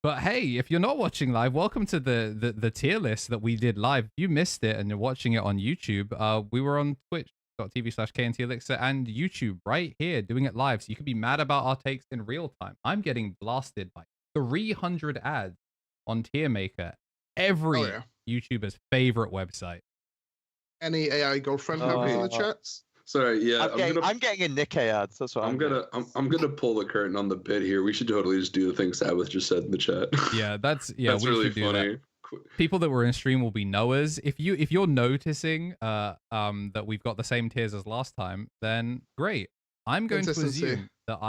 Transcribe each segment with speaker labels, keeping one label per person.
Speaker 1: But hey, if you're not watching live, welcome to the tier list that we did live. If you missed it and you're watching it on YouTube, we were on twitch.tv/KnTElixar and YouTube right here doing it live. So you can be mad about our takes in real time. I'm getting blasted by 300 ads on Tier Maker, every YouTuber's favorite website.
Speaker 2: Any AI girlfriend members in the chats?
Speaker 3: Sorry, yeah,
Speaker 4: I'm getting a Nikkei ads. That's what I'm
Speaker 3: gonna pull the curtain on the bit here. We should totally just do the thing Sabbath just said in the chat.
Speaker 1: Yeah, that's
Speaker 3: we really
Speaker 1: should do
Speaker 3: funny.
Speaker 1: That. People that were in stream will be knowers. If you're noticing that we've got the same tiers as last time, then great. I'm going to assume that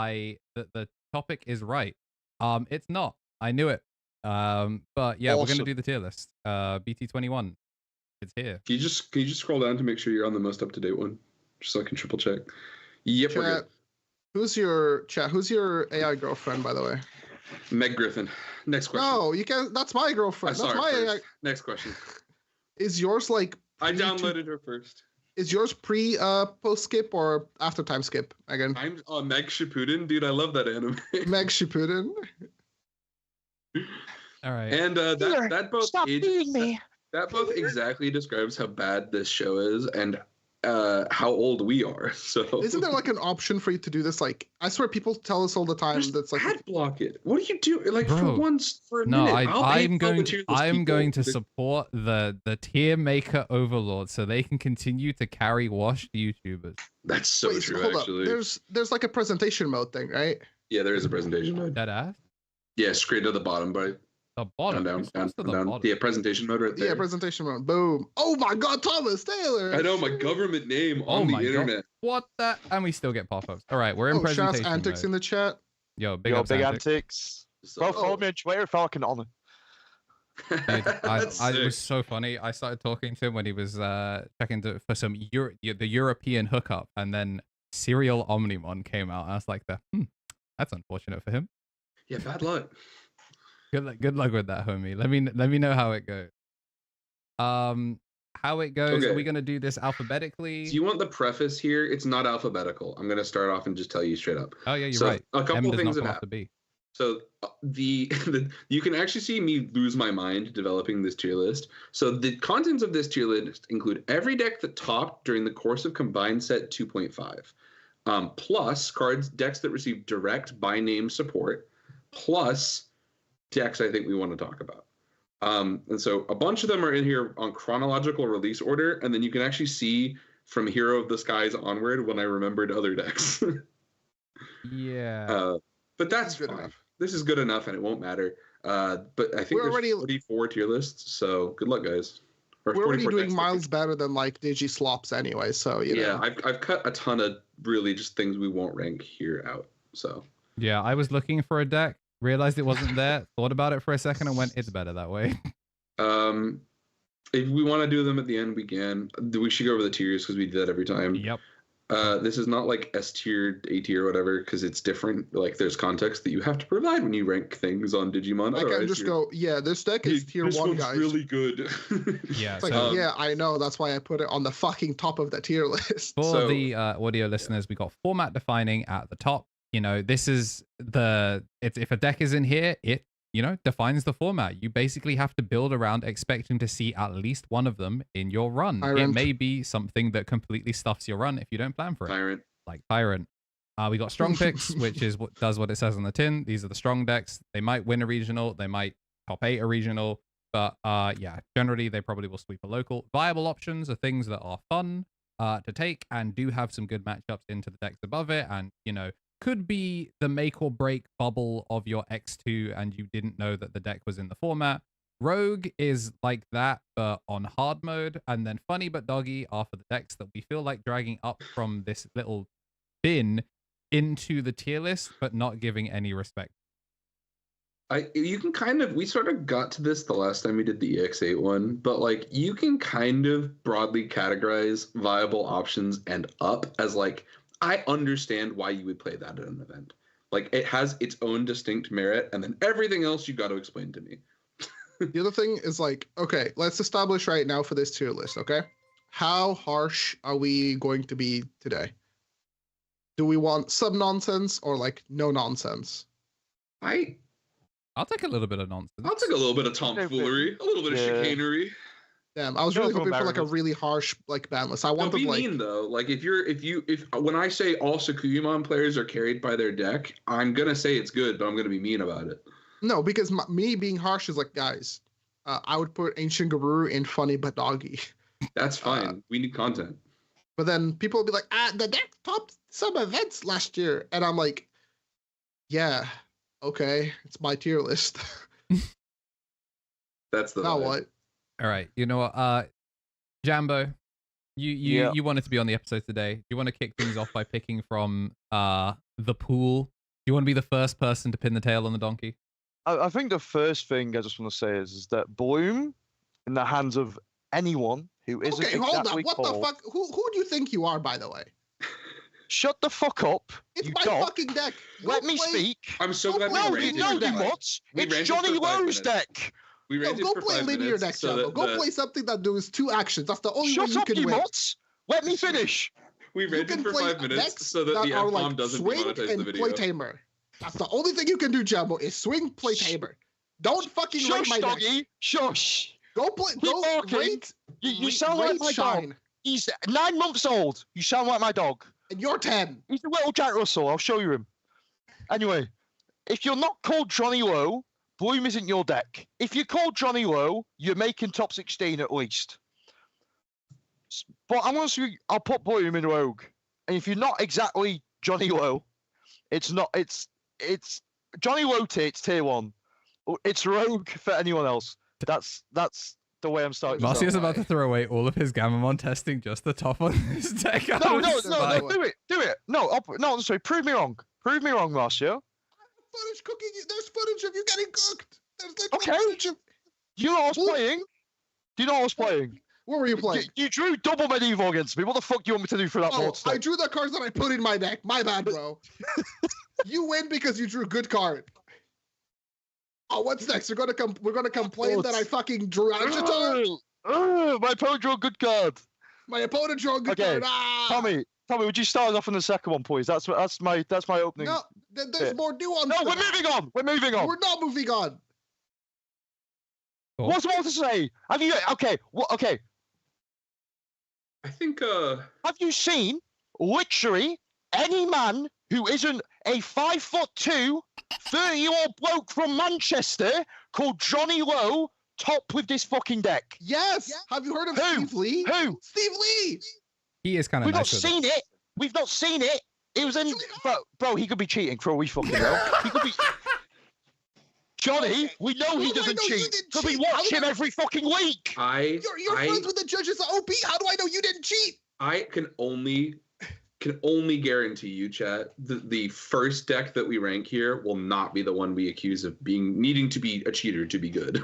Speaker 1: the topic is right. It's not. I knew it. But yeah, we're gonna do the tier list. BT21, it's here.
Speaker 3: Can you just scroll down to make sure you're on the most up to date one, just so I can triple check? Yep,
Speaker 2: chat,
Speaker 3: we're good.
Speaker 2: Who's your AI girlfriend, by the way?
Speaker 3: Meg Griffin. Next question.
Speaker 2: No, you can't. That's my girlfriend. That's my AI.
Speaker 3: Next question.
Speaker 2: Is yours like?
Speaker 3: I downloaded her first.
Speaker 2: Is yours post skip or after time skip again?
Speaker 3: I'm Meg Shippuden, dude. I love that anime.
Speaker 2: Meg Shippuden.
Speaker 1: All right.
Speaker 3: And that both
Speaker 4: stop beating me.
Speaker 3: That both exactly describes how bad this show is and how old we are. So
Speaker 2: isn't there like an option for you to do this? Like, I swear people tell us all the time that's like
Speaker 3: ad block it. What do you do? Like,
Speaker 1: bro,
Speaker 3: for a
Speaker 1: no,
Speaker 3: minute.
Speaker 1: I'm going to support the tier maker overlord so they can continue to carry washed YouTubers.
Speaker 3: That's so true. Actually,
Speaker 2: there's like a presentation mode thing, right?
Speaker 3: Yeah, there is a presentation mode.
Speaker 1: That ass.
Speaker 3: Yeah, straight to the bottom, bro.
Speaker 1: The bottom.
Speaker 3: Down.
Speaker 1: Bottom.
Speaker 3: Yeah, presentation mode right there.
Speaker 2: Yeah, presentation mode. Boom. Oh my God, Thomas Taylor.
Speaker 3: I know my government name on the internet.
Speaker 1: God. What the? And we still get pop-ups. All right, we're in presentation mode.
Speaker 2: Antics in the chat.
Speaker 1: Yo, big
Speaker 4: antics. Bro, follow me on Twitter if I can on it.
Speaker 1: It was so funny. I started talking to him when he was checking for some the European hookup, and then Serial Omnimon came out. I was like, that's unfortunate for him.
Speaker 3: Yeah, bad luck.
Speaker 1: Good luck with that, homie. Let me know how it goes. How it goes. Okay. Are we gonna do this alphabetically?
Speaker 3: Do you want the preface here? It's not alphabetical. I'm gonna start off and just tell you straight up.
Speaker 1: Oh yeah, you're right.
Speaker 3: A couple of things have happened. So you can actually see me lose my mind developing this tier list. So the contents of this tier list include every deck that topped during the course of Combined Set 2.5, plus decks that receive direct by name support, plus decks I think we want to talk about. And so a bunch of them are in here on chronological release order, and then you can actually see from Hero of the Skies onward when I remembered other decks.
Speaker 1: Yeah.
Speaker 3: But that's fine. Enough. This is good enough, and it won't matter. But I think there's already 44 tier lists, so good luck, guys.
Speaker 2: We're already doing miles better than like Digi Slops anyway, so you know.
Speaker 3: I've cut a ton of really just things we won't rank here out. So
Speaker 1: yeah, I was looking for a deck, realized it wasn't there, thought about it for a second, and went, it's better that way.
Speaker 3: If we want to do them at the end, we can. We should go over the tiers because we do that every time.
Speaker 1: Yep.
Speaker 3: This is not like S tier, A tier, whatever, because it's different. Like there's context that you have to provide when you rank things on Digimon.
Speaker 2: I can just go, yeah, this deck is tier 1, guys.
Speaker 3: Really good.
Speaker 1: Yeah.
Speaker 2: It's like, yeah, I know. That's why I put it on the fucking top of the tier list.
Speaker 1: For the audio listeners, we got format defining at the top. You know, this is if a deck is in here, it defines the format. You basically have to build around expecting to see at least one of them in your run. Tyrant. It may be something that completely stuffs your run if you don't plan for it.
Speaker 3: Tyrant.
Speaker 1: Like Tyrant. We got strong picks, which is what does what it says on the tin. These are the strong decks. They might win a regional. They might top 8 a regional. But yeah, generally they probably will sweep a local. Viable options are things that are fun to take and do have some good matchups into the decks above it. And, could be the make or break bubble of your X2 and you didn't know that the deck was in the format. Rogue is like that, but on hard mode. And then Funny But Doggy are for the decks that we feel like dragging up from this little bin into the tier list, but not giving any respect.
Speaker 3: You can we sort of got to this the last time we did the EX8 one, but like you can kind of broadly categorize viable options and up as like, I understand why you would play that at an event. Like it has its own distinct merit, and then everything else you got to explain to me.
Speaker 2: The other thing is like, okay, let's establish right now for this tier list, okay? How harsh are we going to be today? Do we want some nonsense or like no nonsense?
Speaker 3: I
Speaker 1: I'll take a little bit of nonsense.
Speaker 3: I'll take a little bit of tomfoolery, a little bit of chicanery.
Speaker 2: Damn, I was really hoping for like a really harsh like ban list. I wanted
Speaker 3: be
Speaker 2: like
Speaker 3: mean though. Like if when I say all Sakuyamon players are carried by their deck, I'm gonna say it's good, but I'm gonna be mean about it.
Speaker 2: No, because me being harsh is like, guys, I would put Ancient Garuru in Funny but Doggy.
Speaker 3: That's fine. We need content.
Speaker 2: But then people will be like, the deck topped some events last year, and I'm like, yeah, okay, it's my tier list.
Speaker 3: That's the
Speaker 2: now
Speaker 3: vibe.
Speaker 2: what?
Speaker 1: All right, you know what, Jambo, you wanted to be on the episode today. Do you want to kick things off by picking from the pool? Do you want to be the first person to pin the tail on the donkey?
Speaker 4: I think the first thing I just want to say is that Bloom, in the hands of anyone who isn't
Speaker 2: okay, hold
Speaker 4: exactly
Speaker 2: up. What
Speaker 4: called,
Speaker 2: the fuck? Who do you think you are, by the way?
Speaker 4: Shut the fuck up.
Speaker 2: It's
Speaker 4: you
Speaker 2: my
Speaker 4: dog.
Speaker 2: fucking deck.
Speaker 4: Let me speak.
Speaker 3: I'm so glad
Speaker 2: play
Speaker 3: we
Speaker 4: No,
Speaker 3: ranted
Speaker 4: you
Speaker 3: for
Speaker 4: know you
Speaker 3: five-
Speaker 4: what?
Speaker 3: we
Speaker 4: It's
Speaker 3: ranted
Speaker 4: Johnny
Speaker 3: for 5
Speaker 4: Woe's
Speaker 3: minutes.
Speaker 4: deck.
Speaker 3: We
Speaker 2: No,
Speaker 3: ranted
Speaker 2: go
Speaker 3: for
Speaker 2: play
Speaker 3: 5
Speaker 2: linear
Speaker 3: minutes
Speaker 2: deck,
Speaker 3: so
Speaker 2: Jambo.
Speaker 3: that
Speaker 2: Go
Speaker 3: the-
Speaker 2: play something that does 2 actions. That's the only way
Speaker 4: Shut
Speaker 2: you
Speaker 4: up,
Speaker 2: can
Speaker 4: you
Speaker 2: win.
Speaker 4: mutts. Let me finish.
Speaker 3: We
Speaker 2: You
Speaker 3: ranted
Speaker 2: can
Speaker 3: for
Speaker 2: play
Speaker 3: 5 minutes
Speaker 2: decks
Speaker 3: so that the
Speaker 2: are
Speaker 3: FOM
Speaker 2: like
Speaker 3: doesn't
Speaker 2: swing
Speaker 3: demonetize
Speaker 2: and
Speaker 3: the video.
Speaker 2: play tamer. That's the only thing you can do, Jambo, is swing, play tamer. Don't fucking rate
Speaker 4: Shush,
Speaker 2: my deck.
Speaker 4: doggy. Shush.
Speaker 2: Go play.
Speaker 4: Keep
Speaker 2: Go
Speaker 4: barking.
Speaker 2: rate.
Speaker 4: You sound like
Speaker 2: rate
Speaker 4: my
Speaker 2: Shine,
Speaker 4: dog. He's 9 months old. You sound like my dog.
Speaker 2: and you're 10.
Speaker 4: He's a little Jack Russell. I'll show you him. Anyway, if you're not called Johnny Lowe, Bloom isn't your deck. If you're called Johnny Lowe, you're making top 16 at least. But I'm honestly, I'll put Bloom in Rogue. And if you're not exactly Johnny Lowe, it's Johnny Lowe it's tier 1. It's Rogue for anyone else. That's the way I'm starting.
Speaker 1: Marcy is
Speaker 2: so
Speaker 1: about
Speaker 2: why.
Speaker 1: to throw away all of his Gamamon testing just the top on his deck.
Speaker 4: No, do it. No, sorry, prove me wrong. Prove me wrong, Marcio.
Speaker 2: Footage cooking. There's footage of you getting cooked. There's literally
Speaker 4: Okay.
Speaker 2: footage of.
Speaker 4: Do you know what I was playing? Do you know what I was playing?
Speaker 2: What were you playing?
Speaker 4: You drew double medieval against me. What the fuck do you want me to do for that board
Speaker 2: Oh, I
Speaker 4: step?
Speaker 2: drew the cards that I put in my deck. My bad, bro. You win because you drew a good card. Oh, what's next? We're gonna complain that I fucking drew Agitar.
Speaker 4: My opponent drew a good card.
Speaker 2: My opponent drew a good
Speaker 4: Okay,
Speaker 2: card. Ah!
Speaker 4: Tommy, would you start us off on the second one, please? That's my opening.
Speaker 2: No, there's
Speaker 4: Yeah.
Speaker 2: more nuance.
Speaker 4: No,
Speaker 2: to
Speaker 4: we're
Speaker 2: that.
Speaker 4: moving on. We're moving on.
Speaker 2: We're not moving on.
Speaker 1: Cool.
Speaker 4: What's more to say? Have you okay? Okay.
Speaker 3: I think
Speaker 4: Have you seen literally any man who isn't a 5'2", 30-year-old bloke from Manchester called Johnny Lowe top with this fucking deck?
Speaker 2: Yes. Have you heard of
Speaker 4: Who?
Speaker 2: Steve Lee?
Speaker 4: Who?
Speaker 2: Steve Lee.
Speaker 1: He is kind of
Speaker 4: We've not
Speaker 1: nice with it.
Speaker 4: seen it. We've not seen it. It was in, bro. He could be cheating for all we fucking know. He could be. Johnny, we know he
Speaker 2: How do I
Speaker 4: doesn't
Speaker 2: know you
Speaker 4: cheat
Speaker 2: didn't
Speaker 4: because we
Speaker 2: cheat? How
Speaker 4: watch
Speaker 2: do
Speaker 4: him
Speaker 2: I-
Speaker 4: every fucking week.
Speaker 2: You're friends with the judges at OP. How do I know you didn't cheat?
Speaker 3: I can only guarantee you, chat, the first deck that we rank here will not be the one we accuse of needing to be a cheater to be good.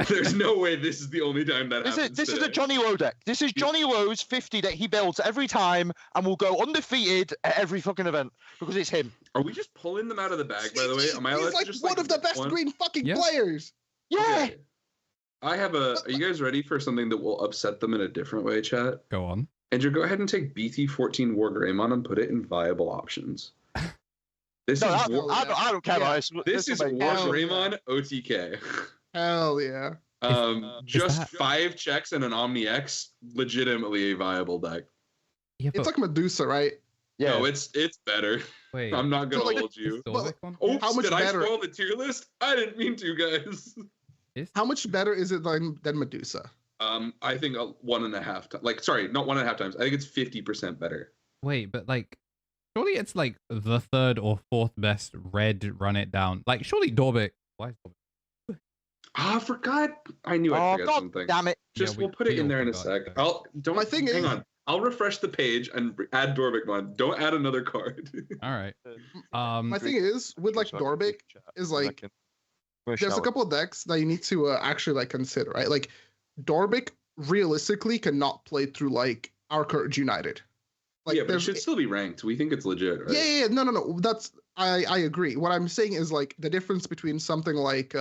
Speaker 3: There's no way this is the only time that happens.
Speaker 4: This is
Speaker 3: today.
Speaker 4: a Johnny Lowe deck. This is Johnny Lowe's 50 that he builds every time and will go undefeated at every fucking event because it's him.
Speaker 3: Are we just pulling them out of the bag, by the way? Am I allowed
Speaker 2: He's like
Speaker 3: to just
Speaker 2: one of the
Speaker 3: pick
Speaker 2: best
Speaker 3: one?
Speaker 2: green fucking
Speaker 1: Yeah.
Speaker 2: players.
Speaker 4: Yeah.
Speaker 3: Okay. I have a. Are you guys ready for something that will upset them in a different way, chat?
Speaker 1: Go on.
Speaker 3: Andrew, go ahead and take BT14 War Greymon and put it in viable options. This
Speaker 4: No,
Speaker 3: is
Speaker 4: I
Speaker 3: War,
Speaker 4: don't care about this.
Speaker 3: this is
Speaker 4: will
Speaker 3: War
Speaker 4: make-
Speaker 2: Hell yeah.
Speaker 3: Greymon OTK.
Speaker 2: Hell yeah.
Speaker 3: Just
Speaker 1: that-
Speaker 3: 5 checks and an Omni X, legitimately a viable deck.
Speaker 1: Yeah, but
Speaker 2: It's like Medusa, right?
Speaker 4: Yeah.
Speaker 3: No, it's better.
Speaker 1: wait.
Speaker 3: I'm not gonna
Speaker 2: So, like,
Speaker 3: hold you.
Speaker 1: the Zorvik one?
Speaker 3: Oops,
Speaker 2: How much
Speaker 3: did
Speaker 2: better?
Speaker 3: I spoil the tier list? I didn't mean to, guys.
Speaker 2: How much better is it than Medusa?
Speaker 3: I think 1.5 times. Like, sorry, not 1.5 times. I think it's 50% better.
Speaker 1: Wait, but like, surely it's like the 3rd or 4th best red run it down. Like, surely Dorbic. Why is Dorbic?
Speaker 3: I forgot. I knew I
Speaker 4: Oh,
Speaker 3: forgot
Speaker 4: God
Speaker 3: something.
Speaker 4: damn it.
Speaker 3: Just
Speaker 1: Yeah,
Speaker 3: we'll put it
Speaker 1: we
Speaker 3: in
Speaker 1: all
Speaker 3: there in a
Speaker 1: forgot.
Speaker 3: sec.
Speaker 2: My thing
Speaker 3: hang
Speaker 2: is-
Speaker 3: on. I'll refresh the page and add Dorbic. Don't add another card.
Speaker 1: All right.
Speaker 2: My thing is, with like Dorbic, is like there's a couple of decks that you need to actually like consider, right? Like Dorbic realistically cannot play through like our Courage United. Like
Speaker 3: yeah, but it
Speaker 2: there's-
Speaker 3: should still be ranked. We think it's legit, right?
Speaker 2: yeah. No. That's I agree. What I'm saying is like the difference between something like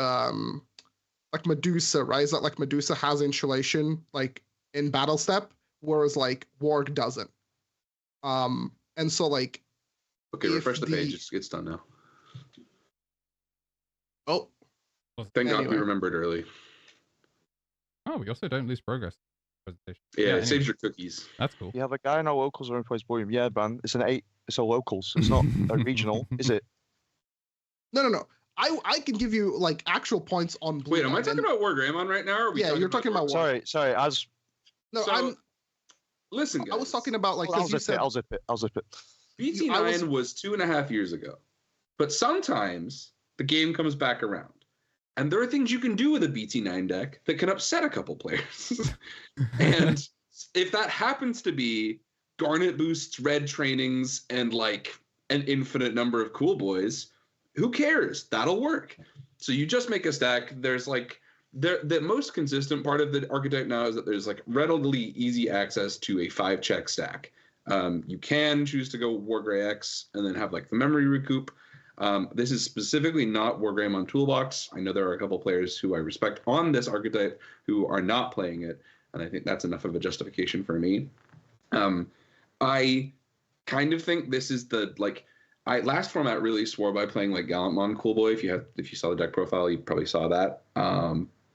Speaker 2: Medusa, right? Is that like Medusa has insulation like in battle step, whereas like Warg doesn't. And so like
Speaker 3: Okay,
Speaker 2: if
Speaker 3: refresh the
Speaker 2: the-
Speaker 3: page. It's done now.
Speaker 2: Oh.
Speaker 3: Thank God we remembered early.
Speaker 1: Oh, we also don't lose progress. Presentation.
Speaker 3: Yeah, it saves your cookies.
Speaker 1: That's cool.
Speaker 4: You have a guy in our locals who plays Boyum. Yeah, man. It's an 8. It's a locals. It's not a regional, is it?
Speaker 2: No. I can give you like actual points on blue.
Speaker 3: Wait, am I talking about War Greymon right now? Or are we
Speaker 2: you're talking about
Speaker 4: War. Sorry.
Speaker 3: Listen, guys.
Speaker 2: I was talking about like.
Speaker 4: I'll zip it.
Speaker 3: BT9 was 2.5 years ago, but sometimes the game comes back around. And there are things you can do with a BT9 deck that can upset a couple players. And if that happens to be Garnet boosts, red trainings, and like an infinite number of cool boys, who cares? That'll work. So you just make a stack. There's like the most consistent part of the archetype now is that there's like readily easy access to a 5-check stack. You can choose to go War Grey X and then have like the memory recoup. This is specifically not War Greymon Toolbox. I know there are a couple players who I respect on this archetype who are not playing it, and I think that's enough of a justification for me. I kind of think this is the last format really swore by playing like Gallantmon Cool Boy. If you saw the deck profile, you probably saw that.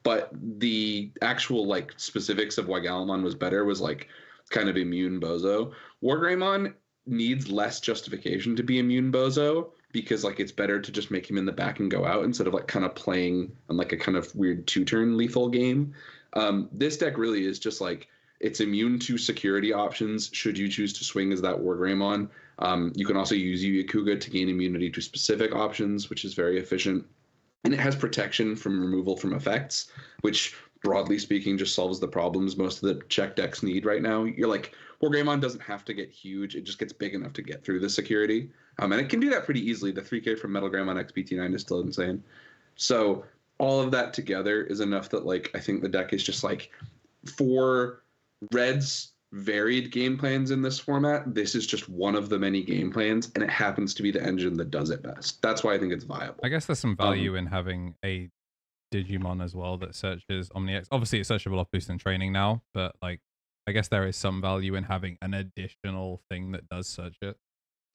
Speaker 3: But the actual like specifics of why Gallantmon was better was like kind of immune bozo. War Greymon needs less justification to be immune bozo, because like it's better to just make him in the back and go out instead of like kind of playing on like a kind of weird 2-turn lethal game. This deck really is just like it's immune to security options should you choose to swing as that War Greymon. You can also use Yu Yakuga to gain immunity to specific options, which is very efficient. And it has protection from removal from effects, which broadly speaking just solves the problems most of the check decks need right now. You're like, War Greymon doesn't have to get huge. It just gets big enough to get through the security. And it can do that pretty easily. The 3K from Metal Greymon X BT9 is still insane. So all of that together is enough that like I think the deck is just like, for Red's varied game plans in this format, this is just one of the many game plans, and it happens to be the engine that does it best. That's why I think it's viable.
Speaker 1: I guess there's some value in having a Digimon as well that searches OmniX. Obviously, it's searchable off boost and training now, but like I guess there is some value in having an additional thing that does search it.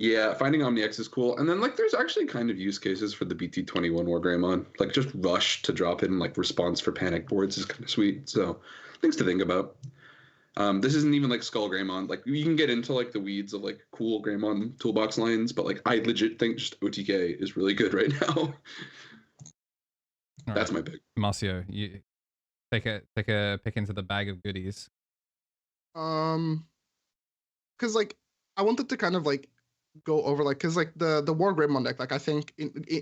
Speaker 3: Yeah, finding OmniX is cool. And then like there's actually kind of use cases for the BT21 War Greymon. Like just rush to drop in like response for panic boards is kind of sweet. So things to think about. This isn't even like Skull Greymon. Like you can get into like the weeds of like cool Greymon toolbox lines, but like I legit think just OTK is really good right now. That's my pick.
Speaker 1: Marcio, you take a pick into the bag of goodies.
Speaker 2: Because like I wanted to kind of like go over like because like the War Greymon deck, like I think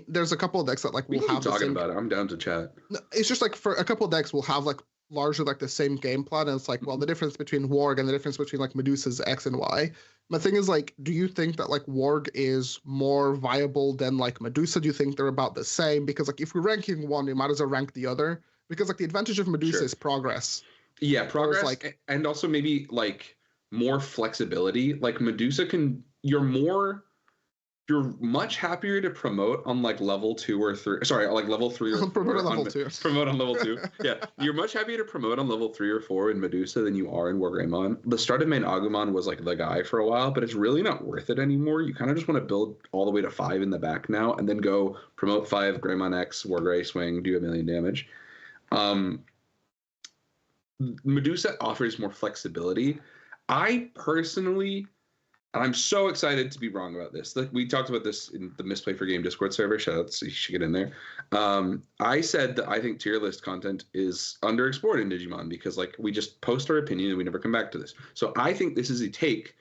Speaker 2: there's a couple of decks that like will have
Speaker 3: talking about it. I'm down to chat.
Speaker 2: No, it's just like for a couple of decks we'll have like largely like the same game plan, and it's like, well, the difference between Warg and the difference between like Medusa's X and Y. My thing is like, do you think that like Warg is more viable than like Medusa? Do you think they're about the same? Because like if we're ranking one, we might as well rank the other. Because like the advantage of Medusa is progress.
Speaker 3: Yeah, progress, like, and also maybe like more flexibility. Like Medusa you're much happier to promote on like level 2 or 3. Sorry, like level 3 or 4.
Speaker 2: Promote on level 2.
Speaker 3: Promote on level 2. Yeah, you're much happier to promote on level 3 or 4 in Medusa than you are in War Greymon. The start of main Agumon was like the guy for a while, but it's really not worth it anymore. You kind of just want to build all the way to 5 in the back now, and then go promote 5 Greymon X, War Grey, swing, do 1 million damage. Medusa offers more flexibility. I personally. And I'm so excited to be wrong about this. Like we talked about this in the Misplay for Game Discord server. Shout out, so you should get in there. I said that I think tier list content is underexplored in Digimon because like we just post our opinion and we never come back to this. So I think this is a take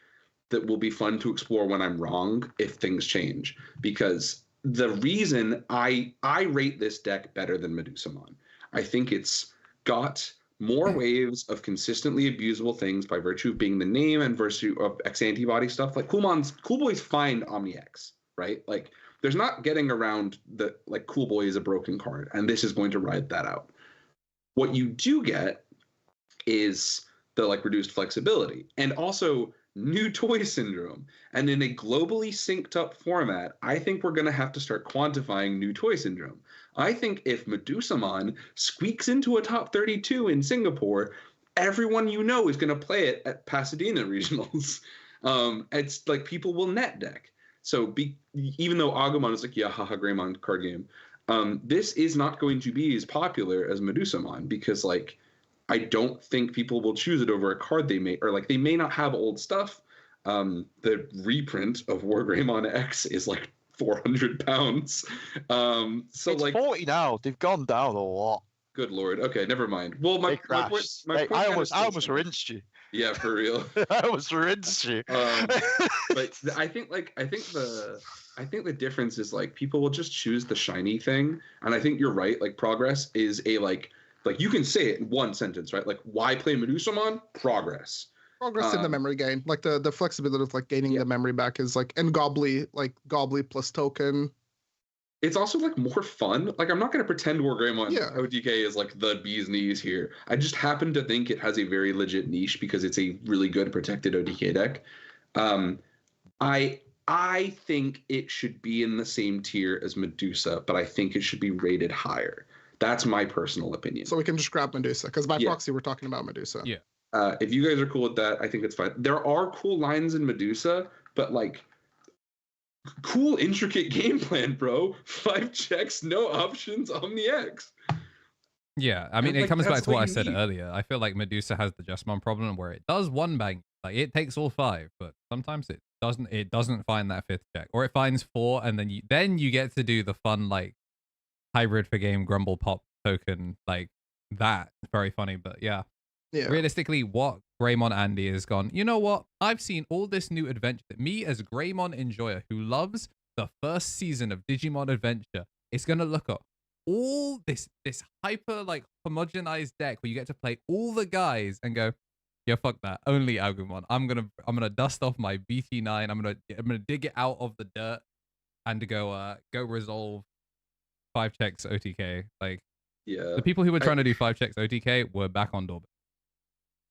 Speaker 3: that will be fun to explore when I'm wrong if things change. Because the reason I rate this deck better than Medusamon, I think it's got more waves of consistently abusable things by virtue of being the name and virtue of X antibody stuff. Like Cool Boys find OmniX, right? Like there's not getting around the like Cool Boy is a broken card, and this is going to ride that out. What you do get is the like reduced flexibility and also new toy syndrome. And in a globally synced up format, I think we're going to have to start quantifying new toy syndrome. I think if Medusamon squeaks into a top 32 in Singapore, everyone you know is going to play it at Pasadena regionals. It's like people will net deck. So even though Agumon is like, yeah, haha, Greymon card game, This is not going to be as popular as Medusamon because like I don't think people will choose it over a card they may, or like they may not have old stuff. The reprint of Wargreymon X is like £400. So
Speaker 4: it's
Speaker 3: like
Speaker 4: 40 now. They've gone down a lot.
Speaker 3: Good Lord. Okay, never mind. Well, my point
Speaker 4: I almost rinsed you.
Speaker 3: Yeah, for real.
Speaker 4: I almost rinsed you.
Speaker 3: But I think the difference is like people will just choose the shiny thing, and I think you're right. Like progress is a like you can say it in one sentence, right? Like why play Medusamon? Progress.
Speaker 2: Progress in the memory gain, like the flexibility of like gaining the memory back is like, and Gobbly plus token.
Speaker 3: It's also like more fun. Like I'm not going to pretend Wargreymon OTK is like the bee's knees here. I just happen to think it has a very legit niche because it's a really good protected OTK deck. I think it should be in the same tier as Medusa, but I think it should be rated higher. That's my personal opinion.
Speaker 2: So we can just grab Medusa because by proxy we're talking about Medusa.
Speaker 1: Yeah.
Speaker 3: If you guys are cool with that, I think it's fine. There are cool lines in Medusa, but like cool intricate game plan, bro. 5 checks, no options, Omni X.
Speaker 1: Yeah, I mean, it comes back to what I said earlier. I feel like Medusa has the Justmon problem where it does one bang, like it takes all 5, but sometimes it doesn't. It doesn't find that 5th check, or it finds 4, and then you get to do the fun like hybrid for game grumble pop token like that. It's very funny, but yeah. Realistically, what Greymon Andy has gone, you know what? I've seen all this new adventure that me as Greymon enjoyer who loves the first season of Digimon Adventure is going to look up all this hyper like homogenized deck where you get to play all the guys and go, yeah, fuck that. Only Agumon. I'm gonna dust off my BT9. I'm gonna dig it out of the dirt and to go resolve 5 checks OTK. Like the people who were trying to do 5 checks OTK were back on Dorb.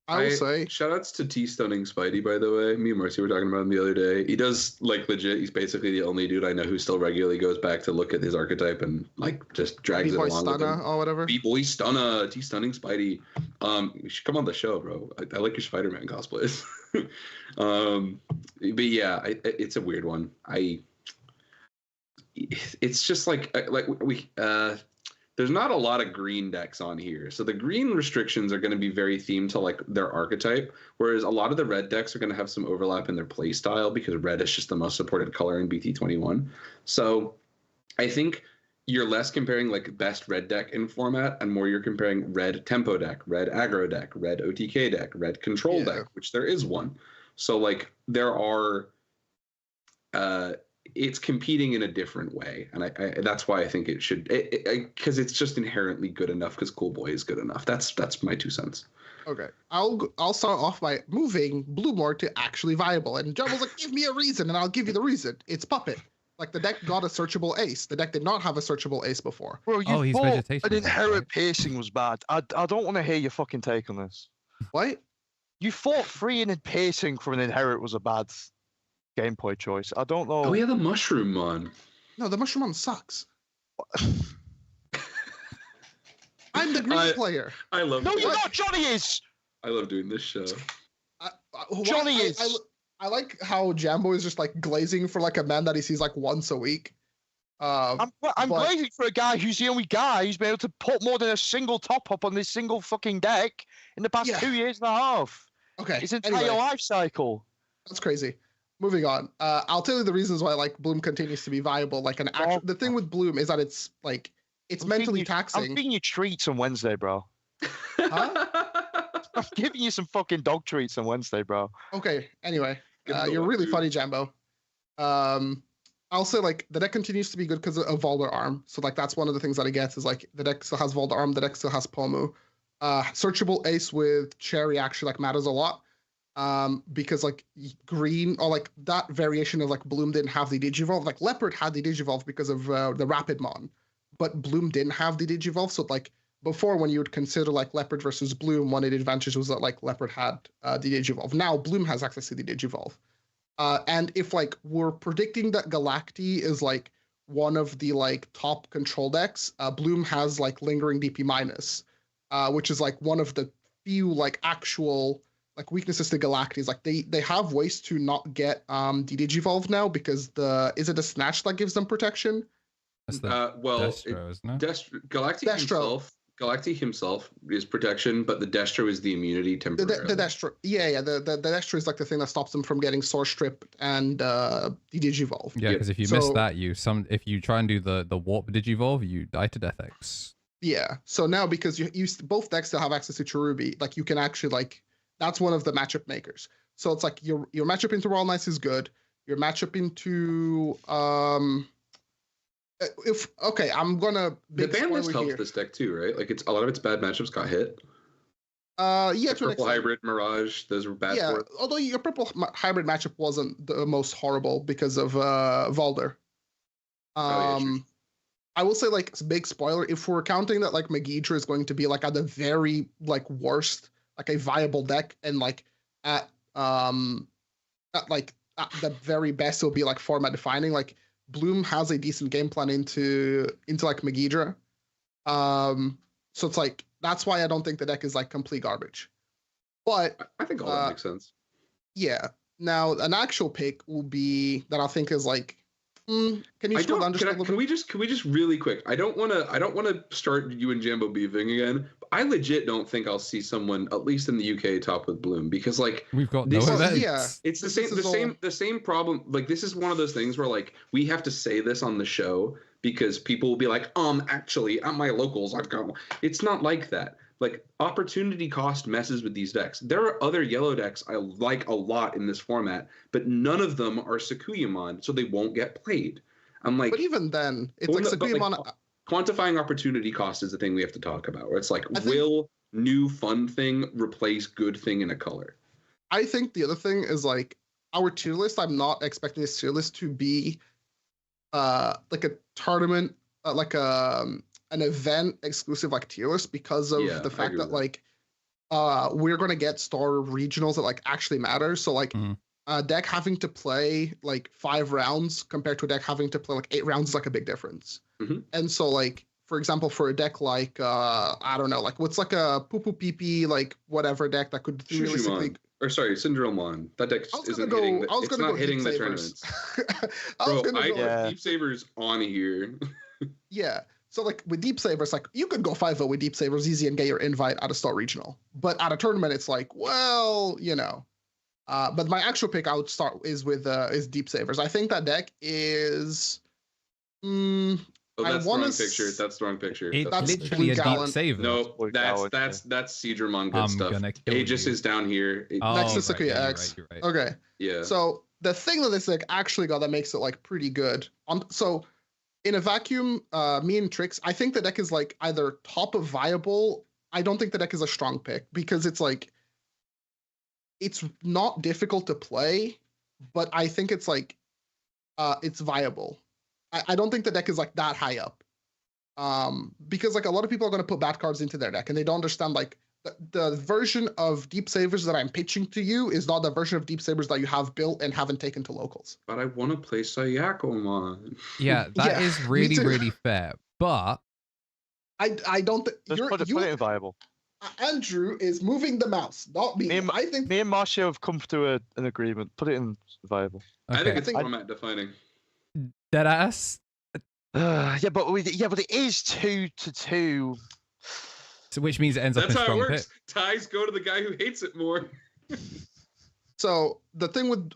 Speaker 2: I will say
Speaker 3: shoutouts to Stunning Spidey, by the way. Me and Marcy were talking about him the other day. He does like legit. He's basically the only dude I know who still regularly goes back to look at his archetype and like just drags it along with him.
Speaker 2: Or whatever.
Speaker 3: B-Boy Stunna, Stunning Spidey. You should come on the show, bro. I like your Spider-Man cosplays. But yeah, it's a weird one. It's just like we. There's not a lot of green decks on here. So the green restrictions are going to be very themed to like their archetype, whereas a lot of the red decks are going to have some overlap in their play style because red is just the most supported color in BT21. So I think you're less comparing like best red deck in format and more you're comparing red tempo deck, red aggro deck, red OTK deck, red control deck, which there is one. So like there are it's competing in a different way, and I that's why I think it should, because it's just inherently good enough. Because Cool Boy is good enough. That's my 2 cents.
Speaker 2: Okay, I'll start off by moving Bluemore to actually viable, and John was like, "Give me a reason, and I'll give you the reason." It's Puppet. Like the deck got a searchable ace. The deck did not have a searchable ace before.
Speaker 4: Bro, you thought an inherent pacing was bad. I don't want to hear your fucking take on this.
Speaker 2: What?
Speaker 4: You thought freeing and pacing from an inherit was a bad gameplay choice. I don't know.
Speaker 3: Oh yeah, the mushroom one.
Speaker 2: No, the mushroom one sucks. I'm the green player.
Speaker 3: I love.
Speaker 4: No, you're not. Johnny is.
Speaker 3: I love doing this show.
Speaker 4: Johnny is.
Speaker 2: I like how Jambo is just like glazing for like a man that he sees like once a week.
Speaker 4: I'm glazing for a guy who's the only guy who's been able to put more than a single top up on this single fucking deck in the past 2 years and a half.
Speaker 2: Okay.
Speaker 4: His entire life cycle.
Speaker 2: That's crazy. Moving on. I'll tell you the reasons why like Bloom continues to be viable. Like an actual. The thing with Bloom is that it's like it's mentally taxing.
Speaker 4: I'm giving you treats on Wednesday, bro.
Speaker 2: Huh?
Speaker 4: I'm giving you some fucking dog treats on Wednesday, bro.
Speaker 2: Okay. Anyway, you're really funny, Jambo. I'll say like the deck continues to be good because of Volder Arm. So like that's one of the things that it gets is like the deck still has Volder Arm. The deck still has Pomu. Searchable Ace with Cherry actually like matters a lot. Because like green or like that variation of like Bloom didn't have the Digivolve. Like Leopard had the Digivolve because of the Rapidmon, but Bloom didn't have the Digivolve. So like before, when you would consider like Leopard versus Bloom, one of the advantages was that like Leopard had the Digivolve. Now Bloom has access to the Digivolve. And if like we're predicting that Galacti is like one of the like top control decks, Bloom has like Lingering DP minus, which is like one of the few like actual like weaknesses to Galacti. Like they have ways to not get the Digivolve now because is it a Snatch that gives them protection?
Speaker 1: That's the Destro, isn't it?
Speaker 3: Galactic himself is protection, but the Destro is the immunity temporarily.
Speaker 2: The Destro, yeah. The Destro is like the thing that stops them from getting Source Strip and Digivolve.
Speaker 1: Yeah, because if you miss that, if you try and do the Warp Digivolve, you die to Death X.
Speaker 2: Yeah. So now because you both decks still have access to Cherubi, like you can actually like that's one of the matchup makers. So it's like your matchup into Royal Knights is good. Your matchup into I'm gonna
Speaker 3: the ban list helps this deck too, right? Like it's a lot of its bad matchups got hit.
Speaker 2: Yeah,
Speaker 3: purple hybrid Mirage, those were bad.
Speaker 2: Yeah, although your purple hybrid matchup wasn't the most horrible because of Valder. I will say, like, big spoiler, if we're counting that, like, Magidra is going to be, like, at the very, like, worst, like, a viable deck, and, like, at the very best, it'll be, like, format defining, like, Bloom has a decent game plan into like, Magidra. So it's, like, that's why I don't think the deck is, like, complete garbage. But...
Speaker 3: I think all that makes sense.
Speaker 2: Yeah. Now, an actual pick will be, that I think is, like, can we just really quick? I don't want to start you and Jambo beefing again. But I legit don't think I'll see someone, at least in the UK, top with Bloom, because like
Speaker 1: we've got no events.
Speaker 2: Yeah,
Speaker 3: it's the same problem. Like this is one of those things where like we have to say this on the show because people will be like, actually at my locals I've got. It's not like that. Like opportunity cost messes with these decks. There are other yellow decks I like a lot in this format, but none of them are Sakuyamon, so they won't get played. I'm like,
Speaker 2: but even then, it's like Sakuyamon.
Speaker 3: Like, quantifying opportunity cost is the thing we have to talk about. Where it's like, will new fun thing replace good thing in a color?
Speaker 2: I think the other thing is like our tier list. I'm not expecting this tier list to be like a tournament, an event exclusive like tier list because of the fact that like we're gonna get star regionals that like actually matter. So like a deck having to play like 5 rounds compared to a deck having to play like 8 rounds is like a big difference. And so like for example for a deck like I don't know, like what's like a poo poo pee pee like whatever deck that could realistically
Speaker 3: Syndromon. That deck isn't hitting the tournaments. Bro, I put Deep Savers on here.
Speaker 2: Yeah. So, like, with Deep Savers, like, you could go 5-0 with Deep Savers easy and get your invite at a Star Regional. But at a tournament, it's like, well, you know. But my actual pick I would start is Deep Savers. I think that deck is...
Speaker 3: that's the wrong picture. That's the wrong picture.
Speaker 1: That's literally a Deep Saver.
Speaker 3: No, that's Seedramon good stuff. Aegis is down here.
Speaker 2: Next to Sakuya X.
Speaker 1: You're right.
Speaker 2: Okay.
Speaker 3: Yeah.
Speaker 2: So, the thing that this deck actually got that makes it, like, pretty good... In a vacuum, me and Trix, I think the deck is like either top of viable. I don't think the deck is a strong pick because it's like, it's not difficult to play, but I think it's like, it's viable. I don't think the deck is like that high up. Because like a lot of people are going to put bad cards into their deck and they don't understand like the version of Deep Savers that I'm pitching to you is not the version of Deep Savers that you have built and haven't taken to locals.
Speaker 3: But I want to play Sayakomon.
Speaker 1: Yeah, that is really, really fair. But
Speaker 2: I don't think
Speaker 4: you're put it viable.
Speaker 2: Andrew is moving the mouse, not me. I think
Speaker 4: me and Marcia have come to an agreement. Put it in viable.
Speaker 3: Okay. I think it's format defining.
Speaker 1: Deadass.
Speaker 4: Yeah, but it is 2-2.
Speaker 1: So which means it ends up in strong pick.
Speaker 3: That's how it works. Ties go to the guy who hates it more.
Speaker 2: So the thing with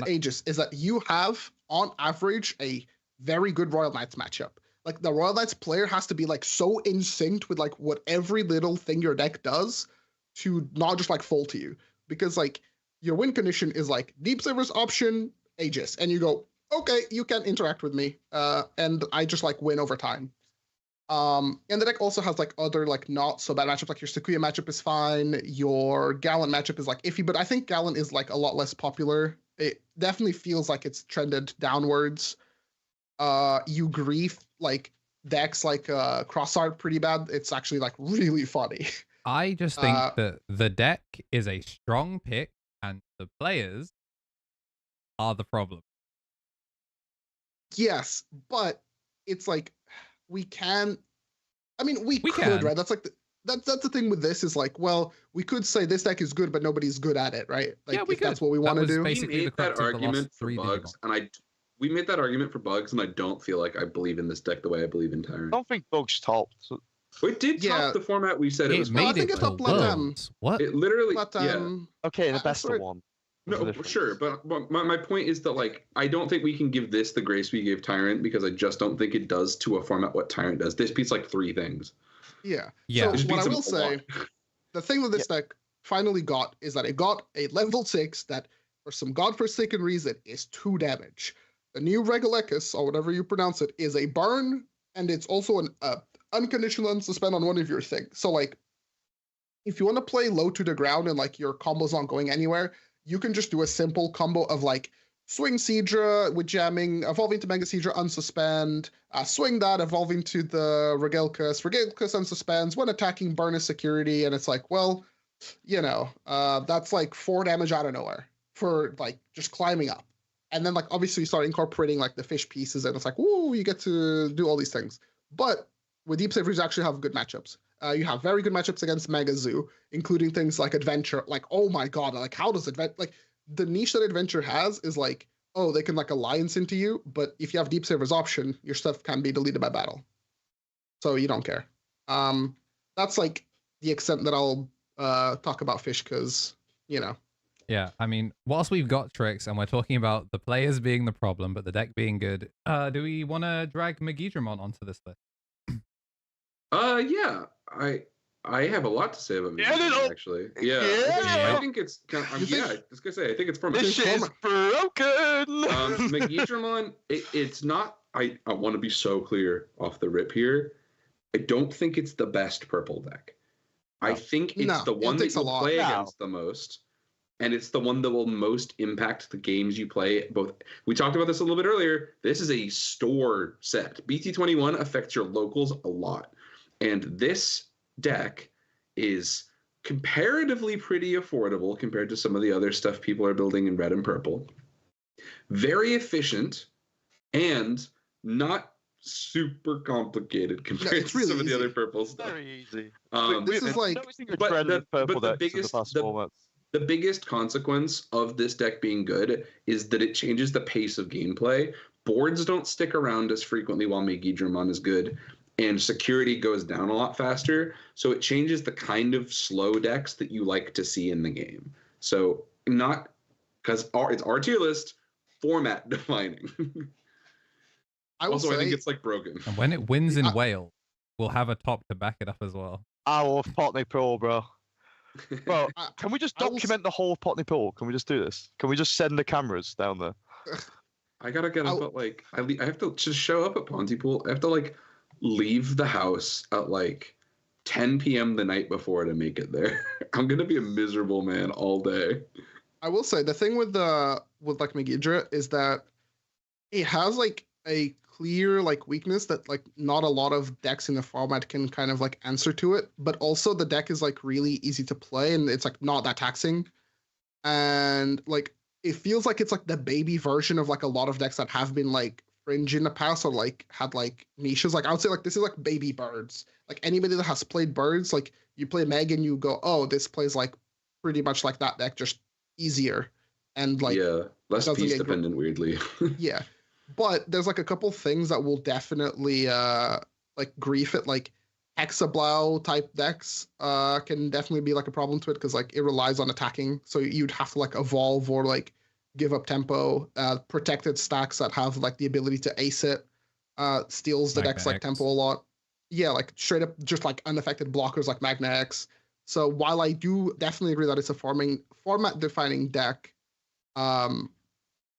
Speaker 2: Aegis is that you have, on average, a very good Royal Knights matchup. Like the Royal Knights player has to be like so in sync with like what every little thing your deck does to not just like fall to you. Because like your win condition is like Deep Savers option, Aegis, and you go, okay, you can interact with me, and I just like win over time. And the deck also has like other like not so bad matchups. Like your Sakuya matchup is fine. Your Gallant matchup is like iffy, but I think Gallant is like a lot less popular. It definitely feels like it's trended downwards. You grief like decks like Crossart pretty bad. It's actually like really funny.
Speaker 1: I just think that the deck is a strong pick and the players are the problem.
Speaker 2: Yes, but it's like we can. I mean, we could,
Speaker 1: can.
Speaker 2: right? That's like that's the thing with this is like, well, we could say this deck is good, but nobody's good at it, right? Like,
Speaker 1: yeah, we could.
Speaker 2: That's what we want to do.
Speaker 1: Basically,
Speaker 3: made that argument for bugs, and I we made that argument for bugs, and I don't feel like I believe in this deck the way I believe in Tyrant.
Speaker 4: I don't think bugs topped. So...
Speaker 3: It did top the format we said it was.
Speaker 1: Made it to Worlds. What?
Speaker 3: It literally.
Speaker 4: Okay, the best of one.
Speaker 3: No, sure, but my point is that like I don't think we can give this the grace we gave Tyrant because I just don't think it does to a format what Tyrant does. This beats like 3 things.
Speaker 2: Yeah.
Speaker 1: Yeah.
Speaker 2: So what I will say, the thing that this deck finally got is that it got a level 6 that, for some godforsaken reason, is 2 damage. The new Regalecus, or whatever you pronounce it, is a burn, and it's also an unconditional unsuspend on one of your things. So like, if you want to play low to the ground and like your combo's not going anywhere, you can just do a simple combo of like swing Seadra with jamming, evolving to Mega Seadra, unsuspend, swing that, evolving to the Regalecus unsuspends, when attacking burn a security, and it's like, well, you know, that's like 4 damage out of nowhere for like just climbing up. And then like obviously you start incorporating like the fish pieces, and it's like, woo, you get to do all these things. But with Deep Savers, you actually have good matchups. You have very good matchups against Mega Zoo, including things like Adventure. Like, oh my god, like how does Adventure, like the niche that Adventure has is like, oh, they can like alliance into you, but if you have Deep Savers option, your stuff can be deleted by battle. So you don't care. That's like the extent that I'll talk about Fish, because, you know.
Speaker 1: Yeah, I mean, whilst we've got tricks and we're talking about the players being the problem, but the deck being good, do we want to drag Digimon onto this list?
Speaker 3: Yeah, I have a lot to say about Misplay, actually. Yeah. I think it's kind of, I was gonna say, I think it's from
Speaker 4: this shit is broken.
Speaker 3: Digimon, it's not. I want to be so clear off the rip here. I don't think it's the best purple deck. I think it's the one that you play against the most, and it's the one that will most impact the games you play. Both, we talked about this a little bit earlier. This is a store set. BT21 affects your locals a lot, and this deck is comparatively pretty affordable compared to some of the other stuff people are building in red and purple. Very efficient, and not super complicated compared to some of the other purple stuff.
Speaker 4: Very easy.
Speaker 2: This is like,
Speaker 3: the biggest consequence of this deck being good is that it changes the pace of gameplay. Boards don't stick around as frequently while Digimon is good, and security goes down a lot faster. So it changes the kind of slow decks that you like to see in the game. So not because it's our tier list, format defining. I think it's like broken.
Speaker 1: And when it wins in Wales, we'll have a top to back it up as well.
Speaker 4: I love Potney Pool, bro. Bro, can we just document the whole of Potney Pool? Can we just do this? Can we just send the cameras down there?
Speaker 3: I gotta get up at like I have to just show up at Pontypool. I have to like leave the house at like 10 p.m. the night before to make it there. I'm gonna be a miserable man all day.
Speaker 2: I will say the thing with like Megidra is that it has like a clear like weakness that like not a lot of decks in the format can kind of like answer to it, but also the deck is like really easy to play and it's like not that taxing, and like it feels like it's like the baby version of like a lot of decks that have been like fringe in the past or like had like niches. Like I would say like this is like baby birds. Like anybody that has played birds, like you play Meg and you go, oh, this plays like pretty much like that deck, just easier and like
Speaker 3: less piece dependent weirdly.
Speaker 2: Yeah. But there's like a couple things that will definitely like grief it, like Hexablow type decks can definitely be like a problem to it because like it relies on attacking, so you'd have to like evolve or like give up tempo. Protected stacks that have like the ability to ace it steals the decks like tempo a lot. Yeah, like straight up just like unaffected blockers like Magna X. So while I do definitely agree that it's a format defining deck,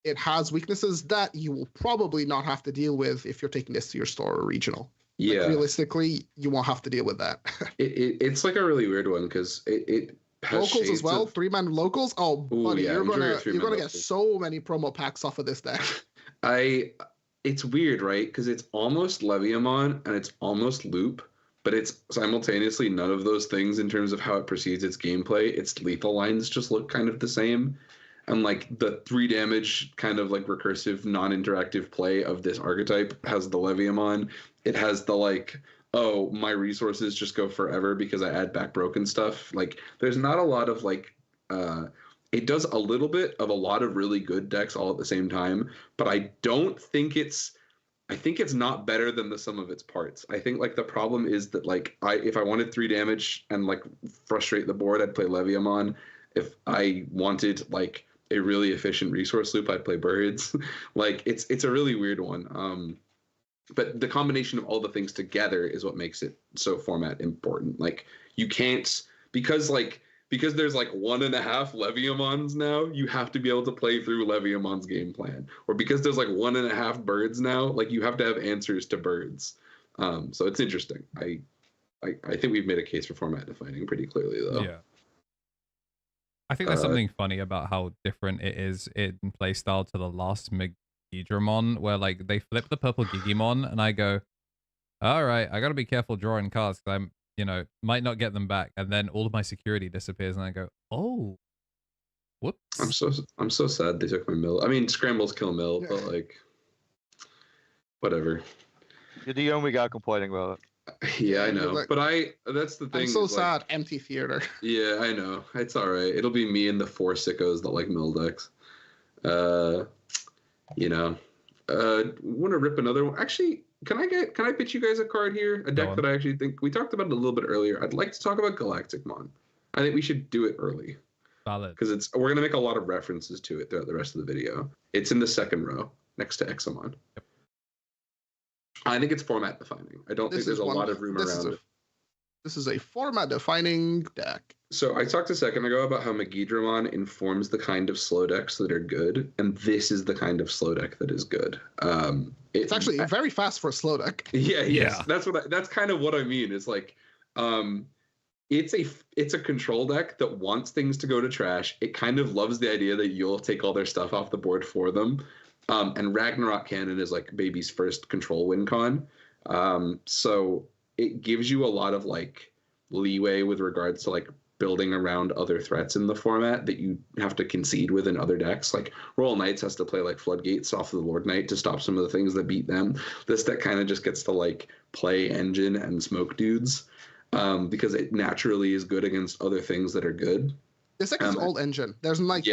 Speaker 2: it has weaknesses that you will probably not have to deal with if you're taking this to your store or regional.
Speaker 3: Yeah.
Speaker 2: Like, realistically, you won't have to deal with that.
Speaker 3: It's like a really weird one because it has
Speaker 2: locals as well. 3-man locals. Oh, buddy,
Speaker 3: yeah,
Speaker 2: you're gonna get so many promo packs off of this deck.
Speaker 3: It's weird, right? Because it's almost Leviamon and it's almost Loop, but it's simultaneously none of those things in terms of how it proceeds its gameplay. Its lethal lines just look kind of the same. And like the 3 damage kind of like recursive non-interactive play of this archetype has the Leviamon. It has the like, oh, my resources just go forever because I add back broken stuff. Like there's not a lot of like it does a little bit of a lot of really good decks all at the same time, but I don't think I think it's not better than the sum of its parts. I think like the problem is that like if I wanted 3 damage and like frustrate the board, I'd play Leviamon. If I wanted like a really efficient resource loop, I'd play Birds. Like it's a really weird one. But the combination of all the things together is what makes it so format important. Like you can't because there's like 1.5 Leviamons now, you have to be able to play through Leviamon's game plan. Or because there's like 1.5 Birds now, like you have to have answers to Birds. So it's interesting. I think we've made a case for format defining pretty clearly though.
Speaker 1: Yeah. I think there's something funny about how different it is in playstyle to the last Digimon, where like they flip the purple Digimon and I go, all right, I gotta be careful drawing cards because I'm, might not get them back, and then all of my security disappears and I go, oh, whoops.
Speaker 3: I'm so sad they took my mill. I mean, scrambles kill mill, but like whatever.
Speaker 4: You're the only guy complaining about it.
Speaker 3: Yeah, I know, but that's the thing.
Speaker 2: I'm so sad. Empty theater.
Speaker 3: Yeah, I know. It's all right. It'll be me and the 4 sickos that like mill decks. Want to rip another one? Actually, can I pitch you guys a card here? A deck that I actually think we talked about it a little bit earlier. I'd like to talk about Galacticmon. I think we should do it early.
Speaker 1: Valid.
Speaker 3: Because we're gonna make a lot of references to it throughout the rest of the video. It's in the second row next to Exomon. Yep. I think it's format defining. I don't think there's a lot of room around it.
Speaker 2: This is a format defining deck.
Speaker 3: So I talked a second ago about how Megidramon informs the kind of slow decks that are good, and this is the kind of slow deck that is good.
Speaker 2: It's actually very fast for a slow deck.
Speaker 3: Yeah. That's kind of what I mean. It's like, it's a control deck that wants things to go to trash. It kind of loves the idea that you'll take all their stuff off the board for them. And Ragnarok Cannon is like baby's first control win con. So it gives you a lot of like leeway with regards to like building around other threats in the format that you have to concede with in other decks. Like Royal Knights has to play like Floodgates off of the Lord Knight to stop some of the things that beat them. This deck kind of just gets to like play Engine and Smoke Dudes because it naturally is good against other things that are good.
Speaker 2: This deck is old Engine. There's like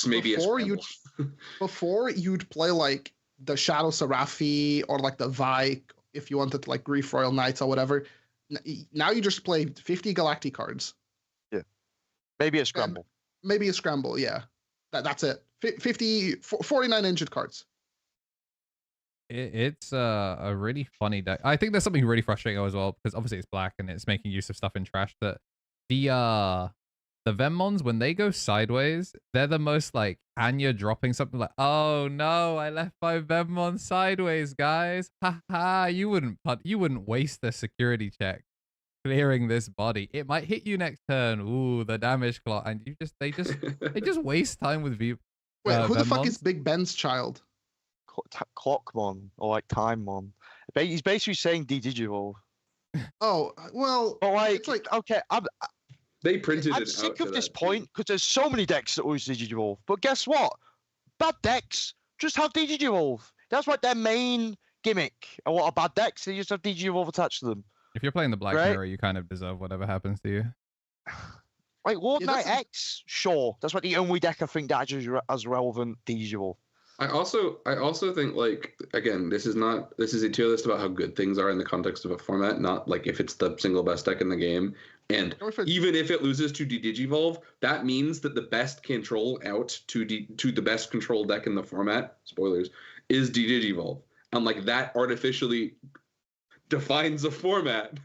Speaker 3: maybe
Speaker 2: before you'd play like the Shadow Seraphi or like the Vike if you wanted to like grief Royal Knights or whatever. Now you just play 50 Galactic cards.
Speaker 4: Yeah. Maybe a scramble.
Speaker 2: Yeah. That's it. 49 injured cards.
Speaker 1: It's a really funny deck. I think there's something really frustrating as well, because obviously it's black and it's making use of stuff in trash, that the Veemons, when they go sideways, they're the most like Anya dropping something like, oh no, I left my Veemon sideways, guys. Ha ha, you wouldn't waste the security check clearing this body. It might hit you next turn. Ooh, the damage clock, and they just waste time with
Speaker 2: Wait, who the fuck is Big Ben's child?
Speaker 4: Clockmon or like Timemon. He's basically saying Digivolve.
Speaker 2: Oh well,
Speaker 4: but like,
Speaker 2: it's like
Speaker 4: okay,
Speaker 3: they printed
Speaker 4: I'm sick of this point because there's so many decks that always Digivolve. But guess what? Bad decks just have Digivolve. That's like their main gimmick. And what are bad decks? They just have Digivolve attached to them.
Speaker 1: If you're playing the Black Mirror, you kind of deserve whatever happens to you.
Speaker 4: Like Lord Knight X, sure. That's like the only deck I think that actually has relevant Digivolve.
Speaker 3: I also think, like, again, this is a tier list about how good things are in the context of a format, not like if it's the single best deck in the game. And even if it loses to Digivolve, that means that the best control out to the best control deck in the format, spoilers, is Digivolve. And like that artificially defines a format.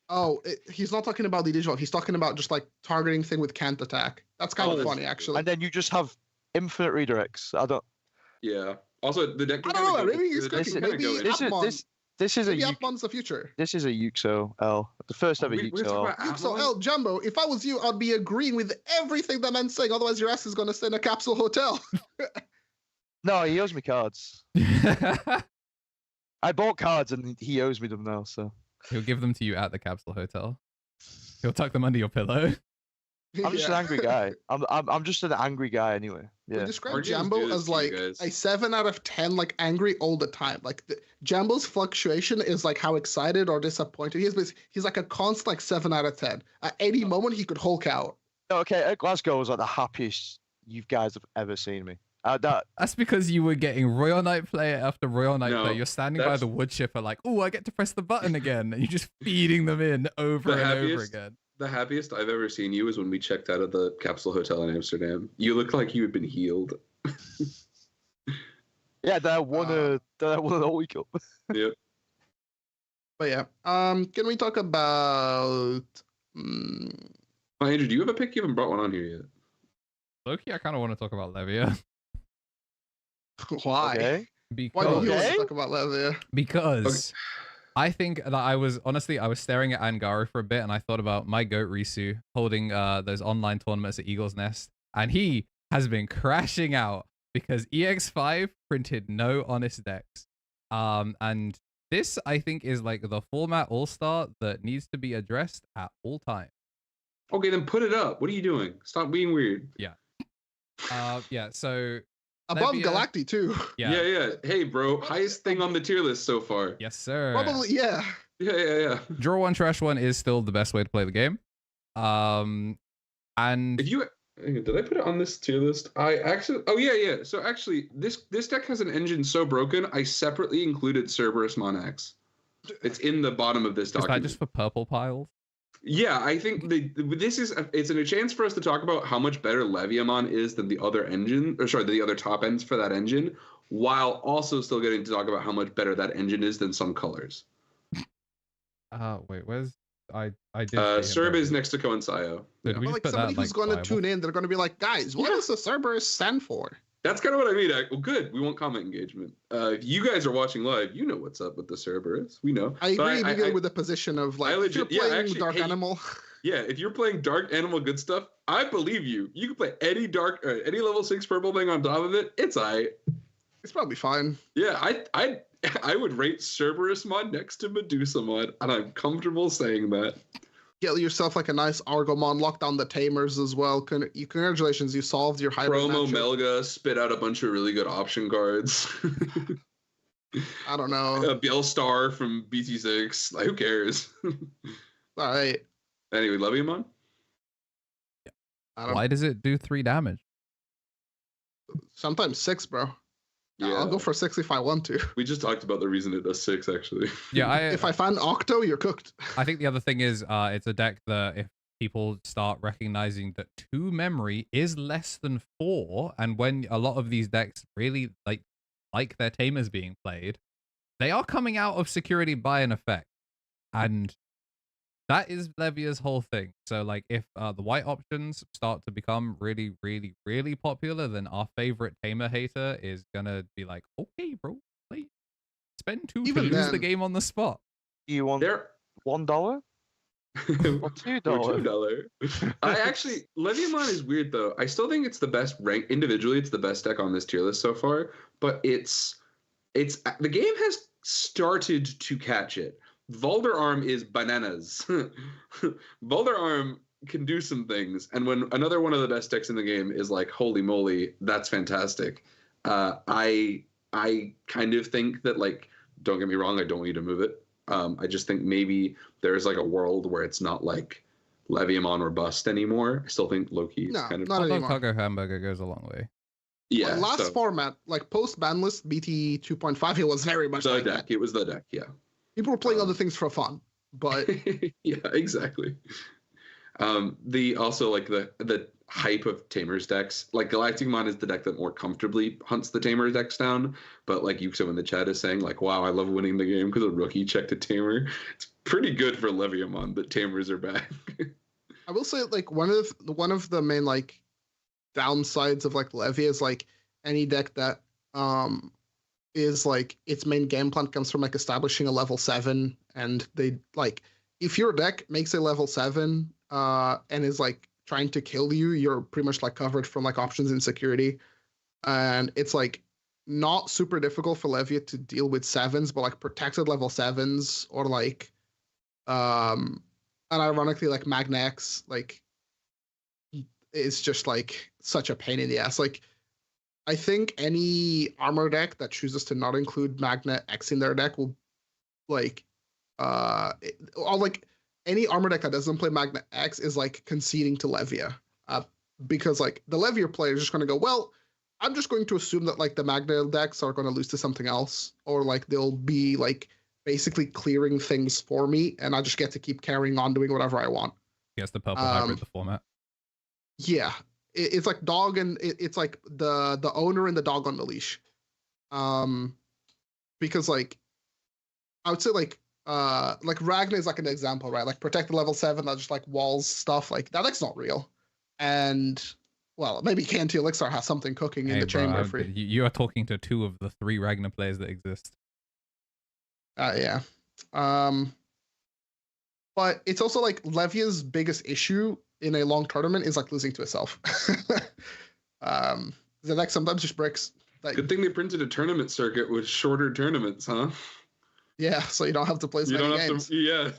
Speaker 2: Oh, he's not talking about the Digivolve. He's talking about just like targeting thing with can't attack. That's kind of funny, actually.
Speaker 4: And then you just have infinite redirects. I don't.
Speaker 3: Yeah. Also, the deck.
Speaker 2: I don't know. Maybe he's cooking. Maybe
Speaker 4: this is a
Speaker 2: Upmon's the future.
Speaker 4: This is a Yuxo L. The first ever Yuxo L.
Speaker 2: Yuxo L, Jumbo. If I was you, I'd be agreeing with everything that man's saying. Otherwise, your ass is gonna stay in a capsule hotel.
Speaker 4: No, he owes me cards. I bought cards and he owes me them now. So
Speaker 1: he'll give them to you at the capsule hotel. He'll tuck them under your pillow.
Speaker 4: I'm just an angry guy. I'm just an angry guy anyway. Yeah.
Speaker 2: We describe Jambo as like a 7 out of 10, like angry all the time. Like Jambo's fluctuation is like how excited or disappointed he is, but he's like a constant like 7 out of 10. At any moment he could Hulk out.
Speaker 4: Okay, Glasgow was like the happiest you guys have ever seen me.
Speaker 1: That's because you were getting Royal Knight player after Royal Knight player. You're standing by the wood chipper like, oh, I get to press the button again. And you're just feeding them in over and over again.
Speaker 3: The happiest I've ever seen you was when we checked out of the Capsule Hotel in Amsterdam. You looked like you had been healed.
Speaker 4: Yeah, that won a week up.
Speaker 3: Yep.
Speaker 2: But yeah, can we talk about...
Speaker 3: Oh, Andrew, do you have a pick? You haven't brought one on here yet.
Speaker 1: Loki, I kind of want to talk about Levia.
Speaker 2: Why?
Speaker 1: Okay.
Speaker 2: Why do you want to talk about Levia?
Speaker 1: Because I think that I was staring at Angaru for a bit, and I thought about my goat Risu holding those online tournaments at Eagle's Nest, and he has been crashing out because EX5 printed no honest decks. And this, I think, is like the format all-star that needs to be addressed at all times.
Speaker 3: Okay, then put it up. What are you doing? Stop being weird.
Speaker 1: Yeah. Yeah, so...
Speaker 2: Above Galacti, too.
Speaker 3: Yeah. Hey, bro. Highest thing on the tier list so far.
Speaker 1: Yes, sir.
Speaker 2: Probably, yeah.
Speaker 3: Yeah.
Speaker 1: Draw one, trash one is still the best way to play the game. And...
Speaker 3: If you... Did I put it on this tier list? I actually... Oh, yeah. So actually, this deck has an engine so broken, I separately included Cerberus Monax. It's in the bottom of this document.
Speaker 1: Is that just for purple piles?
Speaker 3: Yeah, I think it's a chance for us to talk about how much better Leviamon is than the other engine, the other top ends for that engine, while also still getting to talk about how much better that engine is than some colors.
Speaker 1: Wait, where's I did.
Speaker 3: Cerb is next to Coinsio.
Speaker 2: Yeah. Like somebody who's going to tune in, they're going to be like, guys, what does the Cerberus stand for?
Speaker 3: That's kind of what I mean. Well, good. We want comment engagement. If you guys are watching live, you know what's up with the Cerberus. We know.
Speaker 2: I agree immediately with the position of like, if you're playing Dark Animal.
Speaker 3: Yeah, if you're playing Dark Animal good stuff, I believe you. You can play any any level 6 purple thing on top of it. It's
Speaker 2: It's probably fine.
Speaker 3: Yeah, I would rate Cerberus mod next to Medusa mod, and I'm comfortable saying that.
Speaker 2: Get yourself like a nice Argomon, lock down the Tamers as well. Congratulations, you solved your hybrid
Speaker 3: Promo
Speaker 2: matchup.
Speaker 3: Melga, spit out a bunch of really good option cards.
Speaker 2: I don't know.
Speaker 3: A Belstar from BT6. Like, who cares?
Speaker 2: All right.
Speaker 3: Anyway, Leviamon?
Speaker 1: Why does it do 3 damage?
Speaker 2: Sometimes 6, bro.
Speaker 3: Yeah.
Speaker 2: I'll go for 6 if I want to.
Speaker 3: We just talked about the reason it does 6, actually.
Speaker 1: Yeah,
Speaker 2: if I find Octo, you're cooked.
Speaker 1: I think the other thing is it's a deck that if people start recognizing that 2 memory is less than 4, and when a lot of these decks really like their Tamers being played, they are coming out of security by an effect. And that is Levia's whole thing. So like if the white options start to become really, really, really popular, then our favorite Tamer hater is gonna be like, okay, bro, play. Spend 2 to lose the game on the spot.
Speaker 4: You want $1? Or $2?
Speaker 3: $2. I actually, Leviamon is weird though. I still think it's the best rank individually. It's the best deck on this tier list so far, but it's the game has started to catch it. Volderarm is bananas. Volderarm can do some things, and when another one of the best decks in the game is like, holy moly, that's fantastic. I kind of think that, like, don't get me wrong, I don't want you to move it. I just think maybe there's like a world where it's not like Leviamon or bust anymore. I still think Loki is kind of...
Speaker 2: not anymore.
Speaker 1: Cargo Hamburger goes a long way.
Speaker 3: Yeah.
Speaker 2: Well, last format, like post ban list, BT 2.5, it was very much
Speaker 3: the
Speaker 2: like
Speaker 3: deck.
Speaker 2: that.
Speaker 3: It was the deck, yeah.
Speaker 2: People were playing other things for fun, but
Speaker 3: yeah, exactly. The also like the hype of Tamers decks, like Galacticmon is the deck that more comfortably hunts the Tamer decks down. But like Yuxo in the chat is saying, like, wow, I love winning the game because a rookie checked a Tamer. It's pretty good for Leviamon that Tamers are back.
Speaker 2: I will say, like, one of the main like downsides of like Levia is like any deck that is like its main game plan comes from like establishing a level 7, and they like if your deck makes a level 7 and is like trying to kill you, you're pretty much like covered from like options in security, and it's like not super difficult for Levia to deal with 7s, but like protected level 7s or like and ironically like Magna X like is just like such a pain in the ass. Like I think any Armour deck that chooses to not include Magna X in their deck will like or like any Armour deck that doesn't play Magna X is like conceding to Levia. because like the Levier player is just going to go, well, I'm just going to assume that like the Magna decks are going to lose to something else, or like they'll be like basically clearing things for me, and I just get to keep carrying on doing whatever I want.
Speaker 1: Yes, the purple hybrid, the format.
Speaker 2: Yeah, it's like dog and it's like the owner and the dog on the leash. Because like I would say like Ragnar is like an example, right? Like protect the level 7, that's just like walls stuff. Like that deck's not real. And well, maybe KnTElixar has something cooking in the chamber for you.
Speaker 1: You are talking to 2 of the 3 Ragnar players that exist.
Speaker 2: Yeah. But it's also like Levia's biggest issue in a long tournament is like losing to itself. The deck sometimes just breaks. Like,
Speaker 3: good thing they printed a tournament circuit with shorter tournaments, huh?
Speaker 2: Yeah, so you don't have to play as many games.
Speaker 3: Yeah.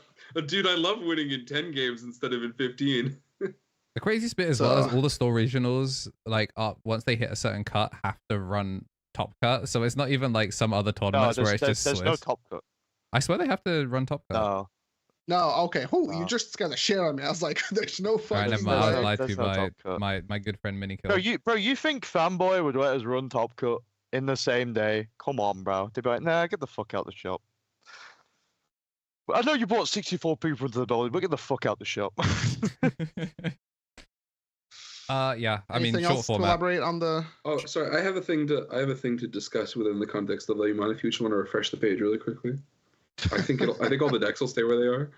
Speaker 3: Dude, I love winning in 10 games instead of in 15.
Speaker 1: The craziest bit as well is all the store regionals, like once they hit a certain cut, have to run top cut. So it's not even like some other tournaments where it's just
Speaker 4: there's no top cut.
Speaker 1: I swear they have to run top cut.
Speaker 2: No, okay. You just got to share on me. I was like, there's no fucking way.
Speaker 1: I lied to you by my good friend Minikill.
Speaker 4: Bro, you think Fanboy would let us run top cut in the same day? Come on, bro. They'd be like, nah, get the fuck out the shop. I know you brought 64 people into the building, but get the fuck out the shop.
Speaker 1: Yeah. I
Speaker 2: Anything
Speaker 1: mean,
Speaker 2: else
Speaker 1: short format.
Speaker 2: To elaborate on the.
Speaker 3: Oh, sorry. I have a thing to discuss within the context of Veemon. If you just want to refresh the page really quickly, I think all the decks will stay where they are.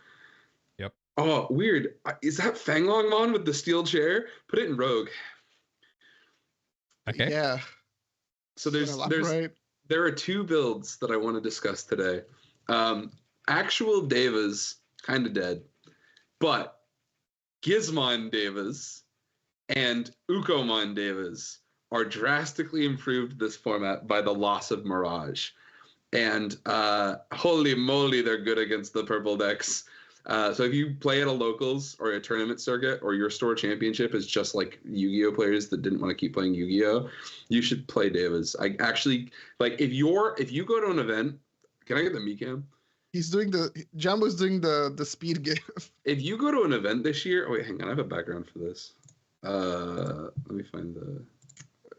Speaker 1: Yep.
Speaker 3: Oh, weird. Is that Fanglongmon with the steel chair? Put it in Rogue.
Speaker 1: Okay.
Speaker 2: Yeah.
Speaker 3: So there are 2 builds that I want to discuss today. Actual Devas kind of dead, but Gizmon Devas and Ukomon Devas are drastically improved this format by the loss of Mirage. And holy moly, they're good against the purple decks. So if you play at a locals or a tournament circuit, or your store championship is just like Yu-Gi-Oh players that didn't want to keep playing Yu-Gi-Oh, you should play Devas. I actually like if you go to an event. Can I get the Micam?
Speaker 2: He's doing Jambo's doing the speed game.
Speaker 3: If you go to an event this year, wait, hang on, I have a background for this. Let me find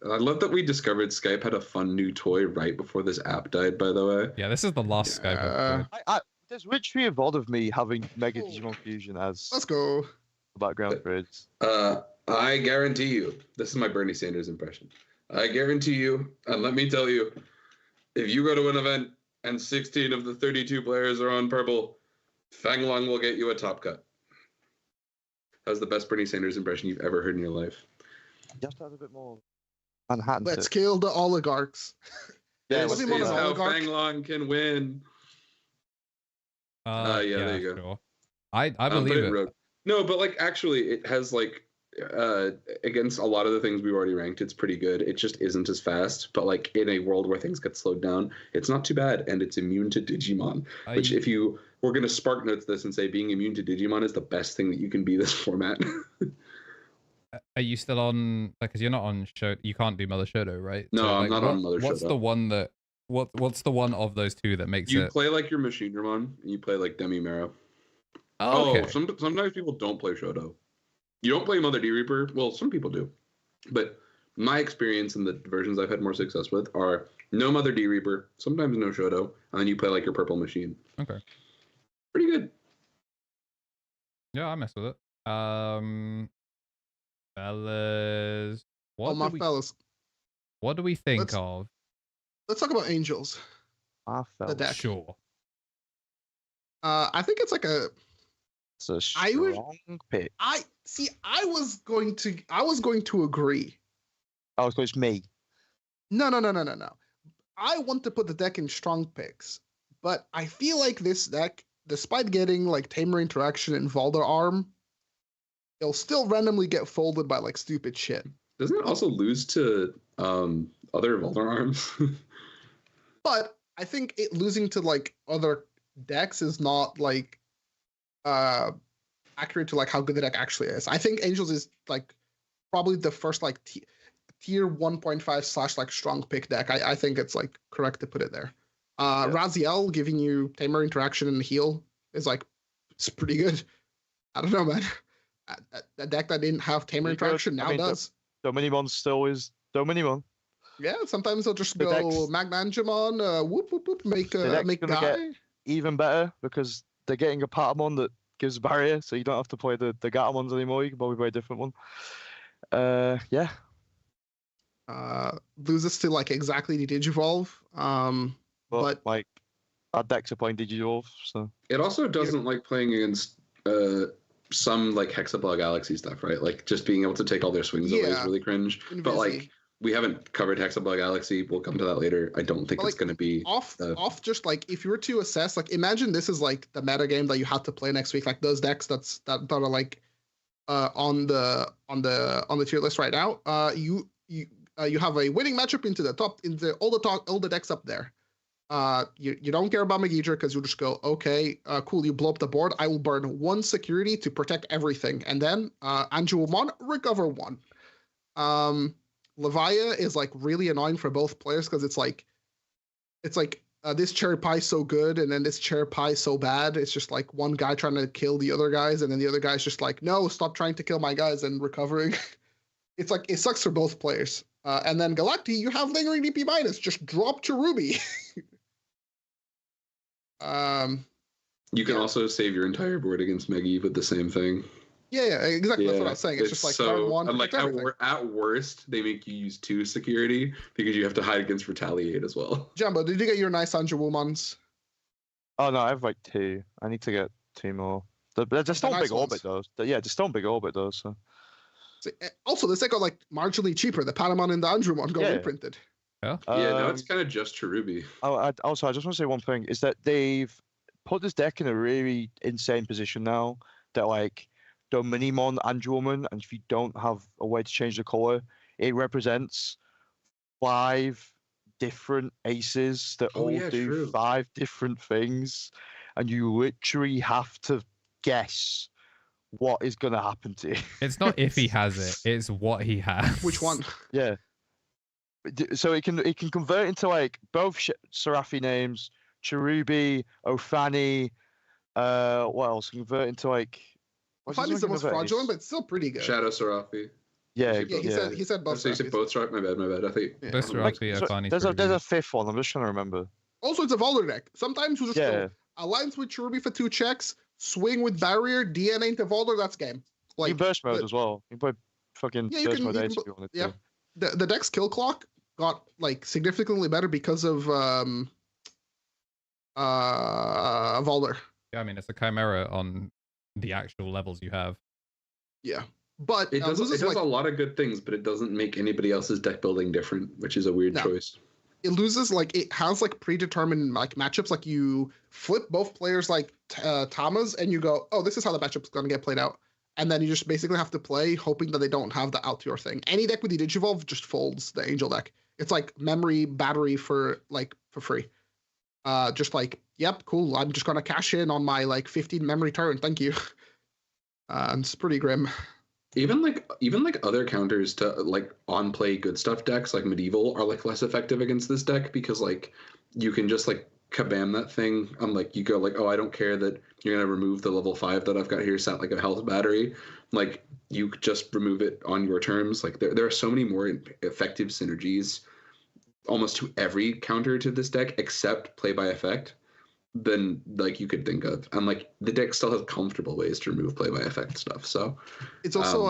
Speaker 3: I love that we discovered Skype had a fun new toy right before this app died, by the way.
Speaker 1: Yeah, this is the last Skype.
Speaker 4: There's Richly involved of me having Mega Digimon Fusion as
Speaker 2: Let's go.
Speaker 4: Background grids.
Speaker 3: I guarantee you, this is my Bernie Sanders impression. I guarantee you, and let me tell you, if you go to an event and 16 of the 32 players are on purple, Fanglong will get you a top cut. That's the best Bernie Sanders impression you've ever heard in your life.
Speaker 4: Just have a bit more Manhattan.
Speaker 2: Let's kill the oligarchs.
Speaker 3: This is how Fanglong can win. Yeah, there you go.
Speaker 1: Sure. I believe it.
Speaker 3: No, but like actually, it has like against a lot of the things we've already ranked, it's pretty good. It just isn't as fast. But like in a world where things get slowed down, it's not too bad, and it's immune to Digimon. Which, if you were going to spark notes this and say being immune to Digimon is the best thing that you can be this format.
Speaker 1: Are you still on? Because you're not on show. You can't do Mother Shoto, right?
Speaker 3: No,
Speaker 1: so,
Speaker 3: I'm not on Mother Shoto.
Speaker 1: What's the one that? What's the one of those 2 that makes
Speaker 3: you
Speaker 1: it?
Speaker 3: play like your Machinedramon, and you play like Demi Mero.
Speaker 1: Oh, okay.
Speaker 3: Sometimes people don't play Shoto. You don't play Mother D Reaper. Well, some people do, but my experience and the versions I've had more success with are no Mother D Reaper, sometimes no Shoto, and then you play like your purple machine.
Speaker 1: Okay.
Speaker 3: Pretty good.
Speaker 1: Yeah, I mess with it. Fellas.
Speaker 2: Fellas.
Speaker 1: What do we think of?
Speaker 2: Let's talk about Angels. The deck.
Speaker 1: Sure.
Speaker 2: I think it's like
Speaker 4: it's a strong pick.
Speaker 2: I was going to agree.
Speaker 4: Oh, so it's me.
Speaker 2: No. I want to put the deck in strong picks, but I feel like this deck, despite getting like Tamer Interaction and Valder Arm, it'll still randomly get folded by like stupid shit.
Speaker 3: Doesn't it also lose to other Valder Arms?
Speaker 2: But I think it losing to like other decks is not like accurate to like how good the deck actually is. I think Angels is like probably the first like tier 1.5 / like strong pick deck. I think it's like correct to put it there. Raziel giving you Tamer Interaction and heal is like, it's pretty good. I don't know, man. a deck that didn't have Tamer interaction now does.
Speaker 4: Dominimon still is Dominimon.
Speaker 2: Yeah, sometimes they'll just go Magnangemon, whoop whoop whoop, make guy.
Speaker 4: Get even better because they're getting a Patamon that gives barrier, so you don't have to play the Gatomons anymore. You can probably play a different one. Yeah.
Speaker 2: Loses to like exactly the Digivolve. But
Speaker 4: like our decks are playing Digivolve, so
Speaker 3: it also doesn't like playing against some like Hexaball Galaxy stuff, right? Like just being able to take all their swings away is really cringe. But like we haven't covered Hexaball Galaxy. We'll come to that later. I don't think it's going to be
Speaker 2: off. Just like if you were to assess, like imagine this is like the meta game that you have to play next week. Like those decks that are like on the tier list right now. You have a winning matchup into all the decks up there. You don't care about Megidra because you just go, okay, cool, you blow up the board. I will burn 1 security to protect everything, and then Angelomon, recover 1. Levia is like really annoying for both players because it's like this cherry pie so good and then this cherry pie so bad. It's just like one guy trying to kill the other guys and then the other guy's just like, no, stop trying to kill my guys and recovering. It's like it sucks for both players. And then Galacti, you have lingering DP minus. Just drop to Ruby.
Speaker 3: You can also save your entire board against Megi with the same thing.
Speaker 2: Yeah, exactly. That's what I was saying. It's just like turn 1.
Speaker 3: And like at worst, they make you use 2 security because you have to hide against retaliate as well.
Speaker 2: Jumbo, did you get your nice Angelomons?
Speaker 4: Oh no, I have like 2. I need to get 2 more. They're just on big orbit though. Yeah, just on big orbit though. So.
Speaker 2: Also, this deck got like marginally cheaper. The Patamon and the Angelomon got reprinted.
Speaker 1: Yeah.
Speaker 3: Now it's kind of just Cherubi.
Speaker 4: Also, I just want to say one thing: is that they've put this deck in a really insane position now. That like Dominimon, Angelomon, and if you don't have a way to change the color, it represents 5 different aces that all do 5 different things, and you literally have to guess what is going to happen to you.
Speaker 1: It's not if he has it, it's what he has.
Speaker 2: Which one?
Speaker 4: Yeah. So it can convert into like both Seraphi names, Cherubi, Ophani, what else? Convert into like...
Speaker 2: Ophani's the most fraudulent, but it's still pretty good.
Speaker 3: Shadow Seraphi.
Speaker 4: Yeah,
Speaker 2: he said both.
Speaker 3: So you said both Seraphi? My bad. I think
Speaker 1: both Seraphi, Ophani.
Speaker 4: There's a 5th one. I'm just trying to remember.
Speaker 2: Also, it's a Volder deck. Sometimes you just go alliance with Cherubi for 2 checks, swing with barrier, DNA into Volder, that's game.
Speaker 4: Like, you can burst mode as well. You can play fucking burst mode 8 if you wanted to.
Speaker 2: The deck's kill clock got like significantly better because of Volder.
Speaker 1: Yeah, I mean it's a chimera on the actual levels you have.
Speaker 2: Yeah. But
Speaker 3: it does a lot of good things, but it doesn't make anybody else's deck building different, which is a weird choice.
Speaker 2: It loses, like, it has, like, predetermined, like, matchups. Like, you flip both players, like, Tamas, and you go, oh, this is how the matchup's going to get played out. And then you just basically have to play, hoping that they don't have the Altior thing. Any deck with the Digivolve just folds the Angel deck. It's, like, memory battery for free. Just like, yep, cool, I'm just going to cash in on my, like, 15 memory turn, thank you. It's pretty grim.
Speaker 3: Even like other counters to like on play good stuff decks like Medieval are like less effective against this deck because like you can just like kabam that thing. Like you go like, oh, I don't care that you're gonna remove the level 5 that I've got here set like a health battery. Like you just remove it on your terms. Like there are so many more effective synergies almost to every counter to this deck except play by effect than like you could think of, and like the deck still has comfortable ways to remove play by effect stuff. So
Speaker 2: it's also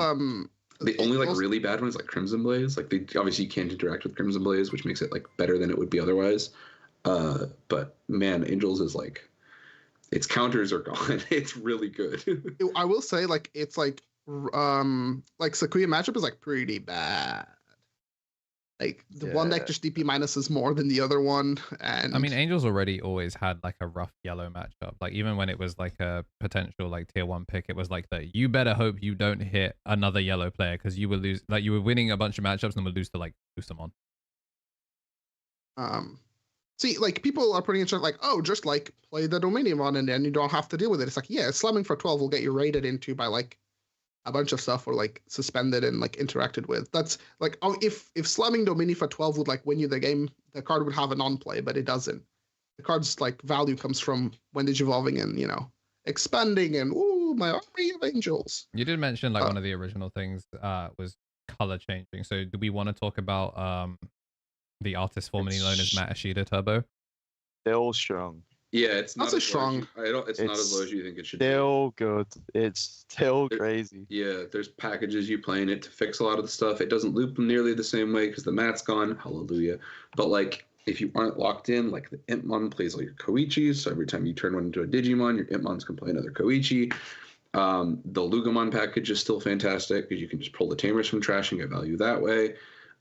Speaker 3: the only like really bad one is like Crimson Blaze. Like they obviously you can't interact with Crimson Blaze, which makes it like better than it would be otherwise. But man, Angels is like its counters are gone. It's really good.
Speaker 2: I will say like it's like Sakuya matchup is like pretty bad. Like the one deck just DP minuses more than the other one, and
Speaker 1: I mean Angels already always had like a rough yellow matchup. Like even when it was like a potential like tier 1 pick, it was like that. You better hope you don't hit another yellow player because you will lose. Like you were winning a bunch of matchups and would lose to like Usamon.
Speaker 2: See, like people are putting in like, oh, just like play the Dominimon and then you don't have to deal with it. It's like, yeah, slamming for 12 will get you raided into by like a bunch of stuff or like suspended and like interacted with. That's like, oh, if slamming Domini for 12 would like win you the game, the card would have a non-play, but it doesn't. The card's like value comes from when Digivolving and, you know, expanding and my army of angels.
Speaker 1: You did mention like one of the original things was color changing. So do we want to talk about the artist formerly known as Matt Ishida Turbo?
Speaker 4: Still strong.
Speaker 3: Yeah, it's not
Speaker 2: as strong.
Speaker 3: It's not as low as you think it should be.
Speaker 4: Still good. It's still crazy.
Speaker 3: Yeah, there's packages you play in it to fix a lot of the stuff. It doesn't loop nearly the same way because the mat's gone. Hallelujah. But like, if you aren't locked in, like the Impmon plays all your Koichis, so every time you turn one into a Digimon, your Impmons can play another Koichi. The Lugamon package is still fantastic because you can just pull the Tamers from trash and get value that way.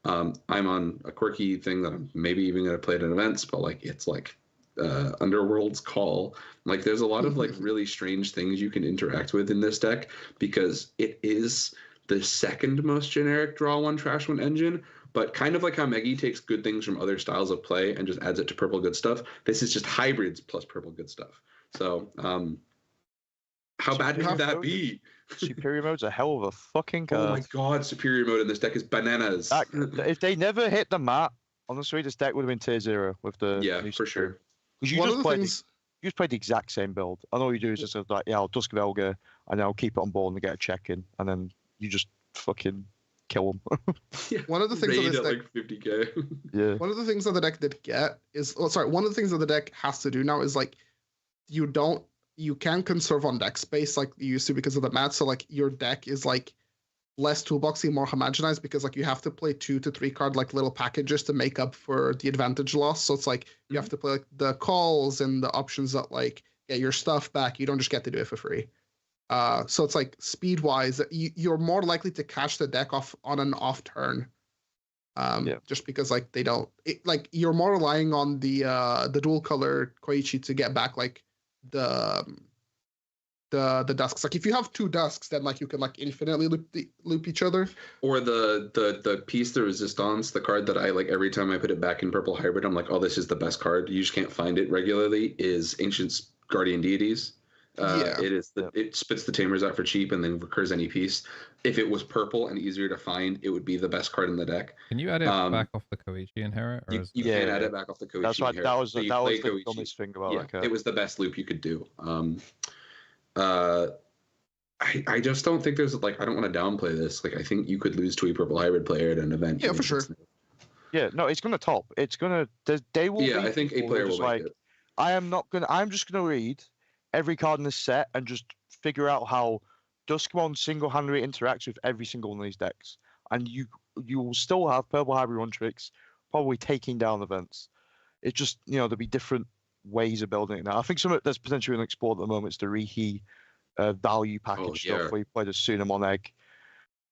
Speaker 3: I'm on a quirky thing that I'm maybe even going to play at events, but like it's like Underworld's Call. Like there's a lot of like really strange things you can interact with in this deck because it is the second most generic draw one trash one engine, but kind of like how Meggy takes good things from other styles of play and just adds it to purple good stuff. This is just hybrids plus purple good stuff. So how bad would that be?
Speaker 4: Superior mode's a hell of a fucking card.
Speaker 3: Oh my god, superior mode in this deck is bananas.
Speaker 4: If they never hit the mat, honestly, this deck would have been tier 0 with the new
Speaker 3: for sure.
Speaker 4: Because you just played the exact same build. And all you do is just like, yeah, I'll Dusk of Elgar and I'll keep it on board and get a check in, and then you just fucking kill them.
Speaker 2: One of the things that this deck,
Speaker 3: like 50k.
Speaker 4: Yeah.
Speaker 2: One of the things that the deck did get is, one of the things that the deck has to do now is like, you can conserve on deck space like you used to because of the mat. So like your deck is like less toolboxy, more homogenized because like you have to play 2 to 3 card like little packages to make up for the advantage loss. So it's like you have to play like the calls and the options that like get your stuff back. You don't just get to do it for free. So it's like speed wise, you're more likely to cash the deck off on an off turn. Just because like they don't like you're more relying on the dual color Koichi to get back like the dusks. Like if you have 2 dusks, then like you can like infinitely loop each other. Or
Speaker 3: the piece de resistance, the card that I like every time I put it back in purple hybrid, I'm like, oh, this is the best card. You just can't find it regularly. Is Ancient's Guardian Deities. It spits the Tamers out for cheap and then recurs any piece. If it was purple and easier to find, it would be the best card in the deck.
Speaker 1: Can you add it back off the Koichi Inherit?
Speaker 3: You can add it back off the Koichi.
Speaker 4: That's right. That was the dumbest thing about that card.
Speaker 3: It was the best loop you could do. I just don't think there's like, I don't want to downplay this. Like I think you could lose to a purple hybrid player at an event.
Speaker 2: Yeah, for sure.
Speaker 4: Yeah, no, it's gonna top. It's gonna. They will.
Speaker 3: Yeah, I think a player will like it.
Speaker 4: I'm just gonna read every card in this set and just figure out how Duskmon single-handedly interacts with every single one of these decks, and you will still have purple hybrid one tricks probably taking down events. It's just there'll be different ways of building it now. I think some of that's potentially been explored at the moment is the Rihi value package stuff where you play the Sunamon egg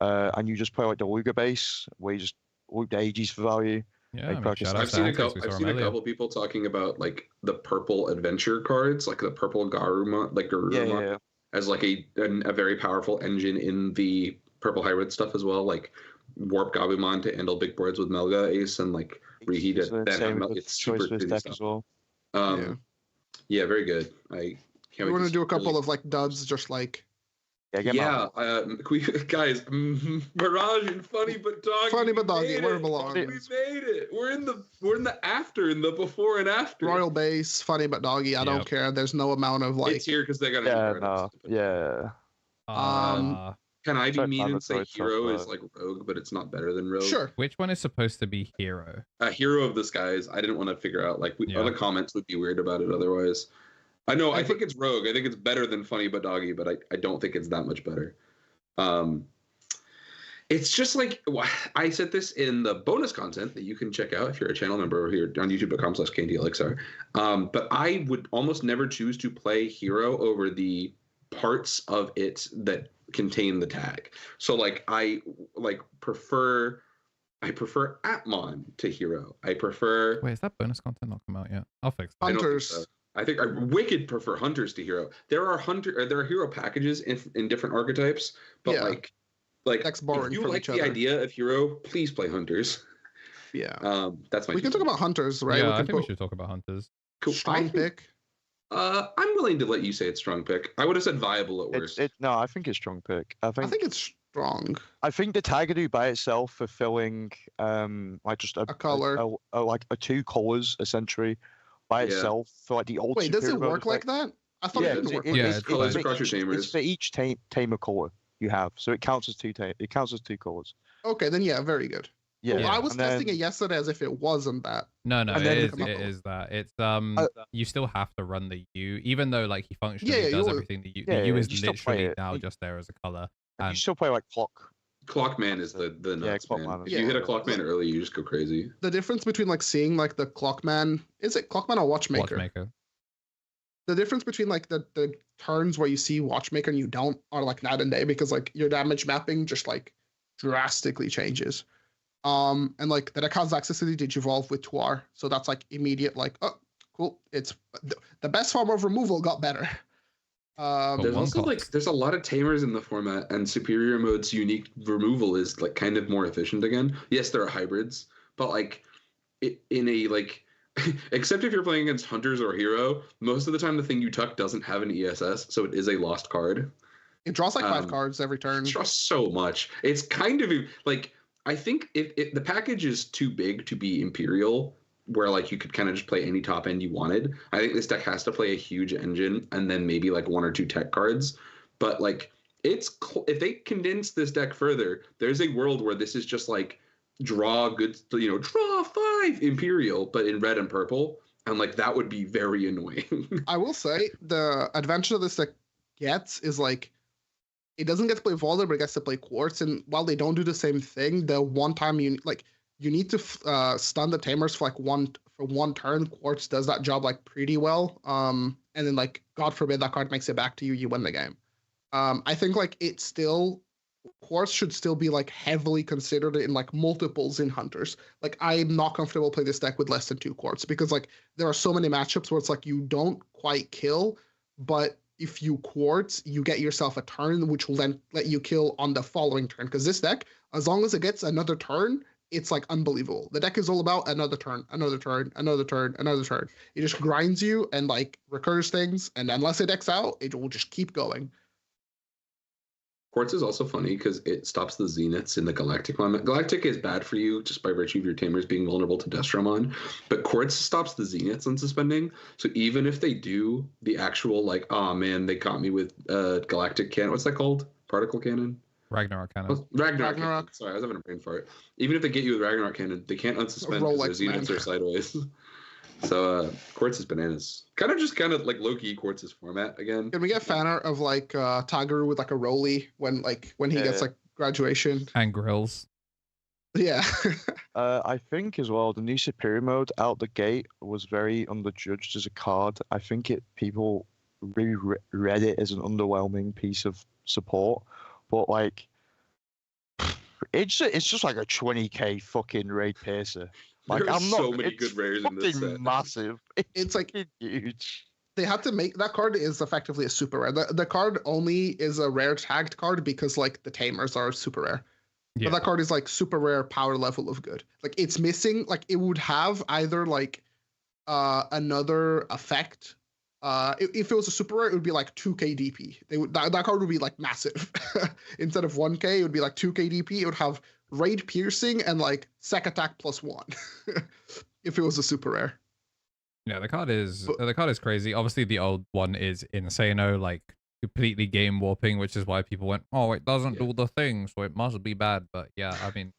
Speaker 4: and you just play like the Luga base where you just loop the AGs for value.
Speaker 1: Yeah,
Speaker 3: I've seen a couple people talking about like the purple adventure cards, like the purple Garurumon, as like a very powerful engine in the purple hybrid stuff as well, like Warp Gabumon to handle big boards with Melga Ace and like Reheat it. It's super good deck as well. Yeah, very good. I can't.
Speaker 2: We want to do a couple of like duds, just like.
Speaker 3: Guys, Mirage and Funny But Doggy.
Speaker 2: Where it belongs.
Speaker 3: We made it. We're in the before and after.
Speaker 2: Royal Base, Funny But Doggy. I don't care. There's no amount of like.
Speaker 3: It's here because they got Can I be mean and say Hero is like Rogue, but it's not better than Rogue?
Speaker 2: Sure.
Speaker 1: Which one is supposed to be Hero?
Speaker 3: Hero of the Skies. I didn't want to figure out like other comments would be weird about it otherwise. I think it's Rogue. I think it's better than Funny But Doggy, but I don't think it's that much better. It's just like, I said this in the bonus content that you can check out if you're a channel member over here on youtube.com/KnTElixar. But I would almost never choose to play Hero over the parts of it that contain the tag. So like I prefer Atmon to Hero. I prefer.
Speaker 1: Wait, is that bonus content not come out yet? I'll fix that.
Speaker 2: Hunters.
Speaker 3: I think I wicked prefer Hunters to Hero. There are Hero packages in different archetypes, but like if you like the idea of Hero, please play Hunters.
Speaker 2: Yeah.
Speaker 3: That's my.
Speaker 2: We can talk about Hunters, right?
Speaker 1: Yeah, I think we should talk about Hunters.
Speaker 3: Cool.
Speaker 2: Strong pick.
Speaker 3: I'm willing to let you say it's strong pick. I would have said viable at worst.
Speaker 4: No, I think it's strong pick. I think
Speaker 2: it's strong.
Speaker 4: I think the Tagadu by itself fulfilling like just a
Speaker 2: color,
Speaker 4: like 2 colors essentially by itself for like the old.
Speaker 2: Wait, does it work like that? I thought it didn't work.
Speaker 3: It's colors across your tamers.
Speaker 4: It's for each tamer color you have, so it counts as two colors.
Speaker 2: Okay, then yeah, very good.
Speaker 4: Yeah,
Speaker 2: well, I was testing it yesterday as if it wasn't that.
Speaker 1: No, it is that. It's you still have to run the U, even though like he functionally does everything. The U is literally now just there as a color.
Speaker 4: And you still play like clock.
Speaker 3: Clockman is the nuts, man. If you hit a Clockman early, you just go crazy.
Speaker 2: The difference between like seeing like the Clockman, is it Clockman or Watchmaker?
Speaker 1: Watchmaker.
Speaker 2: The difference between like the turns where you see Watchmaker and you don't are like night and day, because like your damage mapping just like drastically changes. And like the deck has access to the Digivolve with Tuar, so that's like immediate like, oh cool, it's the best form of removal got better.
Speaker 3: There's also like there's a lot of tamers in the format, and superior mode's unique removal is like kind of more efficient again. Yes, there are hybrids, but like in a like except if you're playing against hunters or hero, most of the time the thing you tuck doesn't have an ESS, so it is a lost card.
Speaker 2: It draws like 5 cards every turn.
Speaker 3: It draws so much. It's kind of like, I think if the package is too big to be Imperial, where like you could kind of just play any top end you wanted, I think this deck has to play a huge engine and then maybe like 1 or 2 tech cards. But like if they condense this deck further, there's a world where this is just like draw 5 Imperial, but in red and purple, and like that would be very annoying.
Speaker 2: I will say the advantage of this deck gets is like it doesn't get to play Volder, but it gets to play Quartz. And while they don't do the same thing, the one time you need to stun the tamers for like one turn. Quartz does that job like pretty well. And then like God forbid that card makes it back to you, you win the game. I think like Quartz should still be like heavily considered in like multiples in hunters. Like I'm not comfortable playing this deck with less than 2 Quartz, because like there are so many matchups where it's like you don't quite kill, but if you Quartz, you get yourself a turn, which will then let you kill on the following turn. Because this deck, as long as it gets another turn, it's like unbelievable. The deck is all about another turn, another turn, another turn, another turn. It just grinds you and like recurs things, and unless it decks out, it will just keep going.
Speaker 3: Quartz is also funny because it stops the Zeniths in the Galactic one. Galactic is bad for you just by virtue of your tamers being vulnerable to Destromon, but Quartz stops the Zeniths on suspending. So even if they do the actual like, oh man, they got me with Galactic cannon. What's that called? Particle cannon?
Speaker 1: Ragnarok cannon.
Speaker 3: Oh, Ragnarok. Sorry, I was having a brain fart. Even if they get you with Ragnarok cannon, they can't unsuspend because their Zeniths are sideways. So Quartz is bananas. Kind of like low-key Quartz's format again.
Speaker 2: Can we get fan art of like Tiger with like a Rolly when he gets like graduation
Speaker 1: and grills?
Speaker 2: Yeah.
Speaker 4: I think as well the new superior mode out the gate was very underjudged as a card. I think people really read it as an underwhelming piece of support, but like it's just like a 20k fucking raid piercer. Like
Speaker 3: There's so many good rares in this set.
Speaker 4: Massive.
Speaker 2: It's like
Speaker 4: huge.
Speaker 2: They had to make that card is effectively a super rare. The card only is a rare tagged card because like the tamers are super rare. Yeah. But that card is like super rare power level of good. Like it's missing. Like it would have either like another effect. If it was a super rare, it would be like 2k DP. That card would be like massive. Instead of 1k, it would be like 2k DP. It would have raid piercing and like sec attack +1 if it was a super rare.
Speaker 1: Yeah, the card is crazy. Obviously the old one is insano, like completely game warping, which is why people went, oh, it doesn't do the thing, so it must be bad. But yeah, I mean,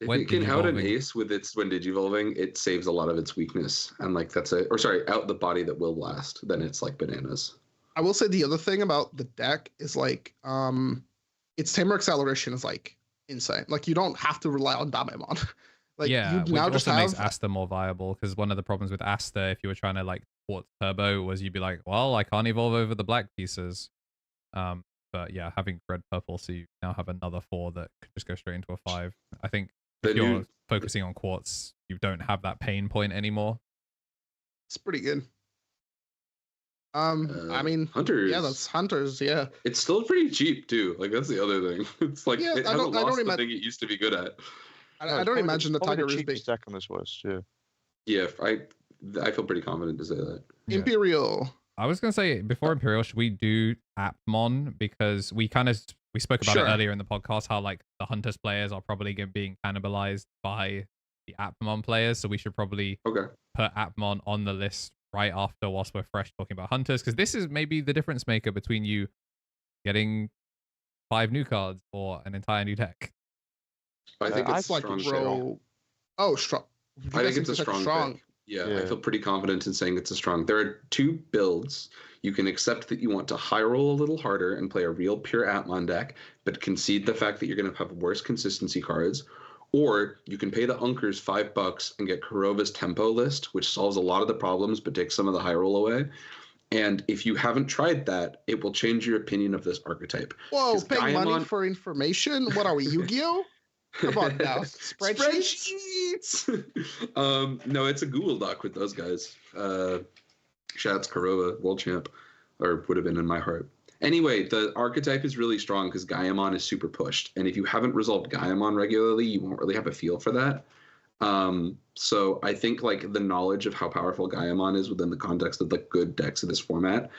Speaker 3: if it can out an ace with its when digivolving, it saves a lot of its weakness, and like out the body that will blast, then it's like bananas.
Speaker 2: I will say the other thing about the deck is like its tamer acceleration is like insane. Like you don't have to rely on Digimon. Like
Speaker 1: yeah,
Speaker 2: you now
Speaker 1: which
Speaker 2: just
Speaker 1: also
Speaker 2: have...
Speaker 1: makes Asta more viable, because one of the problems with Asta, if you were trying to like Quartz Turbo, was you'd be like, well, I can't evolve over the black pieces. But yeah, having red purple, so you now have another 4 that could just go straight into a 5. I think if you're focusing on Quartz, you don't have that pain point anymore.
Speaker 2: It's pretty good. I mean,
Speaker 3: Hunters.
Speaker 2: Yeah, that's Hunters. Yeah,
Speaker 3: it's still pretty cheap too. Like that's the other thing. It's like it hasn't lost the thing it used to be good at.
Speaker 2: I don't imagine the Tiger is big.
Speaker 4: Deck on this list. Yeah.
Speaker 3: Yeah, I feel pretty confident to say that.
Speaker 2: Yeah. Imperial.
Speaker 1: I was gonna say before Imperial, should we do Appmon, because we spoke about it earlier in the podcast how like the Hunters players are probably being cannibalized by the Appmon players, so we should probably put Appmon on the list right after whilst we're fresh talking about hunters, because this is maybe the difference maker between you getting 5 new cards or an entire new deck.
Speaker 3: I think it's like strong.
Speaker 2: Oh, strong.
Speaker 3: I think it's a strong pick. Yeah, I feel pretty confident in saying it's a strong. There are 2 builds. You can accept that you want to high roll a little harder and play a real pure Atmon deck, but concede the fact that you're going to have worse consistency cards. Or you can pay the Unkers $5 and get Kurova's Tempo list, which solves a lot of the problems but takes some of the high roll away. And if you haven't tried that, it will change your opinion of this archetype.
Speaker 2: Whoa, paying money for information? What are we, Yu-Gi-Oh? Come on now. Spreadsheets?
Speaker 3: No, it's a Google Doc with those guys. Shouts Kurova, world champ, or would have been in my heart. Anyway, the archetype is really strong because Gaiamon is super pushed. And if you haven't resolved Gaiamon regularly, you won't really have a feel for that. So I think like the knowledge of how powerful Gaiamon is within the context of the good decks of this format,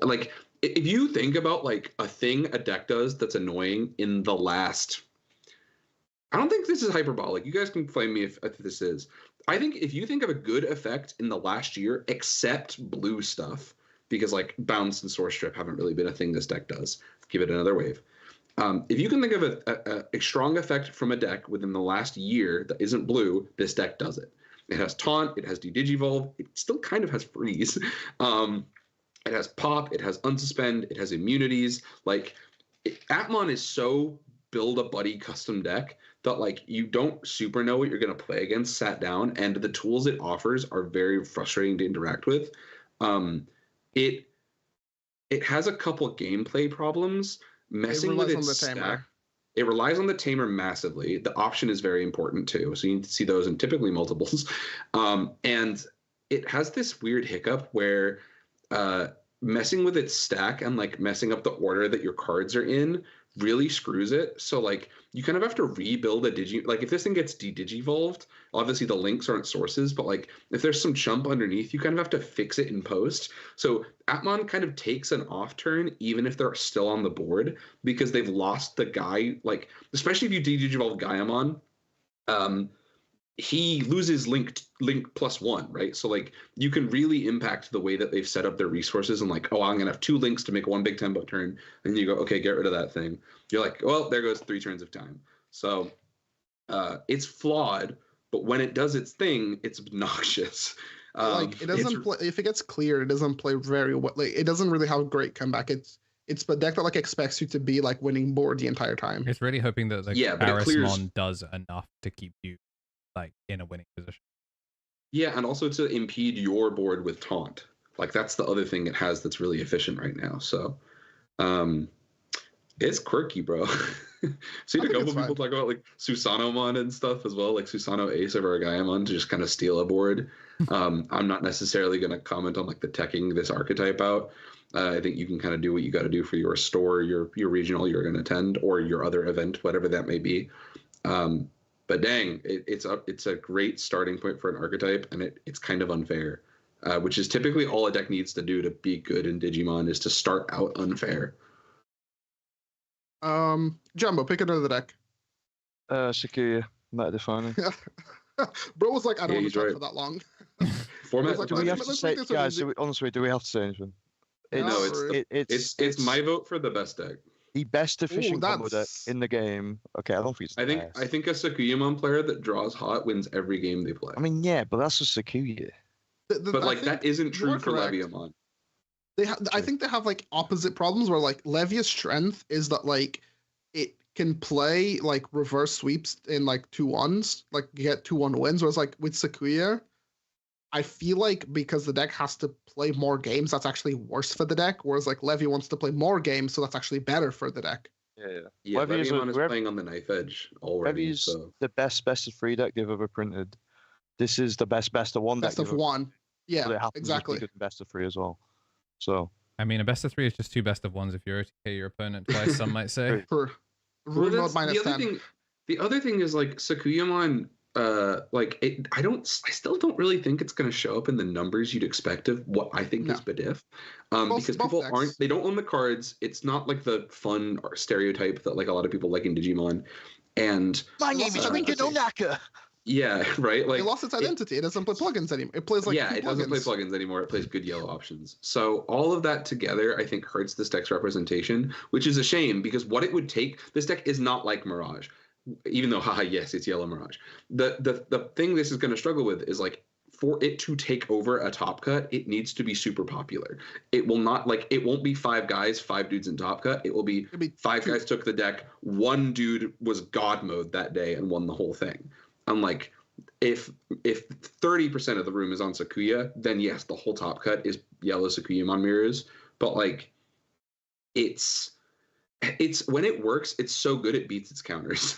Speaker 3: like if you think about like a thing a deck does that's annoying in the last, I don't think this is hyperbolic. You guys can flame me if this is. I think if you think of a good effect in the last year, except blue stuff, because like bounce and source strip haven't really been a thing this deck does. Give it another wave. If you can think of a strong effect from a deck within the last year that isn't blue, this deck does it. It has Taunt, it has De-Digivolve, it still kind of has Freeze. It has Pop, it has Unsuspend, it has immunities. Like, Atmon is so build a buddy custom deck that like you don't super know what you're going to play against sat down, and the tools it offers are very frustrating to interact with. It has a couple gameplay problems. Messing with its stack, it relies on the tamer massively. The option is very important too, so you need to see those in typically multiples. And it has this weird hiccup where messing with its stack and like messing up the order that your cards are in really screws it. So like you kind of have to rebuild a like if this thing gets de-digivolved, obviously the links aren't sources, but like if there's some chump underneath, you kind of have to fix it in post. So Atmon kind of takes an off turn even if they're still on the board because they've lost the guy, like especially if you de-digivolve Gaiamon, he loses link +1, right? So like you can really impact the way that they've set up their resources and like, oh, I'm gonna have 2 links to make 1 big tempo turn, and you go, okay, get rid of that thing. You're like, well, there goes 3 turns of time. So it's flawed, but when it does its thing, it's obnoxious.
Speaker 2: Like it doesn't play, if it gets cleared, it doesn't play very well. Like it doesn't really have a great comeback. It's the deck that like expects you to be like winning board the entire time.
Speaker 1: It's really hoping that the Charismon does enough to keep you like in a winning position.
Speaker 3: Yeah, and also to impede your board with taunt. Like that's the other thing it has that's really efficient right now. So it's quirky, bro. Seen a couple people talk about like Susanomon and stuff as well, like Susano Ace over a Gaiamon to just kind of steal a board. I'm not necessarily going to comment on like the teching this archetype out. I think you can kind of do what you got to do for your store, your regional you're going to attend, or your other event, whatever that may be. But dang, it's a great starting point for an archetype, and it's kind of unfair, which is typically all a deck needs to do to be good in Digimon is to start out unfair.
Speaker 2: Jumbo, pick another deck.
Speaker 4: Sakuya, Meta Defining.
Speaker 2: Bro was like, I don't want to talk for that long.
Speaker 3: Format.
Speaker 4: Do we have to say, guys? Honestly, do we have to say anything?
Speaker 3: It's my vote for the best deck.
Speaker 4: The best efficient combo deck in the game. Okay, I don't think it's the best.
Speaker 3: I think a Sakuyamon player that draws hot wins every game they play.
Speaker 4: I mean, yeah, but that's a Sakuya.
Speaker 3: But like that isn't true for Leviamon.
Speaker 2: I think they have like opposite problems where like Levia's strength is that like it can play like reverse sweeps in like 2-1s, like get 2-1 wins, whereas like with Sakuya, I feel like because the deck has to play more games, that's actually worse for the deck. Whereas like Levy wants to play more games, so that's actually better for the deck.
Speaker 3: Yeah. Leviamon is playing on the knife edge already.
Speaker 4: Levy's the best of 3 deck they've ever printed. This is the best of 1 deck.
Speaker 2: Best of 1. Yeah,
Speaker 4: so
Speaker 2: exactly.
Speaker 4: Good best of 3 as well. So
Speaker 1: I mean, a best of 3 is just 2 best of 1s if you OTK your opponent twice. Some might say.
Speaker 2: Rune mode -10.
Speaker 3: The other thing is like Sakuyamon. I still don't really think it's going to show up in the numbers you'd expect of what I think is Bediff, because people they don't own the cards. It's not like the fun or stereotype that like a lot of people like in Digimon. And
Speaker 4: my name is Ringo Naka.
Speaker 3: Yeah, right. Like
Speaker 2: it lost its identity. It doesn't play plugins anymore. It plays like
Speaker 3: it doesn't play plugins anymore. It plays good yellow options. So all of that together, I think, hurts this deck's representation, which is a shame because what it would take, this deck is not like Mirage, even though, haha, yes, it's yellow Mirage. The thing this is going to struggle with is like for it to take over a top cut, it needs to be super popular. It will not it won't be 5 guys, 5 dudes in top cut. It will be 5 guys took the deck. 1 dude was God mode that day and won the whole thing. I'm like, if 30% of the room is on Sakuya, then yes, the whole top cut is yellow Sakuyamon mirrors. But like, it's when it works, it's so good it beats its counters.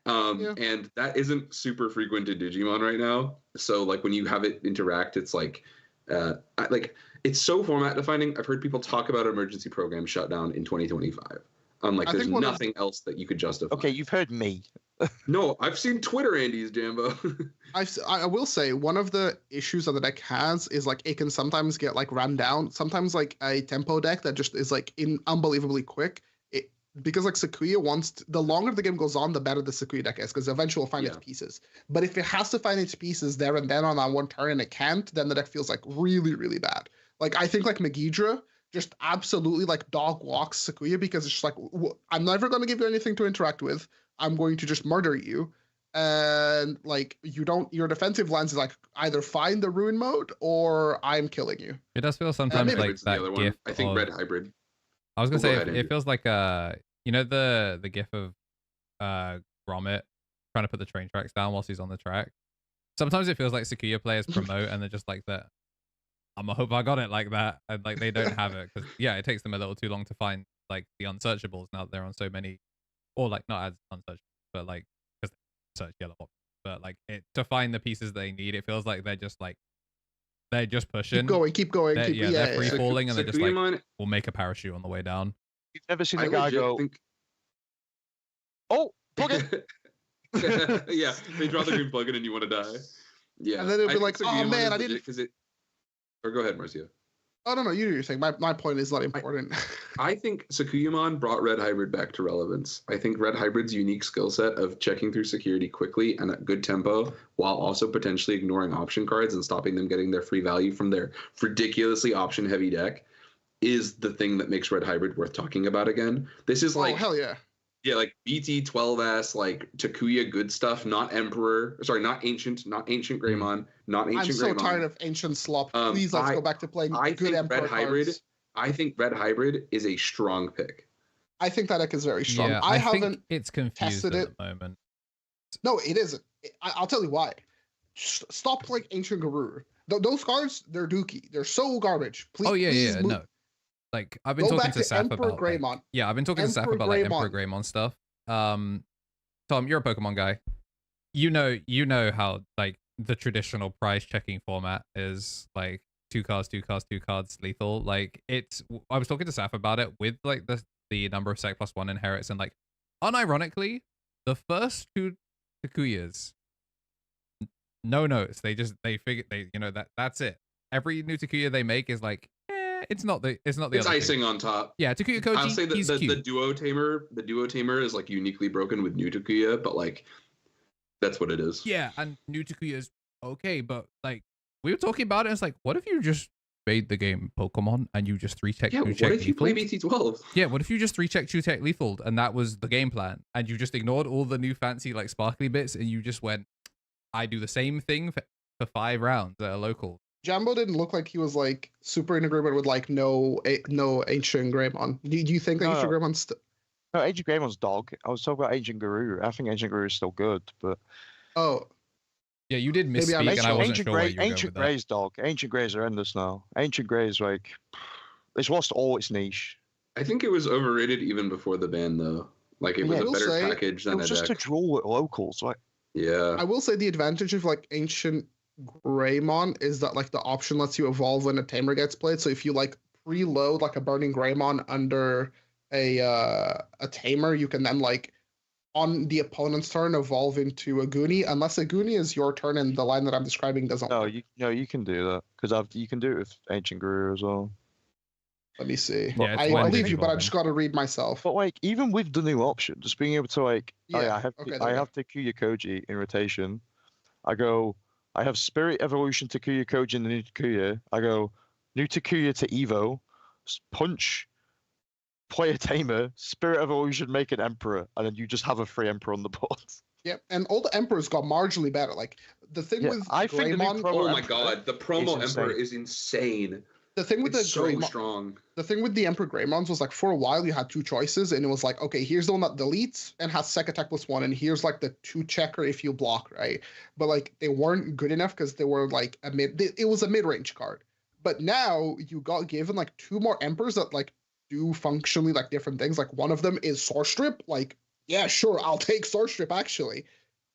Speaker 3: And that isn't super frequent in Digimon right now. So like when you have it interact, it's like it's so format defining. I've heard people talk about emergency program shutdown in 2025. There's nothing else that you could justify.
Speaker 4: Okay, you've heard me.
Speaker 3: No, I've seen Twitter Andy's, Jambo.
Speaker 2: I will say one of the issues that the deck has is like it can sometimes get like ran down. Sometimes like a tempo deck that just is like unbelievably quick. Because like Sakuya the longer the game goes on, the better the Sakuya deck is, because eventually it'll find its pieces. But if it has to find its pieces there and then on that one turn and it can't, then the deck feels like really, really bad. Like I think like Megidra just absolutely like dog walks Sakuya because it's just like, I'm never going to give you anything to interact with. I'm going to just murder you. And like your defensive lens is like either find the ruin mode or I'm killing you.
Speaker 1: It does feel sometimes like that GIF.
Speaker 3: I think Red Hybrid.
Speaker 1: I was gonna say it feels like you know the GIF of Gromit trying to put the train tracks down whilst he's on the track. Sometimes it feels like Sakuya players promote and they're just like that. I'm gonna hope I got it like that, and like they don't have it because it takes them a little too long to find like the unsearchables now that they're on so many, or like not as unsearchable, but like because they search yellow options, but like to find the pieces they need, it feels like they're just pushing.
Speaker 2: Keep going.
Speaker 1: They're free falling, and they're just like, we'll make a parachute on the way down.
Speaker 4: You've never seen a guy go, oh, plug it.
Speaker 3: Yeah, they draw the green plug-in and you want to die. Yeah.
Speaker 2: And then it'll be like, oh man, I didn't.
Speaker 3: Or go ahead, Marcia.
Speaker 2: Oh, no, you do your thing. My point is not important.
Speaker 3: I think Sakuyamon brought Red Hybrid back to relevance. I think Red Hybrid's unique skill set of checking through security quickly and at good tempo while also potentially ignoring option cards and stopping them getting their free value from their ridiculously option-heavy deck is the thing that makes Red Hybrid worth talking about again. This is like...
Speaker 2: Oh, hell yeah.
Speaker 3: Yeah, like BT12S, like Takuya good stuff, not Emperor. Sorry, not Ancient Greymon, not Ancient Greymon. I'm so
Speaker 2: tired of Ancient slop. Please, let's go back to playing good Emperor cards.
Speaker 3: I think Red Hybrid is a strong pick.
Speaker 2: I think that deck is very strong.
Speaker 1: Yeah,
Speaker 2: I
Speaker 1: think
Speaker 2: haven't
Speaker 1: it's confused at the moment.
Speaker 2: No, it isn't. I'll tell you why. Stop playing Ancient Garuru. Those cards, they're dookie. They're so garbage. Please move.
Speaker 1: No. Like I've been talking to Saf about
Speaker 2: Greymon.
Speaker 1: I've been talking to Saf about like Emperor Greymon stuff. Tom, you're a Pokemon guy. You know how like the traditional prize checking format is like 2 cards, 2 cards, 2 cards lethal. Like I was talking to Saf about it with like the number of Sec +1 inherits, and like unironically, the first 2 Takuyas, no notes. They figure that's it. Every new Takuya they make is like, it's not the
Speaker 3: it's icing on top.
Speaker 1: Yeah, Takuya Koji.
Speaker 3: I'll say that the duo tamer is like uniquely broken with new Takuya, but like that's what it is.
Speaker 1: Yeah, and new Takuya is okay, but like we were talking about it, and it's like, what if you just made the game Pokemon and you just 3-check 2-check
Speaker 3: what if you play BT12?
Speaker 1: Yeah, what if you just 3-check 2-check lethal and that was the game plan, and you just ignored all the new fancy like sparkly bits and you just went, I do the same thing for 5 rounds at a local.
Speaker 2: Jambo didn't look like he was like super in agreement with like no Ancient Greymon. Do you think that Ancient Greymon's
Speaker 4: no, Ancient Greymon's dog. I was talking about Ancient Garuru. I think Ancient Garuru is still good, but
Speaker 1: yeah, you did misspeak, and I wasn't sure where you were
Speaker 4: Ancient
Speaker 1: going with
Speaker 4: Grey's dog. Ancient Grey's horrendous now. Ancient Grey's like it's lost all its niche.
Speaker 3: I think it was overrated even before the ban, though. Like it was a better package than a deck.
Speaker 4: It was just to draw with locals, like.
Speaker 3: Yeah.
Speaker 2: I will say the advantage of like Ancient Greymon is that like the option lets you evolve when a tamer gets played. So if you like preload like a Burning Greymon under a tamer, you can then like on the opponent's turn evolve into a Goonie, unless a Goonie is your turn and the line that I'm describing doesn't work.
Speaker 4: You can do that because you can do it with Ancient Garuru as well.
Speaker 2: Let me see.
Speaker 1: Yeah,
Speaker 2: I believe you, but I just got to read myself.
Speaker 4: But like even with the new option, just being able to like, I have Takuya Koji in rotation. I go, I have Spirit Evolution Takuya Koji and the new Takuya. I go, new Takuya to Evo, punch, play a Tamer, Spirit Evolution, make an Emperor, and then you just have a free Emperor on the board.
Speaker 2: Yep, and all the Emperors got marginally better. Like the thing with
Speaker 4: I think the new
Speaker 2: Greymon,
Speaker 3: oh my
Speaker 4: Emperor
Speaker 3: god, the promo
Speaker 4: is
Speaker 3: Emperor is insane.
Speaker 2: the thing with
Speaker 3: It's
Speaker 2: the
Speaker 3: so
Speaker 2: Greymon,
Speaker 3: strong.
Speaker 2: the thing with the Emperor Greymons was like for a while you had two choices, and it was like, okay, here's the one that deletes and has sec attack +1, and here's like the 2-checker if you block, right? But like they weren't good enough because they were like it was a mid-range card. But now you got given like 2 more Emperors that like do functionally like different things. Like one of them is Source Strip. Like, yeah, sure, I'll take Source Strip actually.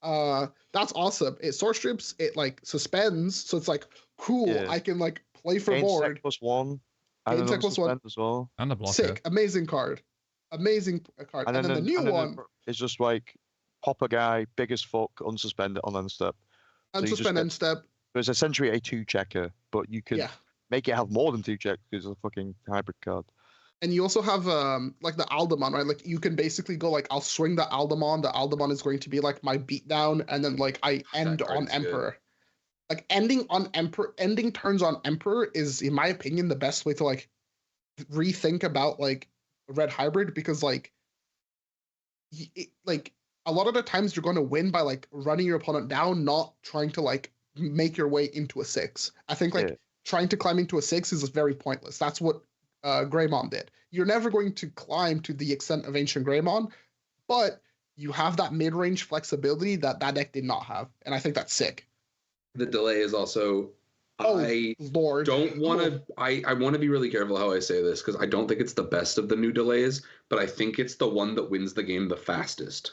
Speaker 2: That's awesome. It Source Strips, it like suspends, so it's like cool.
Speaker 4: Yeah.
Speaker 2: I can like play for
Speaker 4: gain
Speaker 2: board.
Speaker 4: sec +1. And
Speaker 2: Gain sec +1
Speaker 4: as well.
Speaker 1: And the blocker.
Speaker 2: Sick, amazing card, amazing card. And then the new one
Speaker 4: is just like pop a guy, big as fuck, unsuspend it on end step.
Speaker 2: unsuspend end step.
Speaker 4: It's essentially a 2-checker, but you can make it have more than 2 checks because it's a fucking hybrid card.
Speaker 2: And you also have like the Aldemon, right? Like you can basically go like, I'll swing the Aldemon. The Aldemon is going to be like my beatdown, and then like I end on Emperor. Good. Like ending turns on Emperor is, in my opinion, the best way to like rethink about like red hybrid, because like like a lot of the times you're going to win by like running your opponent down, not trying to like make your way into a 6. I think like trying to climb into a 6 is very pointless. That's what Greymon did. You're never going to climb to the extent of Ancient Greymon, but you have that mid-range flexibility that deck did not have, and I think that's sick.
Speaker 3: The delay is also. I want to be really careful how I say this, because I don't think it's the best of the new delays, but I think it's the one that wins the game the fastest.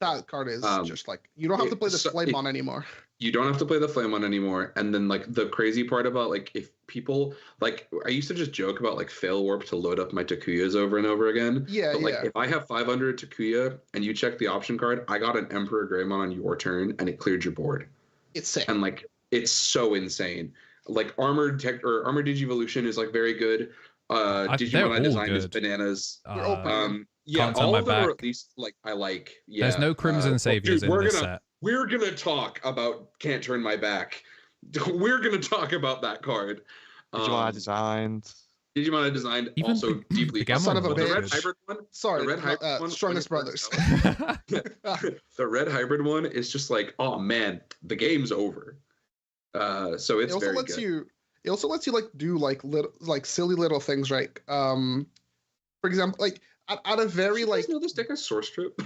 Speaker 2: That card is just like, you don't have to play the Flamemon anymore.
Speaker 3: You don't have to play the Flamemon anymore. And then like the crazy part about like, if people like, I used to just joke about like fail warp to load up my Takuyas over and over again.
Speaker 2: Yeah,
Speaker 3: but like if I have 500 Takuya and you check the option card, I got an Emperor Greymon on your turn and it cleared your board.
Speaker 2: It's sick.
Speaker 3: And like, it's so insane. Like Armour Digivolution is like very good. Digimon I designed is bananas. Yeah, all of them are at least like I like. Yeah,
Speaker 1: there's no Crimson Saviors in this set.
Speaker 3: We're gonna talk about Can't Turn My Back. We're gonna talk about that card.
Speaker 4: Digimon I designed.
Speaker 3: Digimon I designed even also deeply.
Speaker 2: Son of a bitch.
Speaker 3: The red hybrid one.
Speaker 2: Sorry,
Speaker 3: the red hybrid one,
Speaker 2: Strongest Brothers.
Speaker 3: The red hybrid one is just like, oh man, the game's over. So it's very good.
Speaker 2: It also lets you like do like little like silly little things, right? For example, like at a very like,
Speaker 3: know this deck has Source Strip,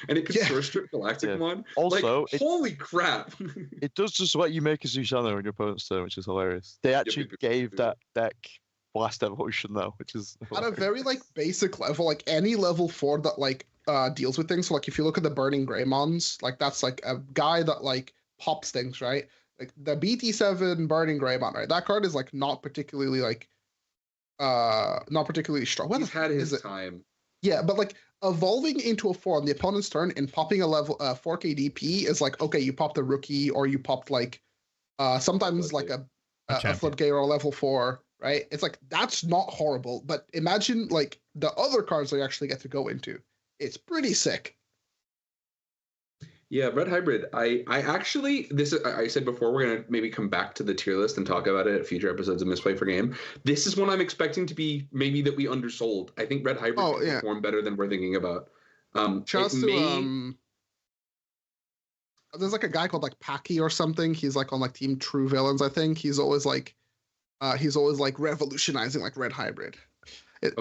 Speaker 3: and it can Source Strip Galacticmon.
Speaker 4: Also,
Speaker 3: like, holy crap!
Speaker 4: It does just let you make a Susanoo on your opponent's turn, which is hilarious. They actually gave that deck Blast Evolution though, which is hilarious.
Speaker 2: At a very like basic level, like any level 4 that like deals with things. So like if you look at the Burning Greymons, like that's like a guy that like pops things, right? Like the BT7 Burning Greymon, right? That card is like not particularly strong.
Speaker 3: He's had his time.
Speaker 2: Yeah, but like evolving into a 4 on the opponent's turn and popping a level 4K DP is like, okay, you popped a rookie, or you popped like sometimes like a Floodgate or a level 4, right? It's like, that's not horrible, but imagine like the other cards they actually get to go into. It's pretty sick.
Speaker 3: Yeah, Red Hybrid. I said before, we're gonna maybe come back to the tier list and talk about it at future episodes of Misplay for Game. This is one I'm expecting to be maybe that we undersold. I think Red Hybrid can perform better than we're thinking about.
Speaker 2: There's like a guy called like Paki or something. He's like on like Team True Villains, I think. He's always like revolutionizing like Red Hybrid.
Speaker 3: Not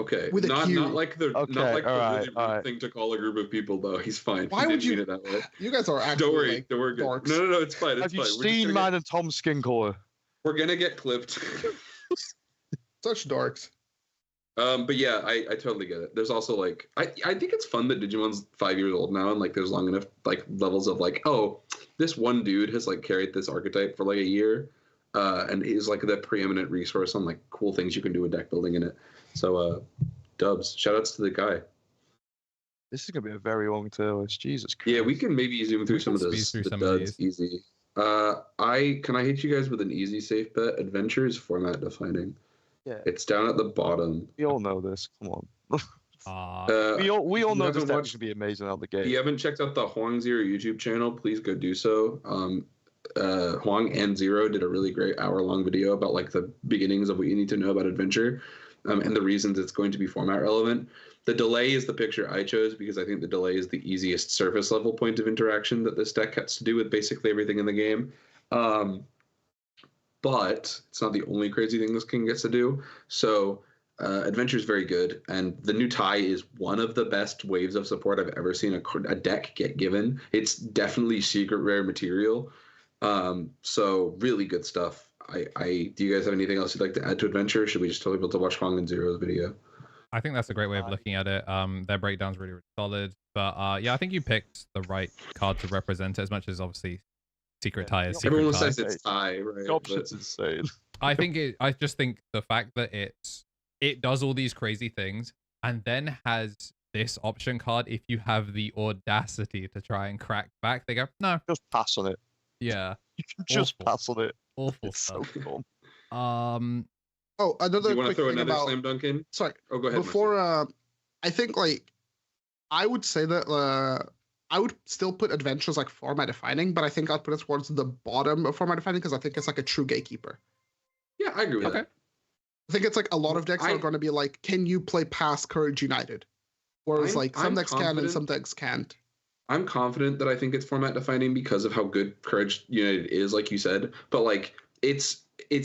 Speaker 3: like the really thing to call a group of people though. He's fine.
Speaker 2: Why would you
Speaker 3: mean it that way?
Speaker 2: You guys are actually
Speaker 3: don't worry.
Speaker 2: Dorks.
Speaker 3: No, it's fine.
Speaker 4: Have you seen Man and Tom's skin color?
Speaker 3: We're gonna get clipped.
Speaker 2: Such dorks.
Speaker 3: But yeah, I totally get it. There's also like I think it's fun that Digimon's 5 years old now, and like there's long enough like levels of like, oh, this one dude has like carried this archetype for like a year, and he's like the preeminent resource on like cool things you can do with deck building in it. So, dubs. Shoutouts to the guy.
Speaker 4: This is gonna be a very long tier list. Jesus Christ.
Speaker 3: Yeah, we can maybe zoom through some of those. The duds easy. Can I hit you guys with an easy safe bet? Adventures format defining.
Speaker 4: Yeah.
Speaker 3: It's down at the bottom.
Speaker 4: We all know this. Come on. We all know this deck should be amazing out the gate.
Speaker 3: If you haven't checked out the Huangzir YouTube channel, please go do so. Huang and Zero did a really great hour-long video about like the beginnings of what you need to know about Adventure, and the reasons it's going to be format relevant. The delay is the picture I chose because I think the delay is the easiest surface level point of interaction that this deck has to do with basically everything in the game. But it's not the only crazy thing this king gets to do. So Adventure is very good, and the new tie is one of the best waves of support I've ever seen a deck get given. It's definitely secret rare material. So really good stuff. Do you guys have anything else you'd like to add to Adventure? Or should we just tell people to watch Huang and Zero's video?
Speaker 1: I think that's a great way of looking at it. Their breakdown's really, really solid. But yeah, I think you picked the right card to represent it, as much as obviously Secret Tie is Secret
Speaker 3: Everyone
Speaker 1: Tie.
Speaker 3: says it's tie, right?
Speaker 4: The option's insane.
Speaker 1: I just think the fact that it does all these crazy things and then has this option card, if you have the audacity to try and crack back, they go, no.
Speaker 4: Just pass on it.
Speaker 1: Yeah.
Speaker 4: You can just pass on it.
Speaker 1: Awful
Speaker 4: It's
Speaker 1: stuff.
Speaker 4: so dumb.
Speaker 2: Oh, another
Speaker 3: you want to
Speaker 2: quick
Speaker 3: throw
Speaker 2: thing
Speaker 3: another
Speaker 2: about...
Speaker 3: slam dunk in?
Speaker 2: Sorry.
Speaker 3: Oh, go ahead.
Speaker 2: Before, I think like I would say that I would still put Adventures like format defining, but I think I'd put it towards the bottom of format defining because I think it's like a true gatekeeper.
Speaker 3: Yeah, I agree with that.
Speaker 2: I think it's like a lot of decks are going to be like, can you play past Courage United? Whereas like some decks can and some decks can't.
Speaker 3: I'm confident that I think it's format defining because of how good Courage United is, like you said. But like it's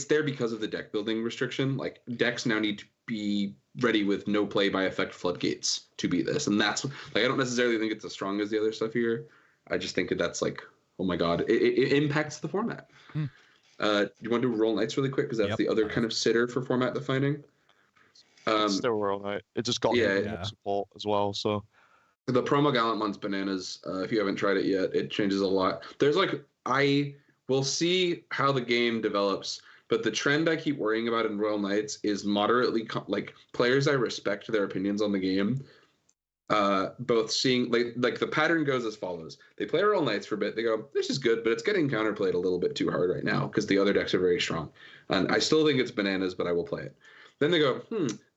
Speaker 3: there because of the deck building restriction. Like decks now need to be ready with no play by effect floodgates to beat this, and that's like I don't necessarily think it's as strong as the other stuff here. I just think that's like, oh my god, it impacts the format. You want to do Roll Knights really quick because that's the other kind of sitter for format defining.
Speaker 4: It's still Roll Knight. It just got support as well. So
Speaker 3: the promo Gallantmon's bananas. If you haven't tried it yet, it changes a lot. There's like I will see how the game develops. But the trend I keep worrying about in Royal Knights is moderately like players I respect their opinions on the game. Both seeing like the pattern goes as follows: they play Royal Knights for a bit, they go, "This is good, but it's getting counterplayed a little bit too hard right now because the other decks are very strong." And I still think it's bananas, but I will play it. Then they go,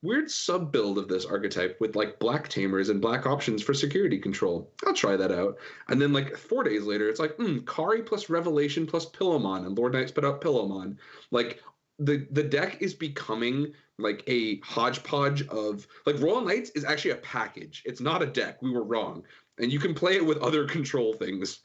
Speaker 3: weird sub build of this archetype with like black tamers and black options for security control. I'll try that out. And then like 4 days later, it's like, Kari plus Revelation plus Pillowmon, and Lord Knights put out Pillowmon. Like the deck is becoming like a hodgepodge of like Royal Knights is actually a package. It's not a deck. We were wrong. And you can play it with other control things.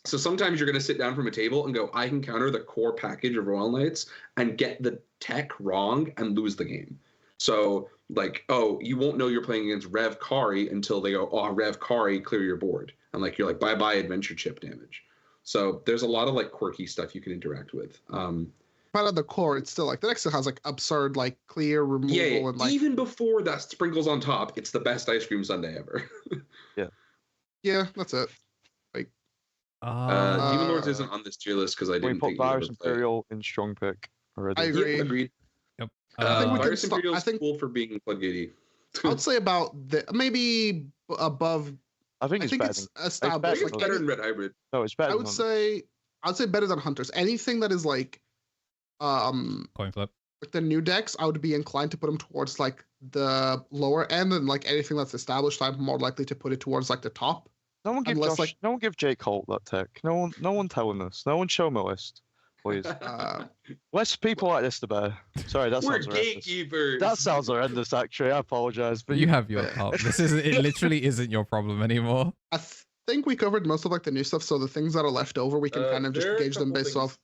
Speaker 3: So sometimes you're going to sit down from a table and go, I can counter the core package of Royal Knights and get the tech wrong and lose the game. So like, oh, you won't know you're playing against Rev Kari until they go, oh, Rev Kari, clear your board. And like, you're like, bye-bye adventure chip damage. So there's a lot of like quirky stuff you can interact with.
Speaker 2: But at the core, it's still like the deck still has like absurd like clear removal and like
Speaker 3: even before that sprinkles on top, it's the best ice cream sundae ever.
Speaker 2: Yeah, that's it.
Speaker 3: Demon Lords isn't on this tier list because I didn't
Speaker 4: put Virus Imperial in strong pick already.
Speaker 2: I agree.
Speaker 3: Yeah, agreed.
Speaker 1: Yep.
Speaker 2: I think we can
Speaker 3: Virus Imperial is cool for being floodgatey.
Speaker 2: I'd say about maybe above.
Speaker 4: I think it's
Speaker 2: established.
Speaker 3: It's better than Red Hybrid.
Speaker 4: No, it's better.
Speaker 2: I would say better than Hunters. Anything that is like,
Speaker 1: coin flip.
Speaker 2: Like the new decks, I would be inclined to put them towards like the lower end, and like anything that's established, I'm more likely to put it towards like the top.
Speaker 4: No one give no one give Jake Holt that tech. No one telling us. No one show him a list, please. Less people like this, the better. Sorry, that sounds horrendous.
Speaker 3: Gatekeepers.
Speaker 4: That sounds horrendous. Actually, I apologize, but
Speaker 1: you have your top. It literally isn't your problem anymore.
Speaker 2: I think we covered most of like the new stuff, so the things that are left over, we can kind of just gauge them based off.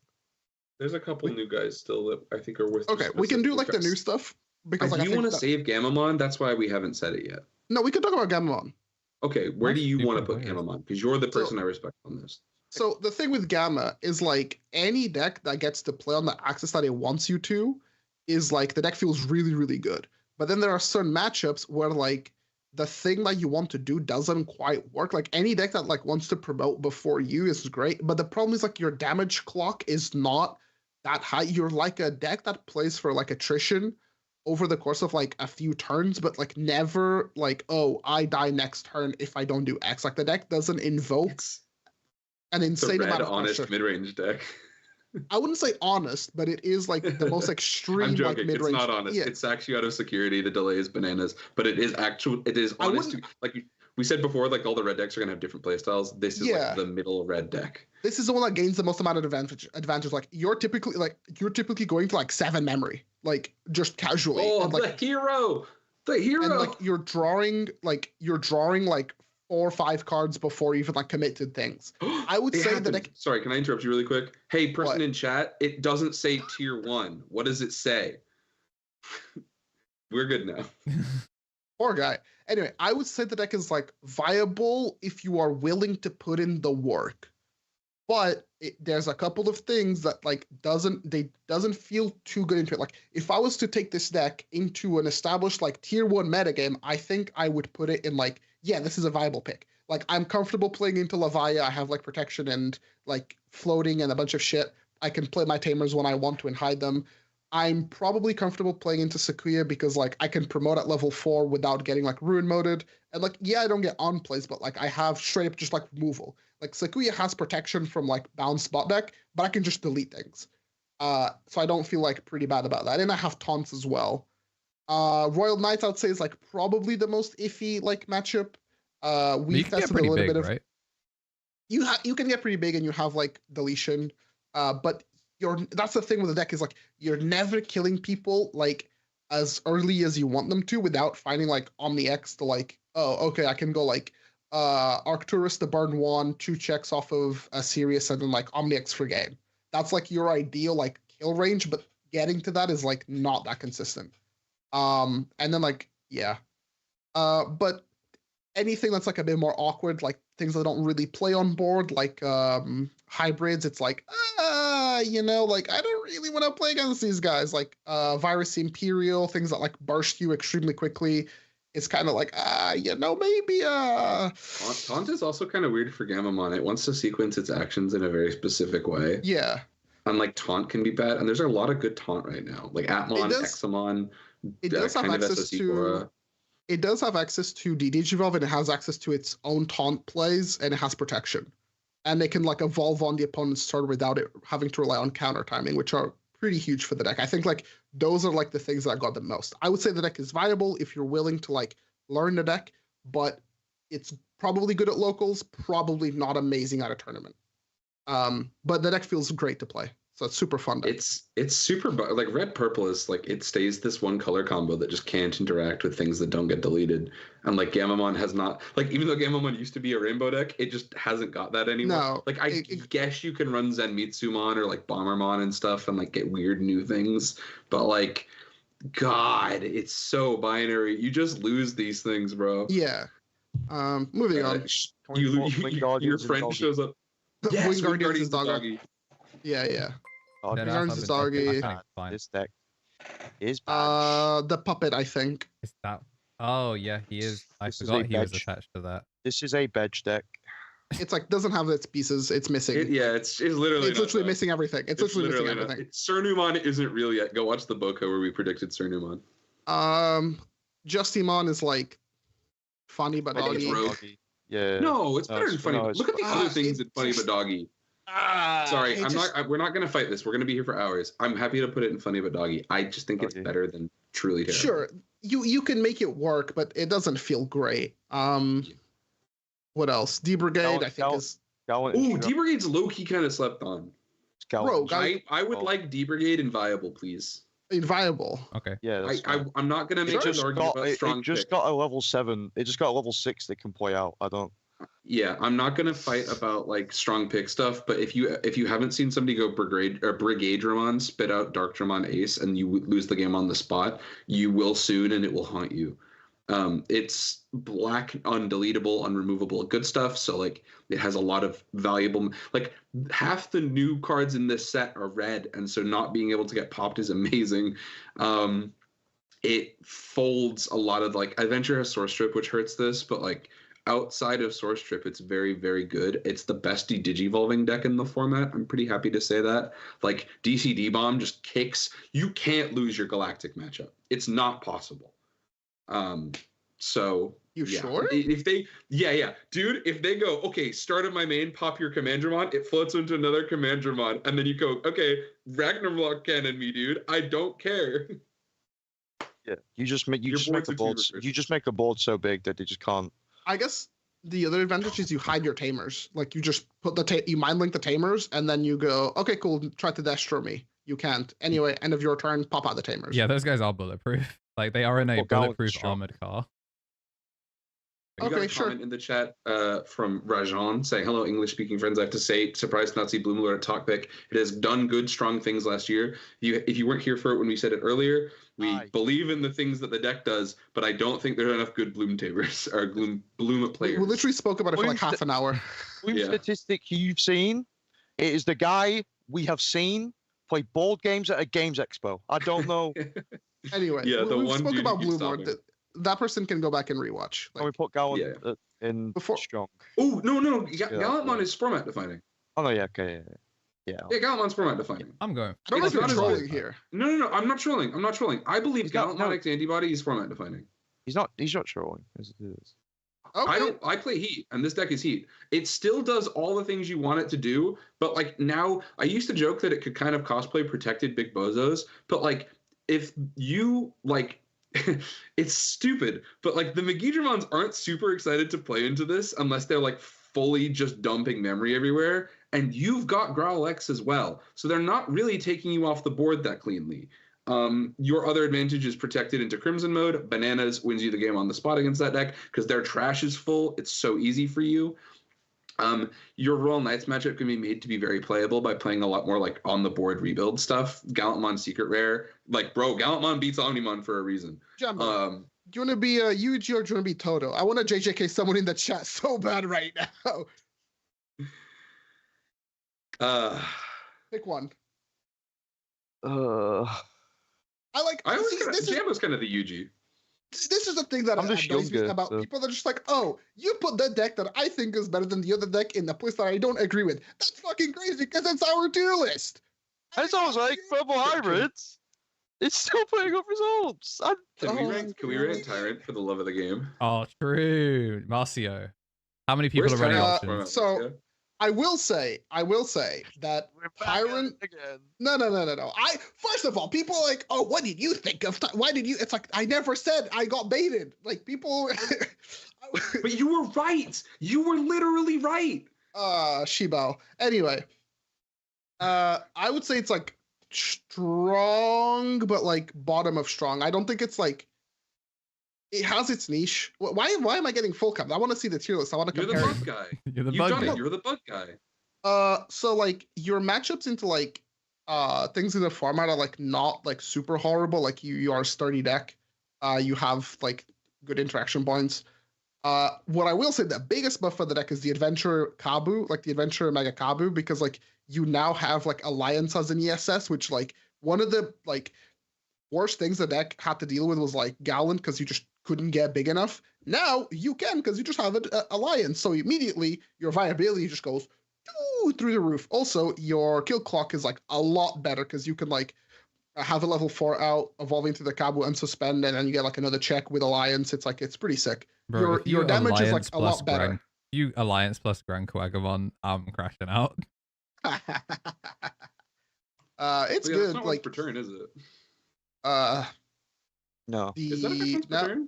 Speaker 3: There's a couple new guys still that I think are worth.
Speaker 2: Okay, we can do like the new stuff because
Speaker 3: I do want to save Gamamon. That's why we haven't said it yet.
Speaker 2: No, we can talk about Gamamon.
Speaker 3: Okay, where do you want to put Gamamon? Because you're the person I respect on this.
Speaker 2: So the thing with Gamma is like any deck that gets to play on the axis that it wants you to is like the deck feels really, really good. But then there are certain matchups where like the thing that you want to do doesn't quite work. Like any deck that like wants to promote before you is great. But the problem is like your damage clock is not that high. You're like a deck that plays for like attrition over the course of like a few turns, but like never like, oh, I die next turn if I don't do X. Like the deck doesn't invoke an insane amount of
Speaker 3: honest
Speaker 2: pressure.
Speaker 3: mid-range deck.
Speaker 2: I wouldn't say honest, but it is like the most extreme.
Speaker 3: I'm joking.
Speaker 2: Like mid-range.
Speaker 3: It's not honest. Yeah. It's actually out of security. The delay is bananas, but it is honest. we said before, like all the red decks are gonna have different playstyles. This is like the middle red deck.
Speaker 2: This is the one that gains the most amount of advantage. Like you're typically going to like 7 memory, like just casually.
Speaker 3: Oh,
Speaker 2: and, like,
Speaker 3: the hero. And
Speaker 2: like you're drawing like 4 or 5 cards before you even like commit to things. I would say the deck.
Speaker 3: Sorry, can I interrupt you really quick? Hey, person in chat, it doesn't say tier 1. What does it say? We're good now.
Speaker 2: Poor guy. Anyway, I would say the deck is like viable if you are willing to put in the work. But there's a couple of things that like doesn't feel too good into it. Like if I was to take this deck into an established like tier 1 metagame, I think I would put it in like, yeah, this is a viable pick. Like I'm comfortable playing into Lavaya. I have like protection and like floating and a bunch of shit. I can play my tamers when I want to and hide them. I'm probably comfortable playing into Sakuya because like I can promote at level 4 without getting like ruin moded. And like, yeah, I don't get on plays, but like I have straight up just like removal. Like Sakuya has protection from like bound spot deck, but I can just delete things. So I don't feel like pretty bad about that. And I have taunts as well. Royal Knights I'd say is like probably the most iffy like matchup. We tested a little bit of
Speaker 1: right?
Speaker 2: You can get pretty big and you have like deletion. But that's the thing with the deck is like you're never killing people like as early as you want them to without finding like Omni X to like, oh, okay, I can go like Arcturus to burn 1, 2 checks off of a Sirius, and then like Omni X for game. That's like your ideal like kill range, but getting to that is like not that consistent. And then like, yeah. But anything that's like a bit more awkward, like things that don't really play on board, like hybrids, it's like, you know, like I don't really want to play against these guys. Like Virus Imperial, things that like burst you extremely quickly. It's kind of like, you know, maybe.
Speaker 3: Taunt is also kind of weird for Gamamon. It wants to sequence its actions in a very specific way.
Speaker 2: Yeah.
Speaker 3: And like Taunt can be bad, and there's a lot of good Taunt right now, like Atmon, Examon.
Speaker 2: It does have access to. It does have access to Digivolve, and it has access to its own Taunt plays, and it has protection. And it can like evolve on the opponent's turn without it having to rely on counter timing, which are pretty huge for the deck. I think like those are like the things that I got the most. I would say the deck is viable if you're willing to like learn the deck, but it's probably good at locals, probably not amazing at a tournament. But the deck feels great to play. So it's super fun deck.
Speaker 3: It's super like red purple is like it stays this one color combo that just can't interact with things that don't get deleted. And like Gamamon has not, like even though Gamamon used to be a rainbow deck, it just hasn't got that anymore.
Speaker 2: No,
Speaker 3: like I guess you can run Zenmitsumon or like Bombermon and stuff and like get weird new things, but like God, it's so binary. You just lose these things, bro.
Speaker 2: Yeah. Moving on.
Speaker 3: Your friend shows up. Yes,
Speaker 2: Wingardium's doggy. Yeah. Wingardium's doggy.
Speaker 4: This deck is bad.
Speaker 2: The puppet, I think.
Speaker 1: Is that? Oh yeah, he is. I forgot he was attached to that.
Speaker 4: This is a Bedge deck.
Speaker 2: It's like doesn't have its pieces. It's missing.
Speaker 3: It's literally
Speaker 2: missing everything. It's literally missing everything.
Speaker 3: Cernumon isn't real yet. Go watch the Boko where we predicted Cernumon.
Speaker 2: Justimon is like funny but doggy.
Speaker 4: Yeah.
Speaker 3: No, it's better than funny. Look at the other things in funny but doggy. Sorry, we're not gonna fight this. We're gonna be here for hours. I'm happy to put it in funny but doggy. I just think it's better than truly terrible.
Speaker 2: Sure, you can make it work, but it doesn't feel great. What else? D Brigade, I think is.
Speaker 3: Ooh, D Brigade's low key kind of slept on.
Speaker 2: Rogue,
Speaker 3: I would like D Brigade inviable, please.
Speaker 2: Inviable.
Speaker 1: Okay.
Speaker 4: Yeah.
Speaker 3: I'm not gonna make an argument about strong.
Speaker 4: It just got a level 7. It just got a level 6 that can play out. I don't.
Speaker 3: Yeah, I'm not gonna fight about like strong pick stuff, but if you haven't seen somebody go Brigade Dramon, spit out Dark Dramon Ace, and you lose the game on the spot, you will soon, and it will haunt you. It's black, undeletable, unremovable, good stuff. So like it has a lot of valuable, like half the new cards in this set are red, and so not being able to get popped is amazing. It folds a lot of like Adventure has Source Strip, which hurts this, but like. Outside of Source Trip, it's very, very good. It's the best Digivolving deck in the format. I'm pretty happy to say that. Like, DCD Bomb just kicks. You can't lose your Galactic matchup. It's not possible. So...
Speaker 2: You sure?
Speaker 3: If they... Yeah. Dude, if they go, okay, start of my main, pop your Commandramon, it floats into another Commandramon, and then you go, okay, Ragnarok Cannon me, dude. I don't care.
Speaker 4: Yeah, you just make a board so big that they just can't...
Speaker 2: I guess the other advantage is you hide your tamers. Like you just put you mind link the tamers, and then you go, okay, cool, try to destroy me. You can't. Anyway, end of your turn, pop out the tamers.
Speaker 1: Yeah, those guys are bulletproof. Like they are in a bulletproof armored car.
Speaker 3: You got a comment in the chat from Rajan saying, hello, English-speaking friends. I have to say, surprised to not see Bloomlord at Talkpick. It has done good, strong things last year. If you weren't here for it when we said it earlier, we believe in the things that the deck does, but I don't think there are enough good Bloom tamers or Bloom players.
Speaker 2: We literally spoke about it for like half an hour.
Speaker 4: Bloom statistic you've seen, it is the guy we have seen play board games at a games expo. I don't know.
Speaker 2: Anyway, we spoke about Bloomlord. That person can go back and rewatch.
Speaker 4: Like, we put Gowan in strong.
Speaker 3: Oh, no. Gallantmon is format defining.
Speaker 4: Oh, no, yeah, okay. Yeah,
Speaker 3: Gallantmon's format defining.
Speaker 1: I'm going.
Speaker 2: I don't know if you're trolling here.
Speaker 3: No. I'm not trolling. I believe Gallantmon antibody is format defining.
Speaker 4: He's not trolling.
Speaker 2: Okay.
Speaker 3: I play Heat, and this deck is Heat. It still does all the things you want it to do, but like now, I used to joke that it could kind of cosplay protected big bozos, but like if you like. It's stupid, but like the Megidramons aren't super excited to play into this unless they're like fully just dumping memory everywhere, and you've got Growl X as well, so they're not really taking you off the board that cleanly. Your other advantage is protected into Crimson mode. Bananas wins you the game on the spot against that deck because their trash is full. It's so easy for you. Your Royal Knights matchup can be made to be very playable by playing a lot more like on the board rebuild stuff. Gallantmon secret rare, like bro, Gallantmon beats Omnimon for a reason.
Speaker 2: Jumbo, do you want to be a Yuji or do you want to be Toto? I want to JJK someone in the chat so bad right now. Pick one.
Speaker 3: I Jambo's kind of the Yuji.
Speaker 2: This is the thing that annoys me about people that are just like, oh, you put the deck that I think is better than the other deck in the place that I don't agree with. That's fucking crazy because it's our tier list.
Speaker 4: And it's almost like Purple Hybrids. It's still putting up results.
Speaker 3: Can we rank Tyrant for the love of the game?
Speaker 1: Oh, true. Marcio. How many people are running options?
Speaker 2: So I will say that Tyrant. No. First of all, people are like, oh, what did you think of? Why did you? It's like I never said I got baited. Like people.
Speaker 3: But you were right. You were literally right.
Speaker 2: Shibao. Anyway, I would say it's like strong, but like bottom of strong. I don't think it's like. It has its niche. Why am I getting full cup? I want to see the tier list. I want to compare.
Speaker 3: You're the bug guy. You're the bug guy.
Speaker 2: So like your matchups into like things in the format are like not like super horrible. Like you are a sturdy deck. You have like good interaction points. What I will say, the biggest buff for the deck is the Adventure Kabu, like the Adventure Mega Kabu, because like you now have like Alliance as an ESS, which like one of the like worst things the deck had to deal with was like Gallant because you just couldn't get big enough. Now you can because you just have an Alliance. So immediately your viability just goes through the roof. Also, your kill clock is like a lot better because you can like have a level 4 out, evolving to the Kabu and suspend, and then you get like another check with Alliance. It's like, it's pretty sick.
Speaker 1: Bro,
Speaker 2: your damage is like a lot better.
Speaker 1: You Alliance plus Grand Quagamon, I'm crashing out.
Speaker 2: It's good.
Speaker 3: That's not
Speaker 2: like
Speaker 3: per turn, is it?
Speaker 4: No.
Speaker 3: Is that a difference per turn?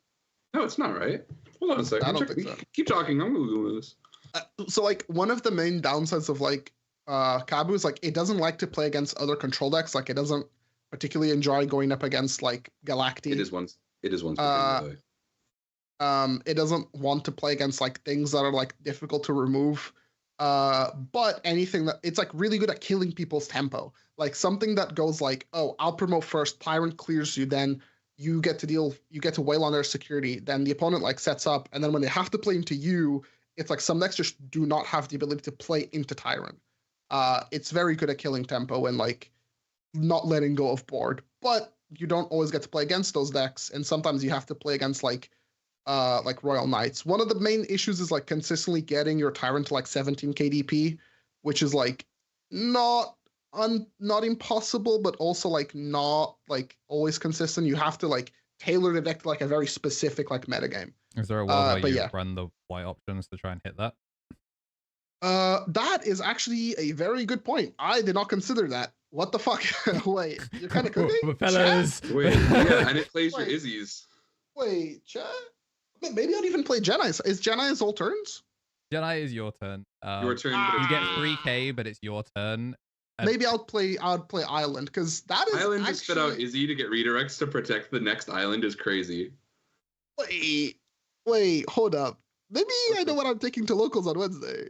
Speaker 3: No, it's not, right? Hold on a second.
Speaker 2: I don't think so.
Speaker 3: Keep talking. I'm Googling this.
Speaker 2: So like one of the main downsides of like Kabu is like it doesn't like to play against other control decks. Like it doesn't particularly enjoy going up against like Galacti.
Speaker 3: It is once per turn,
Speaker 2: it doesn't want to play against like things that are like difficult to remove. But anything that it's like really good at killing people's tempo. Like something that goes like, oh, I'll promote first, Tyrant clears you, then you get to wail on their security, then the opponent like sets up, and then when they have to play into you, it's like some decks just do not have the ability to play into Tyrant. It's very good at killing tempo and like not letting go of board. But you don't always get to play against those decks, and sometimes you have to play against like Royal Knights. One of the main issues is like consistently getting your Tyrant to like 17 KDP, which is like not impossible, but also like not like always consistent. You have to like tailor the deck to like a very specific like metagame.
Speaker 1: Is there a world where you run the white options to try and hit that?
Speaker 2: That is actually a very good point. I did not consider that. What the fuck? Wait, you're kind of cooking?
Speaker 1: Fellas.
Speaker 3: Wait, yeah, and it plays your Izzy's.
Speaker 2: Wait, chat? Maybe I'd even play Jedi. Is Jedi's all turns?
Speaker 1: Jedi is your turn.
Speaker 3: Your turn.
Speaker 1: You get 3k, but it's your turn.
Speaker 2: Maybe I'd play Island because that is
Speaker 3: Island
Speaker 2: actually...
Speaker 3: to spit out Izzy to get redirects to protect the next island is crazy.
Speaker 2: Wait, hold up. Maybe I know what I'm taking to locals on Wednesday.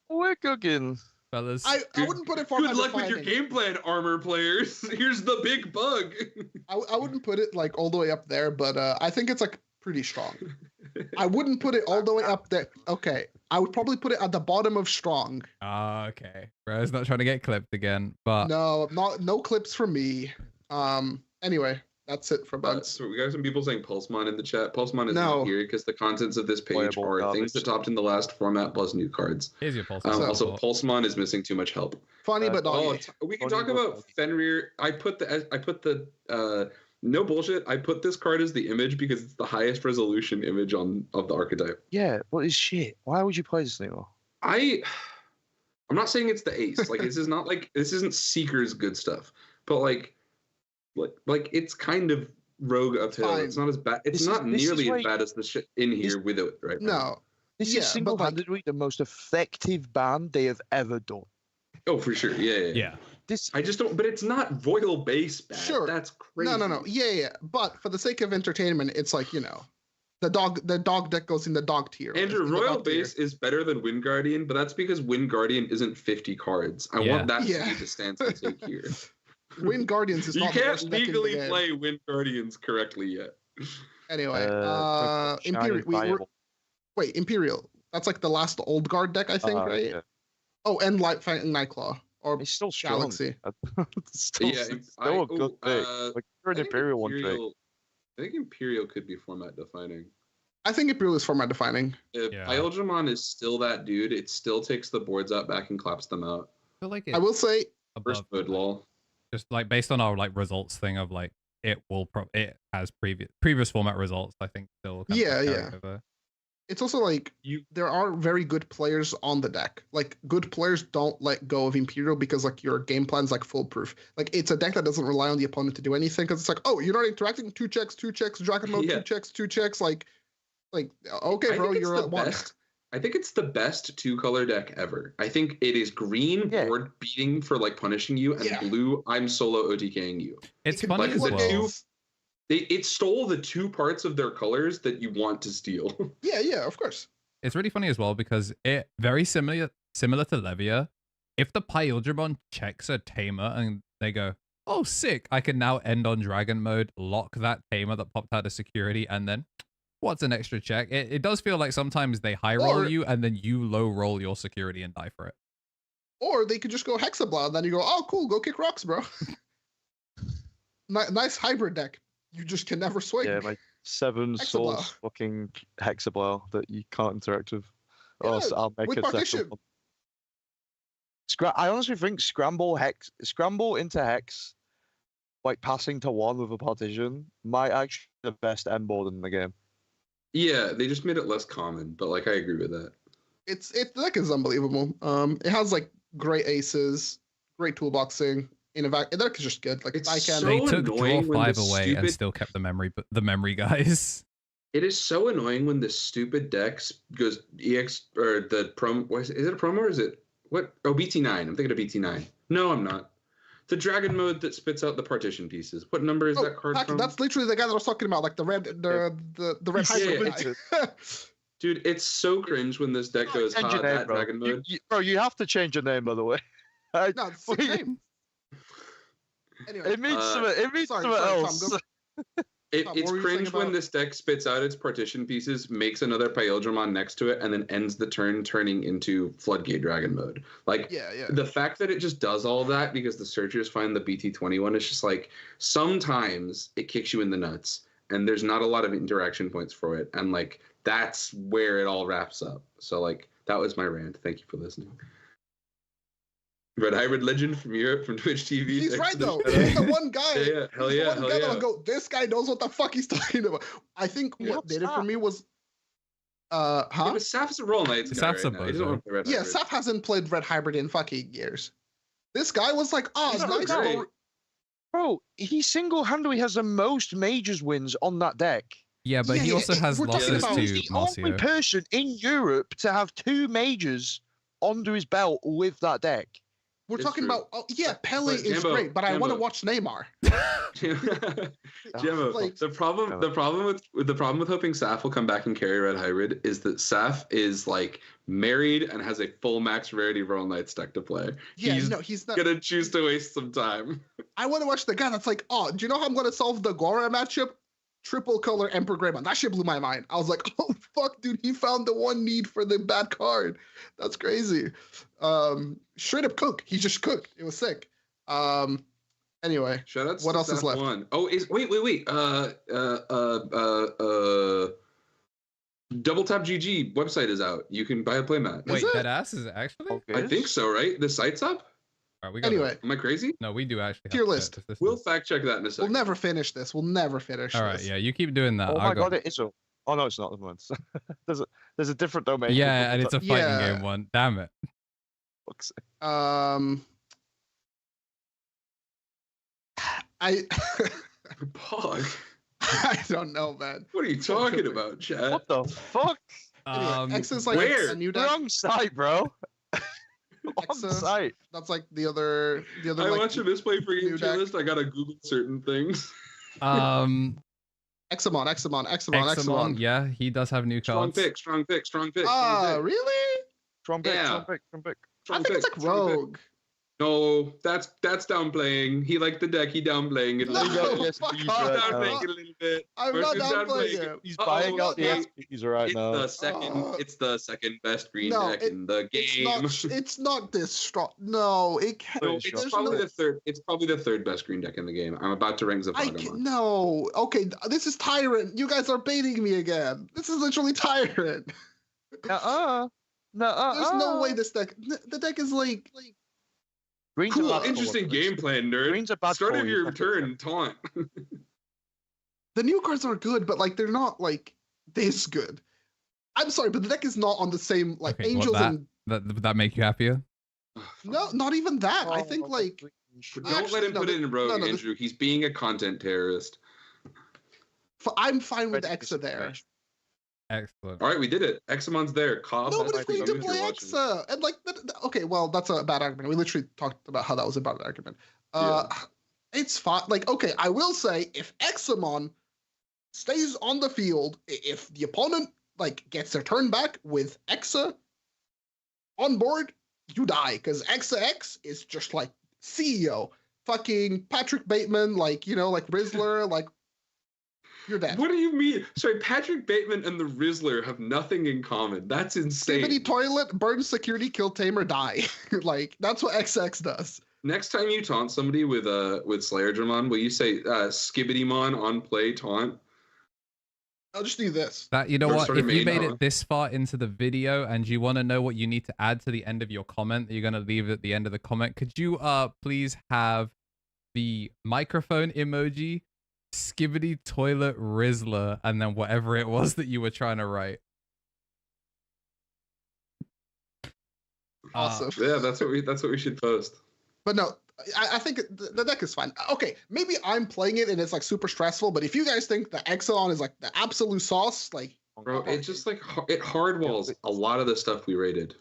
Speaker 4: We're cooking.
Speaker 1: Fellas.
Speaker 2: I wouldn't put it for
Speaker 3: Good luck with your game plan, Armour players. Here's the big bug.
Speaker 2: I wouldn't put it like all the way up there, but I think it's like pretty strong. I wouldn't put it all the way up there. Okay. I would probably put it at the bottom of strong.
Speaker 1: Okay. Bro's not trying to get clipped again, but
Speaker 2: no clips from me. Anyway, that's it for bugs.
Speaker 3: So we got some people saying Pulsemon in the chat. Pulsemon is not here because the contents of this page are things that topped in the last format plus new cards.
Speaker 1: Here's your Pulsemon.
Speaker 3: Also, Pulsemon is missing too much help.
Speaker 2: Funny but not.
Speaker 3: We can talk about Fenrir. I put the no bullshit. I put this card as the image because it's the highest resolution image of the archetype.
Speaker 4: Yeah, what is shit? Why would you play this anymore?
Speaker 3: I'm not saying it's the ace. Like this isn't Seeker's good stuff. But like it's kind of rogue uphill. It's not as bad. It's not nearly as bad as the shit in here with it right now.
Speaker 2: No.
Speaker 4: This is single-handedly the most effective ban they have ever done.
Speaker 3: Oh, for sure. Yeah. I just don't, but it's not royal base bad.
Speaker 2: Sure.
Speaker 3: That's crazy.
Speaker 2: No. Yeah. But for the sake of entertainment, it's like, the dog deck goes in the dog tier.
Speaker 3: Andrew, royal base is better than Wind Guardian, but that's because Wind Guardian isn't 50 cards. I want that to be the stance I take here.
Speaker 2: Wind Guardians is not the worst deck in the game.
Speaker 3: You can't legally play Wind Guardians correctly yet.
Speaker 2: Anyway, Imperial. Wait, Imperial. That's like the last old guard deck, I think, right? Yeah. Oh, and Nightclaw. Or
Speaker 4: it's still strong.
Speaker 2: Galaxy.
Speaker 4: still a good pick. Like you're an Imperial one trick.
Speaker 3: I think Imperial could be format defining.
Speaker 2: I think Imperial is format defining.
Speaker 3: If Digimon is still that dude, it still takes the boards out back and claps them out.
Speaker 2: I will say
Speaker 3: first mode lol.
Speaker 1: Just like based on our like results thing of like it has previous format results, I think still over.
Speaker 2: It's also like there are very good players on the deck. Like good players don't let go of Imperial because like your game plan's like foolproof. Like it's a deck that doesn't rely on the opponent to do anything because it's like, oh, you're not interacting. 2 checks, Dragon Mode, 2 checks. Like okay, bro, you're at 1.
Speaker 3: I think it's the best 2-color deck ever. I think it is green board beating for like punishing you, and blue I'm solo OTKing you.
Speaker 1: It's funny as well.
Speaker 3: It stole the 2 parts of their colors that you want to steal.
Speaker 2: Yeah, of course.
Speaker 1: It's really funny as well because it very similar to Levia. If the Pyldramon checks a Tamer and they go, oh sick, I can now end on Dragon Mode, lock that Tamer that popped out of security, and then what's an extra check? It does feel like sometimes they high roll you and then you low roll your security and die for it.
Speaker 2: Or they could just go Hexablow and then you go, oh cool, go kick rocks, bro. Nice hybrid deck. You just can never swing.
Speaker 4: Yeah, my 7 source fucking Hexablow that you can't interact with.
Speaker 2: Yeah,
Speaker 4: so I'll make a second one. I honestly think scramble into Hex, like passing to 1 with a partition, might actually be the best end board in the game.
Speaker 3: Yeah, they just made it less common, but like I agree with that.
Speaker 2: The deck is unbelievable. It has like great aces, great toolboxing. The deck is just good. Like
Speaker 3: they
Speaker 1: took draw 5 away and still kept the memory guys.
Speaker 3: It is so annoying when the stupid decks goes EX or the promo. Is it a promo or is it what? Oh, BT9. I'm thinking of BT9. No, I'm not. The Dragon Mode that spits out the partition pieces. What number is that card from?
Speaker 2: That's literally the guy that I was talking about, like the red hybrid guy.
Speaker 3: Dude, it's so cringe when this deck goes hot at Dragon Mode.
Speaker 4: You have to change your name, by the way.
Speaker 2: No, it's the name. Anyway,
Speaker 4: it means something else.
Speaker 3: It's cringe when this deck spits out its partition pieces, makes another Pyldramon next to it, and then ends the turn turning into Floodgate Dragon Mode. Like, the fact that it just does all that because the searchers find the BT21 is just like, sometimes it kicks you in the nuts, and there's not a lot of interaction points for it, and like, that's where it all wraps up. So like, that was my rant. Thank you for listening. Red Hybrid Legend from Europe, from Twitch TV.
Speaker 2: He's right though. He's the one guy.
Speaker 3: Hell yeah.
Speaker 2: I'll go, this guy knows what the fuck he's talking about. I think what did it for me was
Speaker 3: Yeah, but Saf's a Roll Knights guy right now.
Speaker 2: Saf hasn't played Red Hybrid in fucking years. This guy was like, it's nice.
Speaker 4: Bro, he single-handedly has the most Majors wins on that deck.
Speaker 1: Yeah, but he also has losses to
Speaker 4: He's the only person in Europe to have 2 majors under his belt with that deck.
Speaker 2: We're talking about Pele is great, but I want to watch Neymar.
Speaker 3: Jambo, like, the problem with hoping Saf will come back and carry Red Hybrid is that Saf is like married and has a full max rarity Royal Knights deck to play.
Speaker 2: Yeah, he's not
Speaker 3: gonna choose to waste some time.
Speaker 2: I want to watch the guy that's like, oh, do you know how I'm gonna solve the Gora matchup? Triple color Emperor Greymon. That shit blew my mind. I was like, oh fuck, dude, he found the one need for the bad card. That's crazy. Straight up cook. He just cooked. It was sick. Anyway,
Speaker 3: shoutouts.
Speaker 2: What else is left?
Speaker 3: Oh, wait. Double Tap GG website is out. You can buy a playmat.
Speaker 1: Wait, that ass is actually?
Speaker 3: I think so, right? The site's up.
Speaker 1: Right,
Speaker 2: anyway,
Speaker 3: am I crazy?
Speaker 1: No, we do actually.
Speaker 2: Tier list.
Speaker 3: We'll fact check that in a second.
Speaker 2: We'll never finish this. All
Speaker 1: right, yeah, you keep doing that.
Speaker 4: Oh my god, it is. Oh no, it's not the one. There's a different domain.
Speaker 1: Yeah, and it's a fighting game one. Damn it.
Speaker 3: Pog.
Speaker 2: I don't know, man.
Speaker 3: What are you talking about, Chad?
Speaker 4: What the fuck?
Speaker 2: Anyway, X is like
Speaker 3: where?
Speaker 2: a new deck.
Speaker 4: Wrong site, bro. On the site.
Speaker 2: That's like the other.
Speaker 3: I
Speaker 2: like,
Speaker 3: watch a Misplay for game tier list. I gotta Google certain things.
Speaker 2: Examon.
Speaker 1: Yeah, he does have new cards.
Speaker 3: Strong pick.
Speaker 2: Really?
Speaker 4: Strong pick.
Speaker 2: I think it's like Rogue.
Speaker 3: No, that's downplaying. He liked the deck. He downplaying it.
Speaker 2: No,
Speaker 3: he's downplaying it a little bit.
Speaker 2: I'm not downplaying it.
Speaker 4: He's buying out the SPs right now.
Speaker 3: It's the second best green deck in the game.
Speaker 2: It's not this strong. No, it can't.
Speaker 3: No, it's probably the third. It's probably the third best green deck in the game. I'm about to rank Zafagamon.
Speaker 2: No. Okay, this is Tyrant. You guys are baiting me again. This is literally Tyrant.
Speaker 4: No.
Speaker 2: There's no way this deck. The deck is like.
Speaker 4: Green's
Speaker 3: cool, interesting game plan, nerd.
Speaker 4: Green's a bad
Speaker 3: Start of your turn, taunt.
Speaker 2: The new cards are good, but like they're not like this good. I'm sorry, but the deck is not on the same like Angels and.
Speaker 1: Would that make you happier?
Speaker 2: No, not even that. I think like.
Speaker 3: Don't let him put it in Rogue, Andrew. He's being a content terrorist.
Speaker 2: I'm fine with Exa there.
Speaker 1: Excellent.
Speaker 3: All right, we did it. Examon's there.
Speaker 2: Nobody's going to play Exa. And like, okay, well, that's a bad argument. We literally talked about how that was a bad argument. It's fine. Like, okay, I will say if Examon stays on the field, if the opponent like gets their turn back with Exa on board, you die because Exa X is just like CEO, fucking Patrick Bateman, like like Rizzler, like. You're dead.
Speaker 3: What do you mean? Sorry, Patrick Bateman and the Rizzler have nothing in common. That's insane.
Speaker 2: Skibbity toilet, burn security, kill tamer, die. Like that's what XX does.
Speaker 3: Next time you taunt somebody with Slayer Dramon, will you say Skibbitymon on play taunt?
Speaker 2: I'll just do this.
Speaker 1: What? If you made it this far into the video and you want to know what you need to add to the end of your comment that you're going to leave at the end of the comment, could you please have the microphone emoji, Skibbity toilet Rizzler, and then whatever it was that you were trying to write.
Speaker 2: Awesome.
Speaker 3: Yeah, that's what we should post.
Speaker 2: But no, I think the deck is fine. Okay, maybe I'm playing it and it's like super stressful, but if you guys think the Exelon is like the absolute sauce, like
Speaker 3: bro, it just like it hardwalls a lot of the stuff we rated.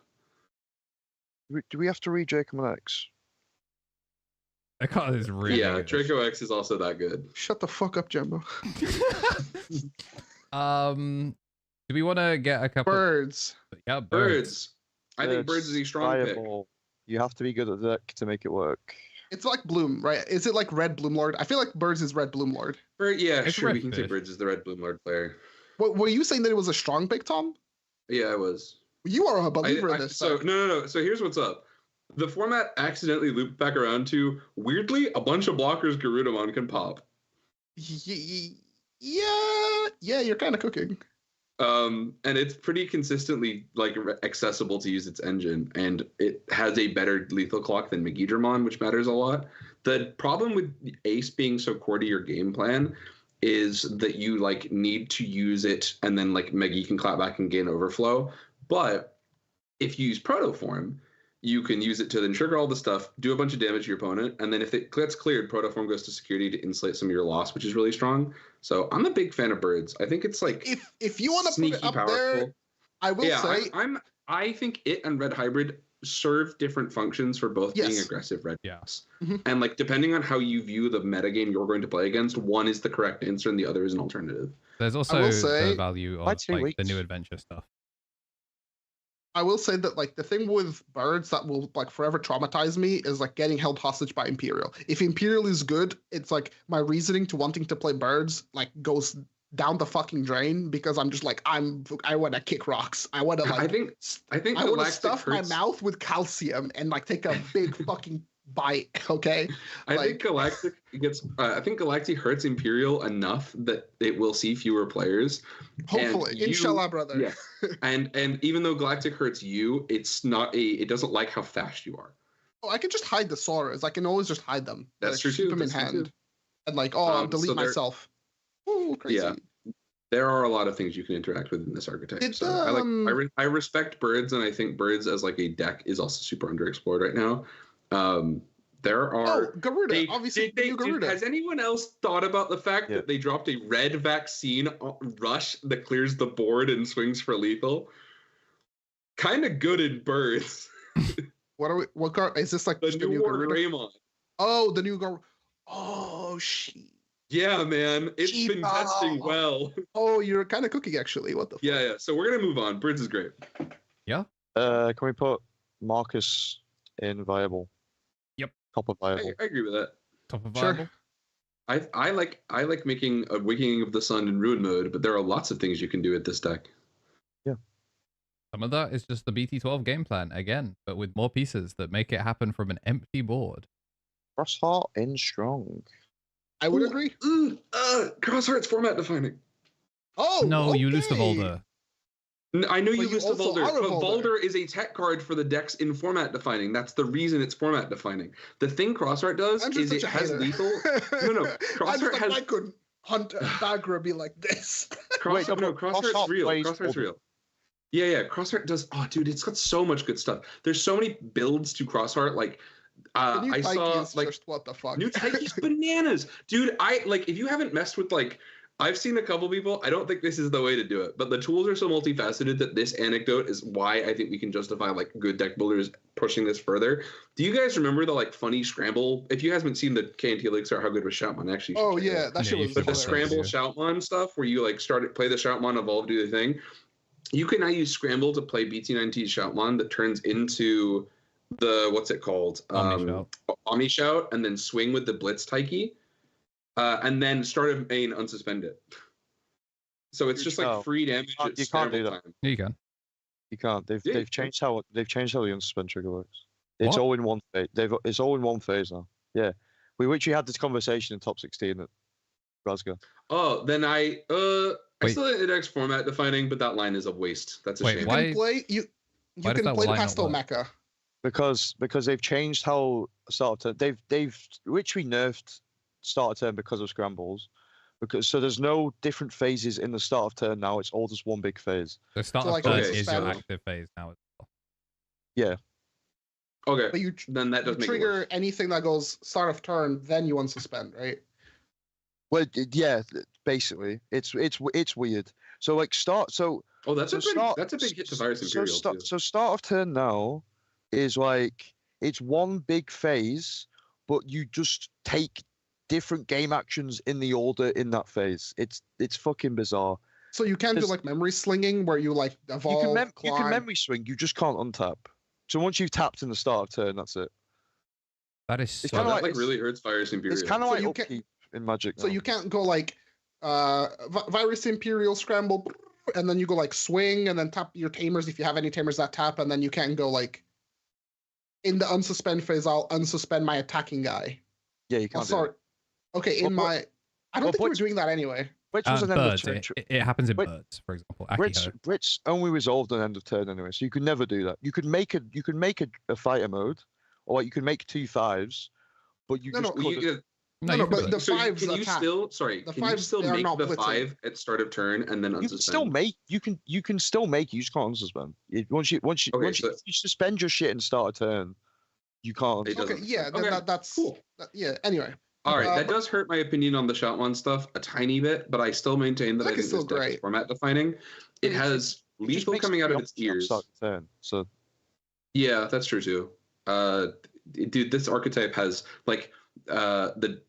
Speaker 4: Do we have to read Jacob X?
Speaker 1: That card is really good.
Speaker 3: Draco X is also that good.
Speaker 2: Shut the fuck up, Jumbo.
Speaker 1: Do we want to get a couple
Speaker 2: birds?
Speaker 1: Yeah, birds.
Speaker 3: I think birds is a strong pick.
Speaker 4: You have to be good at the deck to make it work.
Speaker 2: It's like Bloom, right? Is it like Red Bloomlord? I feel like Birds is Red Bloomlord.
Speaker 3: Yeah,
Speaker 1: it's
Speaker 3: sure. We can say Birds is the Red Bloomlord player.
Speaker 2: What, were you saying that it was a strong pick, Tom?
Speaker 3: Yeah, I was.
Speaker 2: You are a believer in this.
Speaker 3: So no. So here's what's up. The format accidentally looped back around to, weirdly, a bunch of blockers Garudamon can pop.
Speaker 2: Yeah, you're kind of cooking.
Speaker 3: And it's pretty consistently like accessible to use its engine, and it has a better lethal clock than Megidramon, which matters a lot. The problem with Ace being so core to your game plan is that you like need to use it, and then like Megi can clap back and gain overflow. But if you use Protoform, you can use it to then trigger all the stuff, do a bunch of damage to your opponent, and then if it gets cleared, Protoform goes to security to insulate some of your loss, which is really strong. So I'm a big fan of birds. I think it's like
Speaker 2: if you want to put it up powerful. There, I will say
Speaker 3: I think it and red hybrid serve different functions for both being aggressive red.
Speaker 1: Yes.
Speaker 3: And like depending on how you view the metagame you're going to play against, one is the correct answer and the other is an alternative.
Speaker 1: There's also the value of like the new adventure stuff.
Speaker 2: I will say that like the thing with birds that will like forever traumatize me is like getting held hostage by Imperial. If Imperial is good, it's like my reasoning to wanting to play birds like goes down the fucking drain because I'm just like I want to kick rocks. I want to like
Speaker 3: I think
Speaker 2: I want to stuff my mouth with calcium and like take a big fucking bite. Okay.
Speaker 3: I think Galactic hurts Imperial enough that it will see fewer players.
Speaker 2: Hopefully, inshallah, brother.
Speaker 3: Yeah. and even though Galactic hurts you, it doesn't like how fast you are.
Speaker 2: Oh, I can just hide the Soras. I can always just hide them.
Speaker 3: That's true
Speaker 2: keep
Speaker 3: too.
Speaker 2: them in hand. And like, I'll delete myself. Ooh, crazy. Yeah.
Speaker 3: There are a lot of things you can interact with in this archetype. I respect birds, and I think birds as like a deck is also super underexplored right now. There are
Speaker 2: Garuda. Obviously, Garuda.
Speaker 3: Has anyone else thought about the fact that they dropped a red vaccine rush that clears the board and swings for lethal? Kind of good in birds.
Speaker 2: What card is this? Like
Speaker 3: the new Garuda? Veemon.
Speaker 2: Oh, the new Garuda. Oh shit.
Speaker 3: Yeah, man, it's been testing well.
Speaker 2: Oh, you're kind of cooking actually. What the? Fuck?
Speaker 3: Yeah. So we're gonna move on. Birds is great.
Speaker 1: Yeah.
Speaker 4: Can we put Marcus in viable?
Speaker 1: Yep.
Speaker 4: Top of viable.
Speaker 3: I agree with that.
Speaker 1: Top of viable.
Speaker 3: Sure. I like making a Waking of the Sun in Ruin mode, but there are lots of things you can do with this deck.
Speaker 4: Yeah.
Speaker 1: Some of that is just the BT12 game plan again, but with more pieces that make it happen from an empty board.
Speaker 4: Crossheart in strong.
Speaker 2: I would agree.
Speaker 3: Crossheart's format defining.
Speaker 2: Oh
Speaker 1: no,
Speaker 2: okay.
Speaker 1: you lose the Volder.
Speaker 3: I know you lose the Volder, but Volder is a tech card for the decks in format defining. That's the reason it's format defining. The thing Crossheart does is it has lethal. No. Crossheart has.
Speaker 2: I could hunt Bagra be like this.
Speaker 3: Crossheart's real. Crossheart's real. Yeah. Crossheart does. Oh, dude, it's got so much good stuff. There's so many builds to Crossheart. Like, I saw like
Speaker 2: just, what the fuck?
Speaker 3: New Taiki's bananas, dude. If you haven't messed with like. I've seen a couple people. I don't think this is the way to do it, but the tools are so multifaceted that this anecdote is why I think we can justify like good deck builders pushing this further. Do you guys remember the like funny scramble? If you haven't seen the KnTElixar, how good was Shoutmon? Actually,
Speaker 2: oh yeah, that shit was.
Speaker 3: But the scramble Shoutmon stuff, where you like play the Shoutmon, evolve, do the thing. You can now use scramble to play BT19 Shoutmon that turns into the what's it called? Omni Shout, and then swing with the Blitz Taiki. And then start a main, unsuspend it. So it's just like free damage.
Speaker 4: You can't do that.
Speaker 3: Time.
Speaker 1: Yeah, you can.
Speaker 4: You can't. They've changed how the unsuspend trigger works. It's all in one phase. It's all in one phase now. Yeah, we literally had this conversation in top 16 at Glasgow.
Speaker 3: Oh, then I still think the deck's format defining, but that line is a waste. That's a shame.
Speaker 2: You can play Pastel Mecha.
Speaker 4: Because they've changed how start of turn. They've literally nerfed start of turn because of scrambles, so there's no different phases in the start of turn now. It's all just one big phase.
Speaker 1: The start of turn is your active phase now as well.
Speaker 4: Yeah.
Speaker 3: Okay.
Speaker 2: But
Speaker 3: then that does make
Speaker 2: trigger anything that goes start of turn, then you unsuspend, right?
Speaker 4: Well, yeah. Basically, it's weird. So like start. So
Speaker 3: that's a big hit to Virus Imperial.
Speaker 4: So start of turn now is like it's one big phase, but you just take different game actions in the order in that phase. It's fucking bizarre.
Speaker 2: So you can do like memory slinging where you like evolve.
Speaker 4: You can memory swing. You just can't untap. So once you've tapped in the start of turn, that's it.
Speaker 1: That is
Speaker 3: kind of like really hurts Virus Imperial.
Speaker 4: It's kind of like upkeep in Magic.
Speaker 2: So you can't go like Virus Imperial scramble, and then you go like swing, and then tap your tamers if you have any tamers that tap, and then you can't go like in the unsuspend phase. I'll unsuspend my attacking guy.
Speaker 4: Yeah, you can't.
Speaker 2: Okay, I don't think we're doing that anyway.
Speaker 4: Which was an
Speaker 1: birds. It happens in birds, for example.
Speaker 4: Brits only resolved an end of turn anyway, so you could never do that. You could make a fighter mode, or you could make 2 5s, but you
Speaker 2: No, but the
Speaker 3: so
Speaker 2: fives
Speaker 3: can you
Speaker 2: attack.
Speaker 3: still sorry?
Speaker 2: The
Speaker 3: Can you
Speaker 2: fives,
Speaker 3: still
Speaker 2: they are
Speaker 3: make
Speaker 2: not
Speaker 3: the
Speaker 2: blitzing.
Speaker 3: 5 at start of turn and then
Speaker 4: You can
Speaker 3: unsuspend?
Speaker 4: still make. You can still make. You just can't unsuspend. Once you suspend your shit and start a turn, you can't.
Speaker 3: It doesn't.
Speaker 2: Okay, yeah,
Speaker 3: Okay,
Speaker 2: then that's
Speaker 3: cool.
Speaker 2: Yeah. Anyway.
Speaker 3: All right, that does hurt my opinion on the Shotwan stuff a tiny bit, but I still maintain that I think this deck is format defining. It has lethal coming out of its ears.
Speaker 4: Turn, so
Speaker 3: yeah, that's true too. Dude, this archetype has like the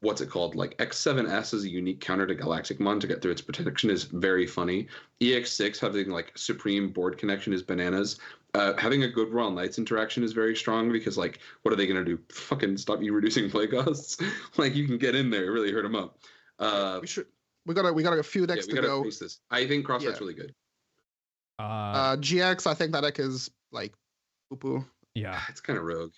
Speaker 3: what's it called? Like X7S is a unique counter to Galacticmon to get through its protection is very funny. EX6 having like supreme board connection is bananas. Having a good Royal Knights interaction is very strong because like what are they gonna do? Fucking stop you reducing play costs? Like you can get in there, really hurt them up.
Speaker 2: We got a few decks to go.
Speaker 3: Face this. I think Crossfight's really good.
Speaker 2: GX, I think that deck is like poo poo.
Speaker 1: Yeah,
Speaker 3: it's kind of rogue.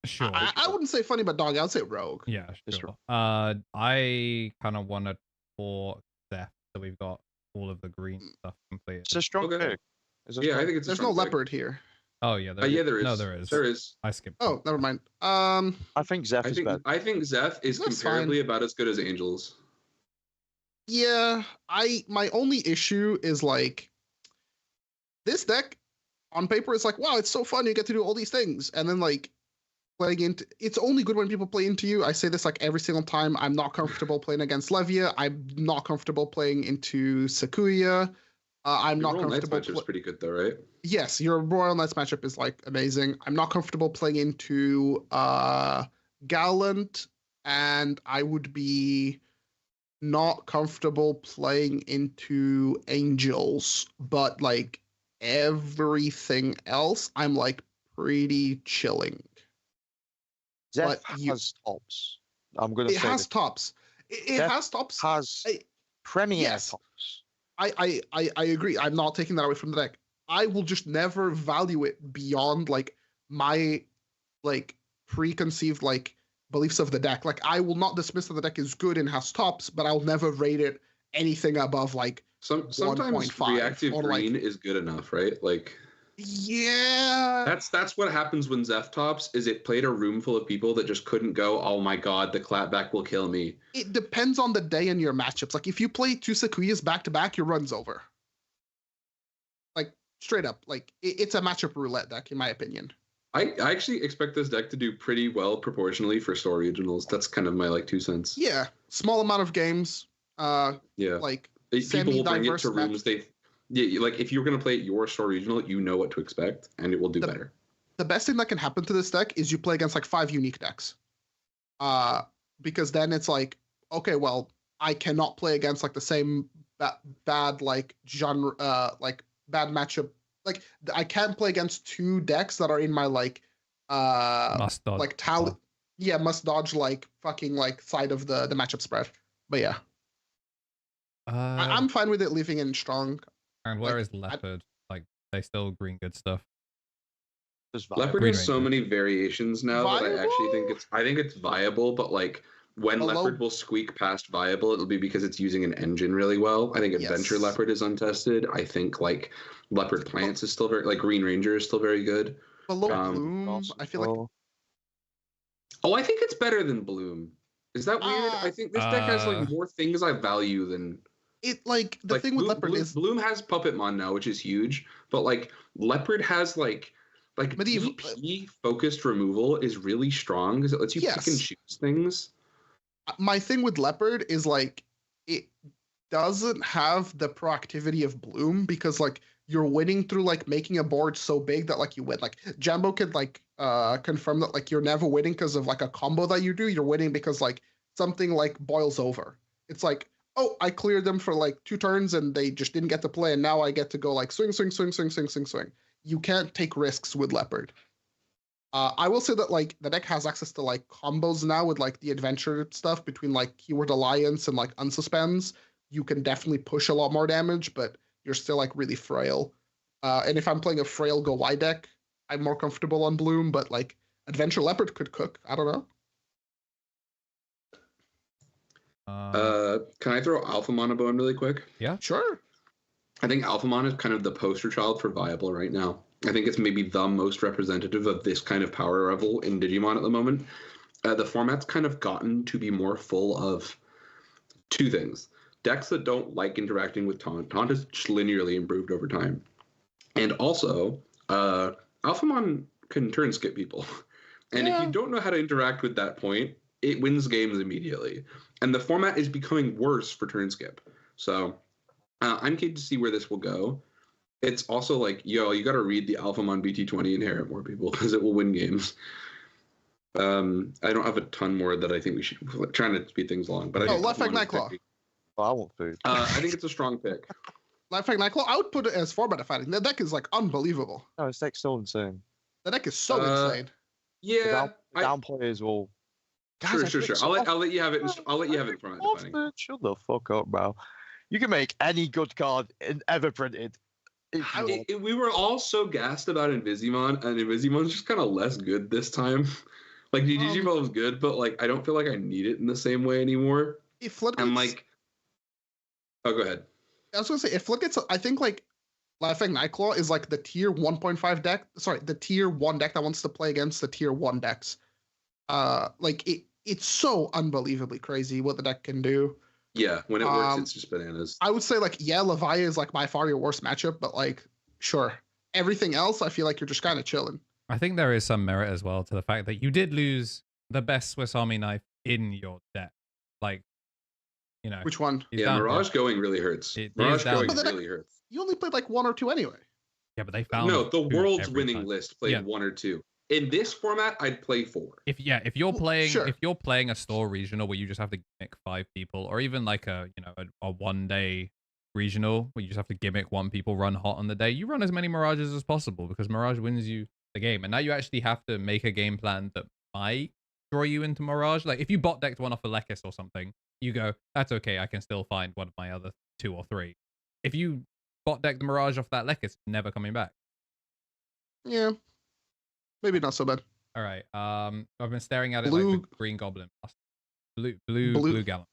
Speaker 1: Sure.
Speaker 2: I wouldn't say funny, but dog, I would say rogue.
Speaker 1: Yeah, sure. I kind of wanted for Zeph, so we've got all of the green stuff completed.
Speaker 4: It's a strong pick.
Speaker 3: Yeah, I think it's.
Speaker 2: There's no leopard here.
Speaker 1: Oh yeah,
Speaker 3: there is.
Speaker 1: No, there is.
Speaker 3: There is.
Speaker 1: I skipped.
Speaker 2: Oh, never mind.
Speaker 4: I think Zeph is better.
Speaker 3: I think Zeph is comparably about as good as Angels.
Speaker 2: Yeah, my only issue is like this deck on paper is like, wow, it's so fun, you get to do all these things, and then like playing into it's only good when people play into you. I say this like every single time. I'm not comfortable playing against Levia. I'm not comfortable playing into Sakuya. I'm not comfortable.
Speaker 3: Your matchup's pretty good though, right?
Speaker 2: Yes, your Royal Knights matchup is like amazing. I'm not comfortable playing into Gallant, and I would be not comfortable playing into Angels, but like everything else, I'm like pretty chilling.
Speaker 4: Zeph has tops. I'm gonna say
Speaker 2: it has tops. It has tops.
Speaker 4: Has premier tops.
Speaker 2: I agree. I'm not taking that away from the deck. I will just never value it beyond like my like preconceived like beliefs of the deck. Like I will not dismiss that the deck is good and has tops, but I'll never rate it anything above like
Speaker 3: sometimes
Speaker 2: 1.5
Speaker 3: reactive green is good enough, right? Like
Speaker 2: yeah,
Speaker 3: that's what happens when Zeph tops. Is it played a room full of people that just couldn't go, oh my god, the clapback will kill me.
Speaker 2: It depends on the day and your matchups. Like if you play 2 Sakuyas back to back, your run's over. Like straight up, like it's a matchup roulette deck in my opinion.
Speaker 3: I actually expect this deck to do pretty well proportionally for store regionals. That's kind of my like 2 cents.
Speaker 2: Yeah, small amount of games.
Speaker 3: Yeah,
Speaker 2: like
Speaker 3: people will bring it to rooms like if you're going to play at your store regional, you know what to expect, and it will do better.
Speaker 2: The best thing that can happen to this deck is you play against like 5 unique decks. Because then it's like, okay, well, I cannot play against like the same bad like genre, like bad matchup. Like I can't play against 2 decks that are in my like
Speaker 1: must dodge.
Speaker 2: Like talent. Yeah, must dodge like fucking like side of the matchup spread. But yeah. I'm fine with it leaving in strong.
Speaker 3: Uh,
Speaker 1: And where is Leopard? Like they still green good stuff.
Speaker 3: Leopard has so many variations now that I actually think it's viable, but like when Leopard will squeak past viable, it'll be because it's using an engine really well. I think Adventure Leopard is untested. I think like Leopard Plants is still very like Green Ranger is still very good.
Speaker 2: Below Bloom, I feel like.
Speaker 3: Oh, I think it's better than Bloom. Is that weird? I think this deck has like more things I value than.
Speaker 2: It like the thing with Leopard is
Speaker 3: Bloom has Puppetmon now, which is huge, but like Leopard has like BP focused removal is really strong because it lets you pick and choose things.
Speaker 2: My thing with Leopard is like it doesn't have the proactivity of Bloom because like you're winning through like making a board so big that like you win. Like Jambo could like confirm that like you're never winning because of like a combo that you do. You're winning because like something like boils over. It's like, oh, I cleared them for like 2 turns and they just didn't get to play, and now I get to go like swing. You can't take risks with Leopard. I will say that like the deck has access to like combos now with like the adventure stuff between like Keyword Alliance and like Unsuspends. You can definitely push a lot more damage, but you're still like really frail. And if I'm playing a frail go wide deck, I'm more comfortable on Bloom, but like Adventure Leopard could cook. I don't know.
Speaker 3: Can I throw Alphamon a bone really quick?
Speaker 1: Yeah,
Speaker 2: sure.
Speaker 3: I think Alphamon is kind of the poster child for viable right now. I think it's maybe the most representative of this kind of power level in Digimon at the moment. the format's kind of gotten to be more full of two things. Decks that don't like interacting with Taunt. Taunt has just linearly improved over time. And also, Alphamon can turn skip people. And if you don't know how to interact with that point, it wins games immediately. And the format is becoming worse for turn skip. So I'm keen to see where this will go. It's also like, you got to read the Alphamon BT20 and inherit more people because it will win games. I don't have a ton more that I think we should trying to speed things along. But I think
Speaker 2: Left Fang Nightclaw.
Speaker 4: Oh, I want food.
Speaker 3: I think it's a strong pick.
Speaker 2: Left Fang Nightclaw, I would put it as format defining. The deck is like unbelievable.
Speaker 4: No, it's deck's so insane.
Speaker 2: The deck is so insane.
Speaker 3: Yeah,
Speaker 4: down players will.
Speaker 3: Guys, sure. I'll let you have it. I'll let you have it from defining.
Speaker 4: Shut the fuck up, bro. You can make any good card ever printed.
Speaker 3: We were all so gassed about Invisimon, and Invisimon's just kind of less good this time. Like the Digimon was good, but like I don't feel like I need it in the same way anymore. And like, oh, go ahead.
Speaker 2: I was gonna say if Floodgates, I think like Left Fang Nightclaw is like the tier 1.5 deck. Sorry, the tier 1 deck that wants to play against the tier 1 decks. Like it's so unbelievably crazy what the deck can do.
Speaker 3: Yeah, when it works, it's just bananas.
Speaker 2: I would say like Levia is like by far your worst matchup, but like sure, everything else I feel like you're just kind of chilling.
Speaker 1: I think there is some merit as well to the fact that you did lose the best Swiss Army knife in your deck. Like,
Speaker 2: which one?
Speaker 3: Yeah, Mirage going really hurts. Mirage going really hurts.
Speaker 2: You only played like 1 or 2 anyway.
Speaker 1: Yeah, but they found
Speaker 3: the world's winning list played 1 or 2. In this format, I'd play 4.
Speaker 1: If you're playing a store regional where you just have to gimmick 5 people, or even like a 1-day regional where you just have to gimmick 1 people, run hot on the day, you run as many Mirages as possible because Mirage wins you the game. And now you actually have to make a game plan that might draw you into Mirage. Like if you bot decked one off a Lekis or something, you go, that's okay, I can still find one of my other 2 or 3. If you bot deck the Mirage off that Lekis, never coming back.
Speaker 2: Yeah. Maybe not so bad.
Speaker 1: All right. I've been staring at it like the Green Goblin. Blue Gallant.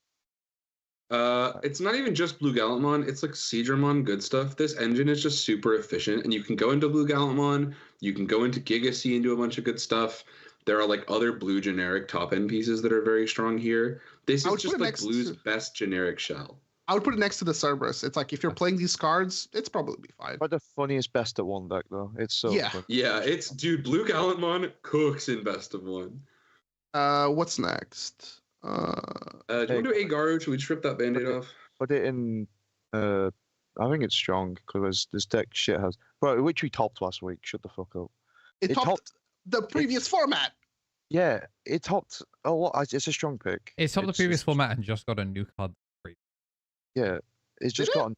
Speaker 3: It's not even just Blue Gallantmon. It's like Seadramon good stuff. This engine is just super efficient, and you can go into Blue Gallantmon. You can go into Gigasea and do a bunch of good stuff. There are like other blue generic top end pieces that are very strong here. This is just like Blue's best generic shell.
Speaker 2: I would put it next to the Cerberus. It's like if you're playing these cards, it's probably fine.
Speaker 4: But the funniest best at 1 deck though. It's so fun.
Speaker 3: Yeah, it's Blue Gallantmon cooks in best of 1.
Speaker 2: What's next?
Speaker 3: Do you want to do Agaru? Should we strip that band-aid off?
Speaker 4: Put it in I think it's strong because this deck shit has which we topped last week. Shut the fuck up.
Speaker 2: It topped the previous format.
Speaker 4: Yeah, it topped it's a strong pick.
Speaker 1: It topped the previous format and just got a new card.
Speaker 4: Yeah, it's just gotten.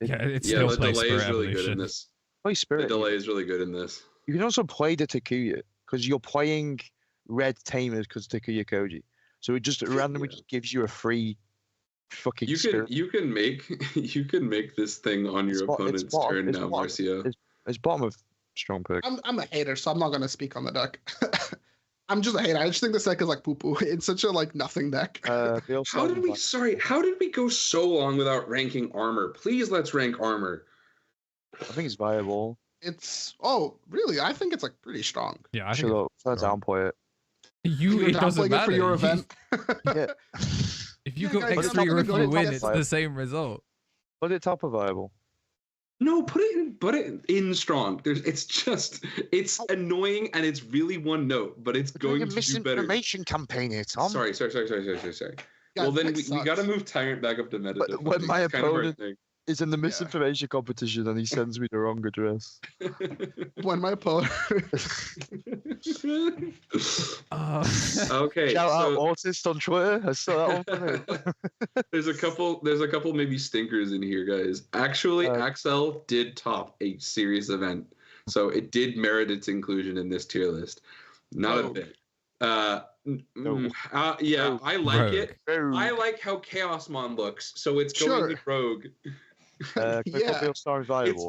Speaker 1: It's still
Speaker 3: the delay is really good in this.
Speaker 4: Play Spirit.
Speaker 3: The delay is really good in this.
Speaker 4: You can also play the Takuya because you're playing red Tamers because Takuya Koji. So it just randomly just gives you a free fucking.
Speaker 3: You can make this thing on your opponent's turn now, Marcio.
Speaker 4: It's bottom of strong pick.
Speaker 2: I'm a hater, so I'm not gonna speak on the deck. I'm just a hater. I just think this deck is like poo-poo. It's such a like nothing deck.
Speaker 3: How did we go so long without ranking Armour? Please let's rank Armour.
Speaker 4: I think it's viable.
Speaker 2: Really? I think it's like pretty strong.
Speaker 1: Yeah, I think
Speaker 4: let's downplay it.
Speaker 1: It doesn't matter
Speaker 2: for your event.
Speaker 4: Yeah.
Speaker 1: If you go extra or if you win, it's the same result.
Speaker 4: Put it top of viable.
Speaker 3: No, put it in strong. It's annoying and it's really one note, but it's going to do better.
Speaker 4: Misinformation campaign here, Tom.
Speaker 3: Sorry. Well, then we got to move Tyrant back up to meta.
Speaker 4: But when my opponent is in the misinformation competition and he sends me the wrong address.
Speaker 2: When my opponent.
Speaker 3: Okay.
Speaker 4: Shout out Autist on Twitter. I saw that one for me.
Speaker 3: There's a couple maybe stinkers in here, guys. Actually, Axel did top a serious event, so it did merit its inclusion in this tier list. Not a bit. I like it. I like how Chaosmon looks, so it's going with Rogue. It's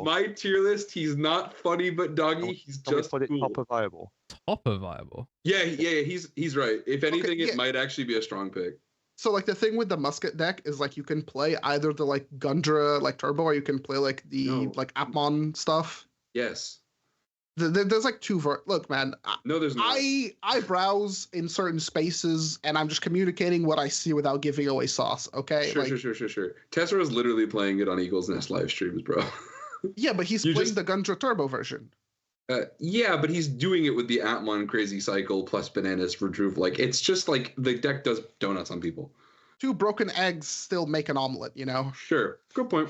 Speaker 3: my tier list. He's not funny, but doggy. He's just
Speaker 4: put it
Speaker 3: cool.
Speaker 4: top of viable.
Speaker 1: Top of viable.
Speaker 3: Yeah. He's right. If anything, it might actually be a strong pick.
Speaker 2: So like the thing with the Musket deck is like you can play either the like Gundra like Turbo, or you can play like the like Appmon stuff.
Speaker 3: Yes.
Speaker 2: There's like look, man.
Speaker 3: No, there's not.
Speaker 2: I browse in certain spaces, and I'm just communicating what I see without giving away sauce. Okay.
Speaker 3: Sure. Tessera is literally playing it on Eagle's Nest live streams, bro.
Speaker 2: Yeah, but he's playing the Gundra Turbo version.
Speaker 3: Yeah, but he's doing it with the Atmon Crazy Cycle plus Bananas for Droop. Like, it's just like the deck does donuts on people.
Speaker 2: 2 broken eggs still make an omelet, you know?
Speaker 3: Sure. Good point.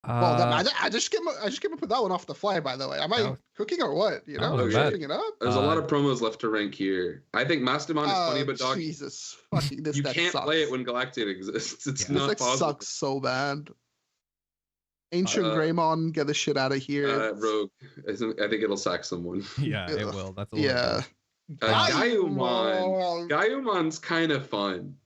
Speaker 2: Well, I just came up with that one off the fly, by the way. Am I cooking or what? You know, shaping it up.
Speaker 3: There's a lot of promos left to rank here. I think Mastodon is funny, but dog,
Speaker 2: Jesus, fucking this
Speaker 3: you
Speaker 2: deck
Speaker 3: can't
Speaker 2: sucks.
Speaker 3: play it when Galactic exists. It's not
Speaker 2: this deck
Speaker 3: possible.
Speaker 2: sucks so bad. Ancient Greymon, get the shit out of here.
Speaker 3: Rogue, I think it'll sack someone.
Speaker 1: Yeah, it will. That's a
Speaker 3: Gaiumon's kind of fun.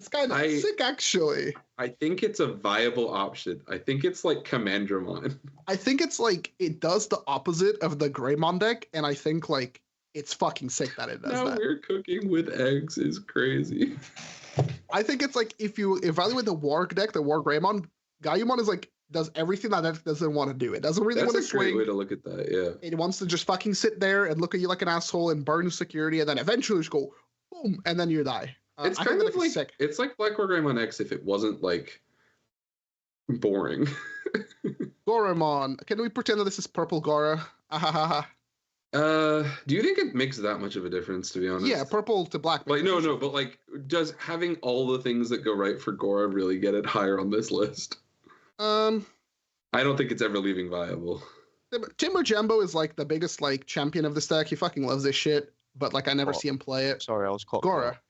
Speaker 2: It's kind of sick, actually.
Speaker 3: I think it's a viable option. I think it's like Commandramon.
Speaker 2: I think it's like it does the opposite of the Greymon deck, and I think like it's fucking sick that it does that.
Speaker 3: Now we're cooking with eggs is crazy.
Speaker 2: I think it's like if you evaluate the War deck, the War Greymon, Gaiumon is like does everything that deck doesn't want to do. It doesn't really want to swing.
Speaker 3: That's a great way to look at that, yeah.
Speaker 2: It wants to just fucking sit there and look at you like an asshole and burn security, and then eventually just go boom, and then you die.
Speaker 3: It's kind of like sick. It's like Black War Greymon X if it wasn't like boring.
Speaker 2: Goramon. Can we pretend that this is purple Gora?
Speaker 3: Do you think it makes that much of a difference, to be honest?
Speaker 2: Yeah, purple to black.
Speaker 3: Like no, but like, does having all the things that go right for Gora really get it higher on this list? I don't think it's ever leaving viable.
Speaker 2: Timber Jambo is like the biggest like champion of this deck. He fucking loves this shit, but like I never see him play it.
Speaker 4: Sorry, I was caught.
Speaker 2: Gora.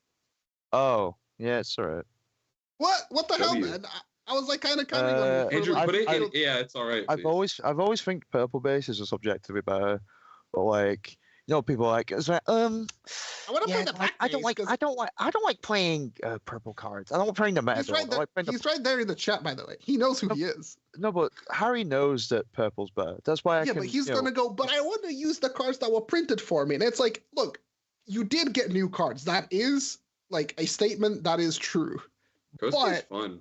Speaker 4: Oh, yeah, it's alright.
Speaker 2: What the hell, man? I was like kind of going.
Speaker 3: Andrew, yeah, it's alright.
Speaker 4: I've always think purple base is a subjectively better, but like people are like it's like
Speaker 2: I want to play the black
Speaker 4: I don't like playing purple cards. I don't like playing the meta.
Speaker 2: He's right there in the chat, by the way. He knows who he is.
Speaker 4: No, but Harry knows that purple's better. That's why
Speaker 2: but he's gonna go. But I want to use the cards that were printed for me, and it's like, look, you did get new cards. That is like a statement that is true.
Speaker 3: Kosuke's fun.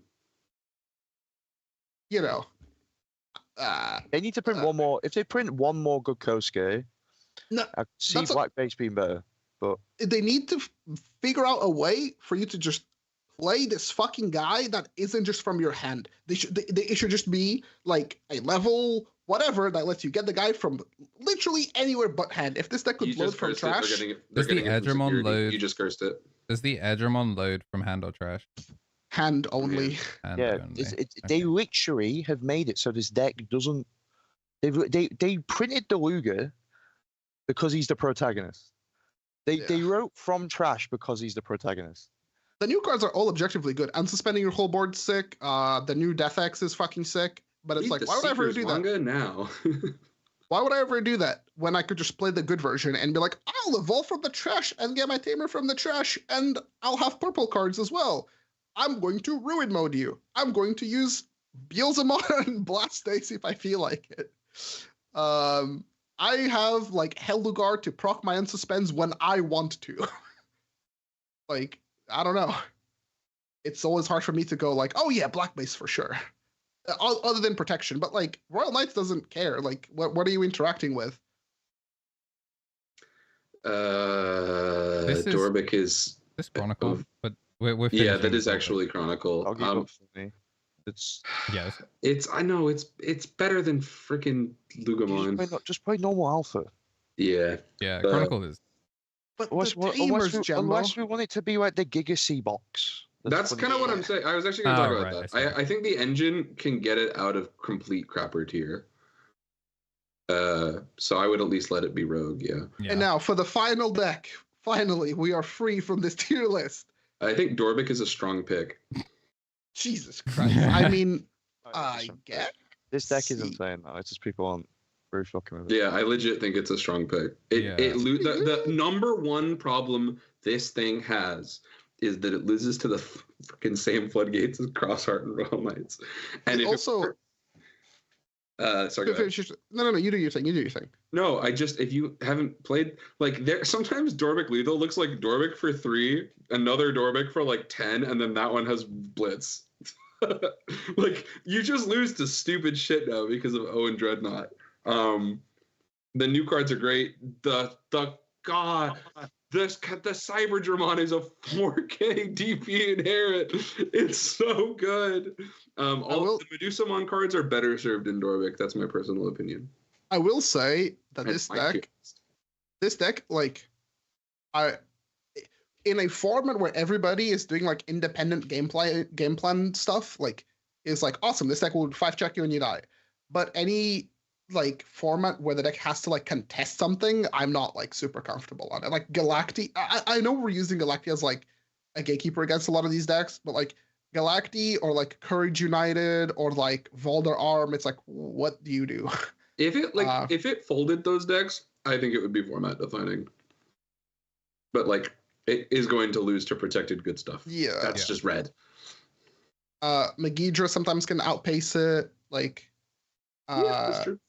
Speaker 4: They need to print one more. If they print one more good Kosuke,
Speaker 2: no,
Speaker 4: I see black base being better. But
Speaker 2: they need to figure out a way for you to just play this fucking guy that isn't just from your hand. It should just be like a level whatever that lets you get the guy from literally anywhere but hand. If this deck could load from trash,
Speaker 1: does the Edgermon load?
Speaker 3: You just cursed it.
Speaker 1: Does the Edgermon load from hand or trash?
Speaker 2: Hand only.
Speaker 4: They literally have made it so this deck doesn't. They printed Deluga because he's the protagonist. They wrote from trash because he's the protagonist.
Speaker 2: The new cards are all objectively good. Unsuspending your whole board's sick. The new Death X is fucking sick. But it's like, why would I ever do that?
Speaker 3: Now.
Speaker 2: Why would I ever do that when I could just play the good version and be like, I'll evolve from the trash and get my tamer from the trash, and I'll have purple cards as well. I'm going to ruin mode you. I'm going to use Beelzemon and Blastoise if I feel like it. I have like Hellugar to proc my unsuspends when I want to. Like, I don't know. It's always hard for me to go like, oh yeah, black base for sure. Other than protection, but like Royal Knights doesn't care. Like, what are you interacting with?
Speaker 3: Dorbic is
Speaker 1: this Chronicle, but we're
Speaker 3: that is actually Chronicle.
Speaker 4: I'll give up for me.
Speaker 3: I know it's better than freaking Lugamon.
Speaker 4: Just play normal alpha.
Speaker 3: Yeah.
Speaker 1: Chronicle is.
Speaker 2: But
Speaker 4: unless we want it to be like the Giga C box.
Speaker 3: That's kind of what I'm saying. I was actually going to talk about that. I think the engine can get it out of complete crapper tier. So I would at least let it be Rogue, yeah.
Speaker 2: And now for the final deck, finally we are free from this tier list.
Speaker 3: I think Dorbic is a strong pick.
Speaker 2: Jesus Christ! I mean, I get
Speaker 4: this deck is insane though. It's just people aren't very fucking with it.
Speaker 3: Yeah, I legit think it's a strong pick. The number one problem this thing has is that it loses to the freaking same floodgates as Crossheart and Royal Knights. And
Speaker 2: also,
Speaker 3: sorry.
Speaker 2: No. You do your thing.
Speaker 3: No, if you haven't played, like, sometimes Dorbic lethal looks like Dorbic for 3, another Dorbic for like 10, and then that one has Blitz. Like, you just lose to stupid shit now because of Owen Dreadnought. The new cards are great. The Cyberdramon is a 4K DP inherit. It's so good. All the Medusomon cards are better served in Dorbic. That's my personal opinion.
Speaker 2: I will say that this deck, like, in a format where everybody is doing like independent game plan stuff, like, is like awesome. This deck will 5-check you and you die. But any like format where the deck has to like contest something, I'm not like super comfortable on it. Like Galacti, I know we're using Galacti as like a gatekeeper against a lot of these decks, but like Galacti or like Courage United or like Volder Arm, it's like, what do you do?
Speaker 3: If it folded those decks, I think it would be format defining. But like it is going to lose to protected good stuff.
Speaker 2: Yeah.
Speaker 3: That's just red.
Speaker 2: Megidra sometimes can outpace it. Like
Speaker 3: that's true.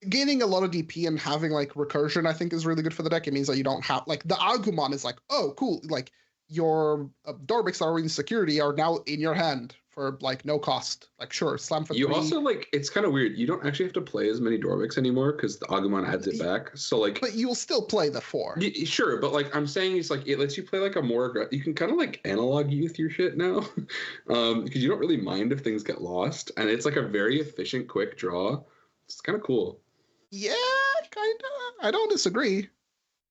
Speaker 2: Gaining a lot of DP and having like recursion, I think, is really good for the deck. It means that you don't have like the Agumon is like, oh cool, like your Dorbics that are in security are now in your hand for like no cost. Like sure, slam for 3.
Speaker 3: You also like, it's kind of weird. You don't actually have to play as many Dorbics anymore because the Agumon adds it back. So like,
Speaker 2: but you'll still play the 4.
Speaker 3: Sure, but like I'm saying, it's like it lets you play like a more you can kind of like analog youth your shit now, because you don't really mind if things get lost, and it's like a very efficient, quick draw. It's kind of cool.
Speaker 2: Yeah, kind of. I don't disagree.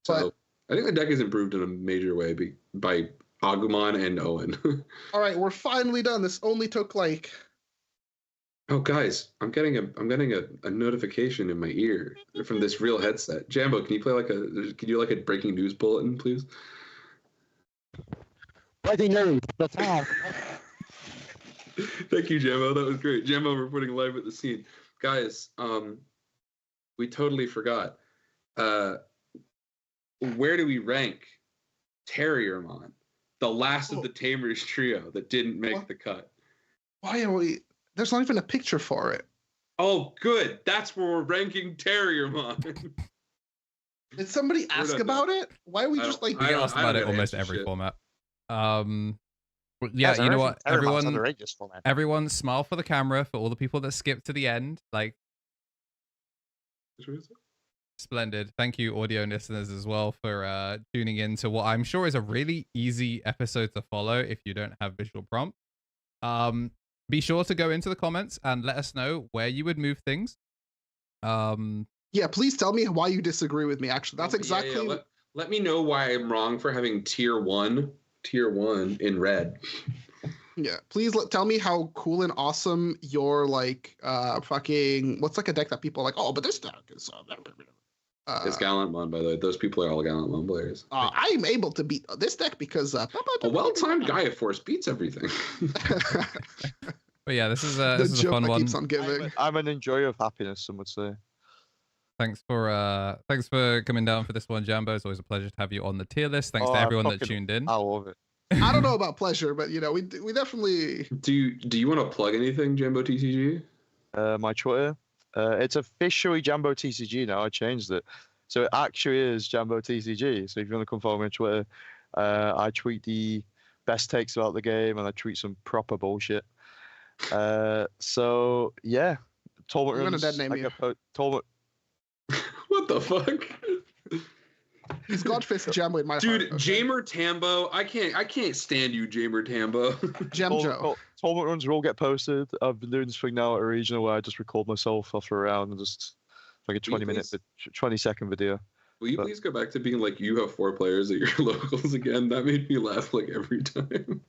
Speaker 3: So I think the deck is improved in a major way by Agumon and Owen.
Speaker 2: All right, we're finally done. This only took like.
Speaker 3: Oh, guys, I'm getting a notification in my ear from this real headset. Jambo, can you do like a breaking news bulletin, please?
Speaker 4: Breaking news. That's all.
Speaker 3: Thank you, Jambo. That was great. Jambo reporting live at the scene. Guys, we totally forgot. Where do we rank Terriermon, the last of the Tamers trio that didn't make the cut?
Speaker 2: Why are we? There's not even a picture for it.
Speaker 3: Oh, good. That's where we're ranking Terriermon.
Speaker 2: Did somebody ask about it? Why are we just like?
Speaker 1: We get asked about it almost every format. Yeah, you know what? Everyone smile for the camera for all the people that skipped to the end. Like, splendid. Thank you, audio listeners, as well, for tuning in to what I'm sure is a really easy episode to follow if you don't have visual prompt. Be sure to go into the comments and let us know where you would move things.
Speaker 2: Yeah, please tell me why you disagree with me. Actually, that's exactly.
Speaker 3: Yeah. Let me know why I'm wrong for having tier one in red.
Speaker 2: Yeah, please tell me how cool and awesome your like fucking what's like a deck that people are like, oh, but this deck is
Speaker 3: it's Gallantmon, by the way. Those people are all Gallantmon players.
Speaker 2: I'm able to beat this deck because
Speaker 3: a well-timed Gaia Force beats everything.
Speaker 1: But yeah, this is a fun one.
Speaker 2: Keeps on giving.
Speaker 4: I'm an enjoyer of happiness, some would say.
Speaker 1: Thanks for coming down for this one, Jambo. It's always a pleasure to have you on the tier list. Thanks to everyone that tuned in.
Speaker 4: I love it.
Speaker 2: I don't know about pleasure, but you know, we definitely.
Speaker 3: Do you want to plug anything, JamboTCG?
Speaker 4: My Twitter. It's officially JamboTCG now. I changed it, so it actually is JamboTCG. So if you want to come follow me on Twitter, I tweet the best takes about the game and I tweet some proper bullshit. So yeah, Talbot
Speaker 2: I'm gonna dead name you.
Speaker 4: Talbot.
Speaker 3: What the fuck?
Speaker 2: He's Godfist Jambo in my
Speaker 3: dude,
Speaker 2: heart.
Speaker 3: Okay? Jamer Tambo. I can't stand you, Jamer Tambo.
Speaker 2: Jamjo.
Speaker 4: Talbot runs will get posted. I've been doing this thing now at a regional where I just record myself after a round and just like a 20-second video.
Speaker 3: Will you please go back to being like you have 4 players at your locals again? That made me laugh like every time.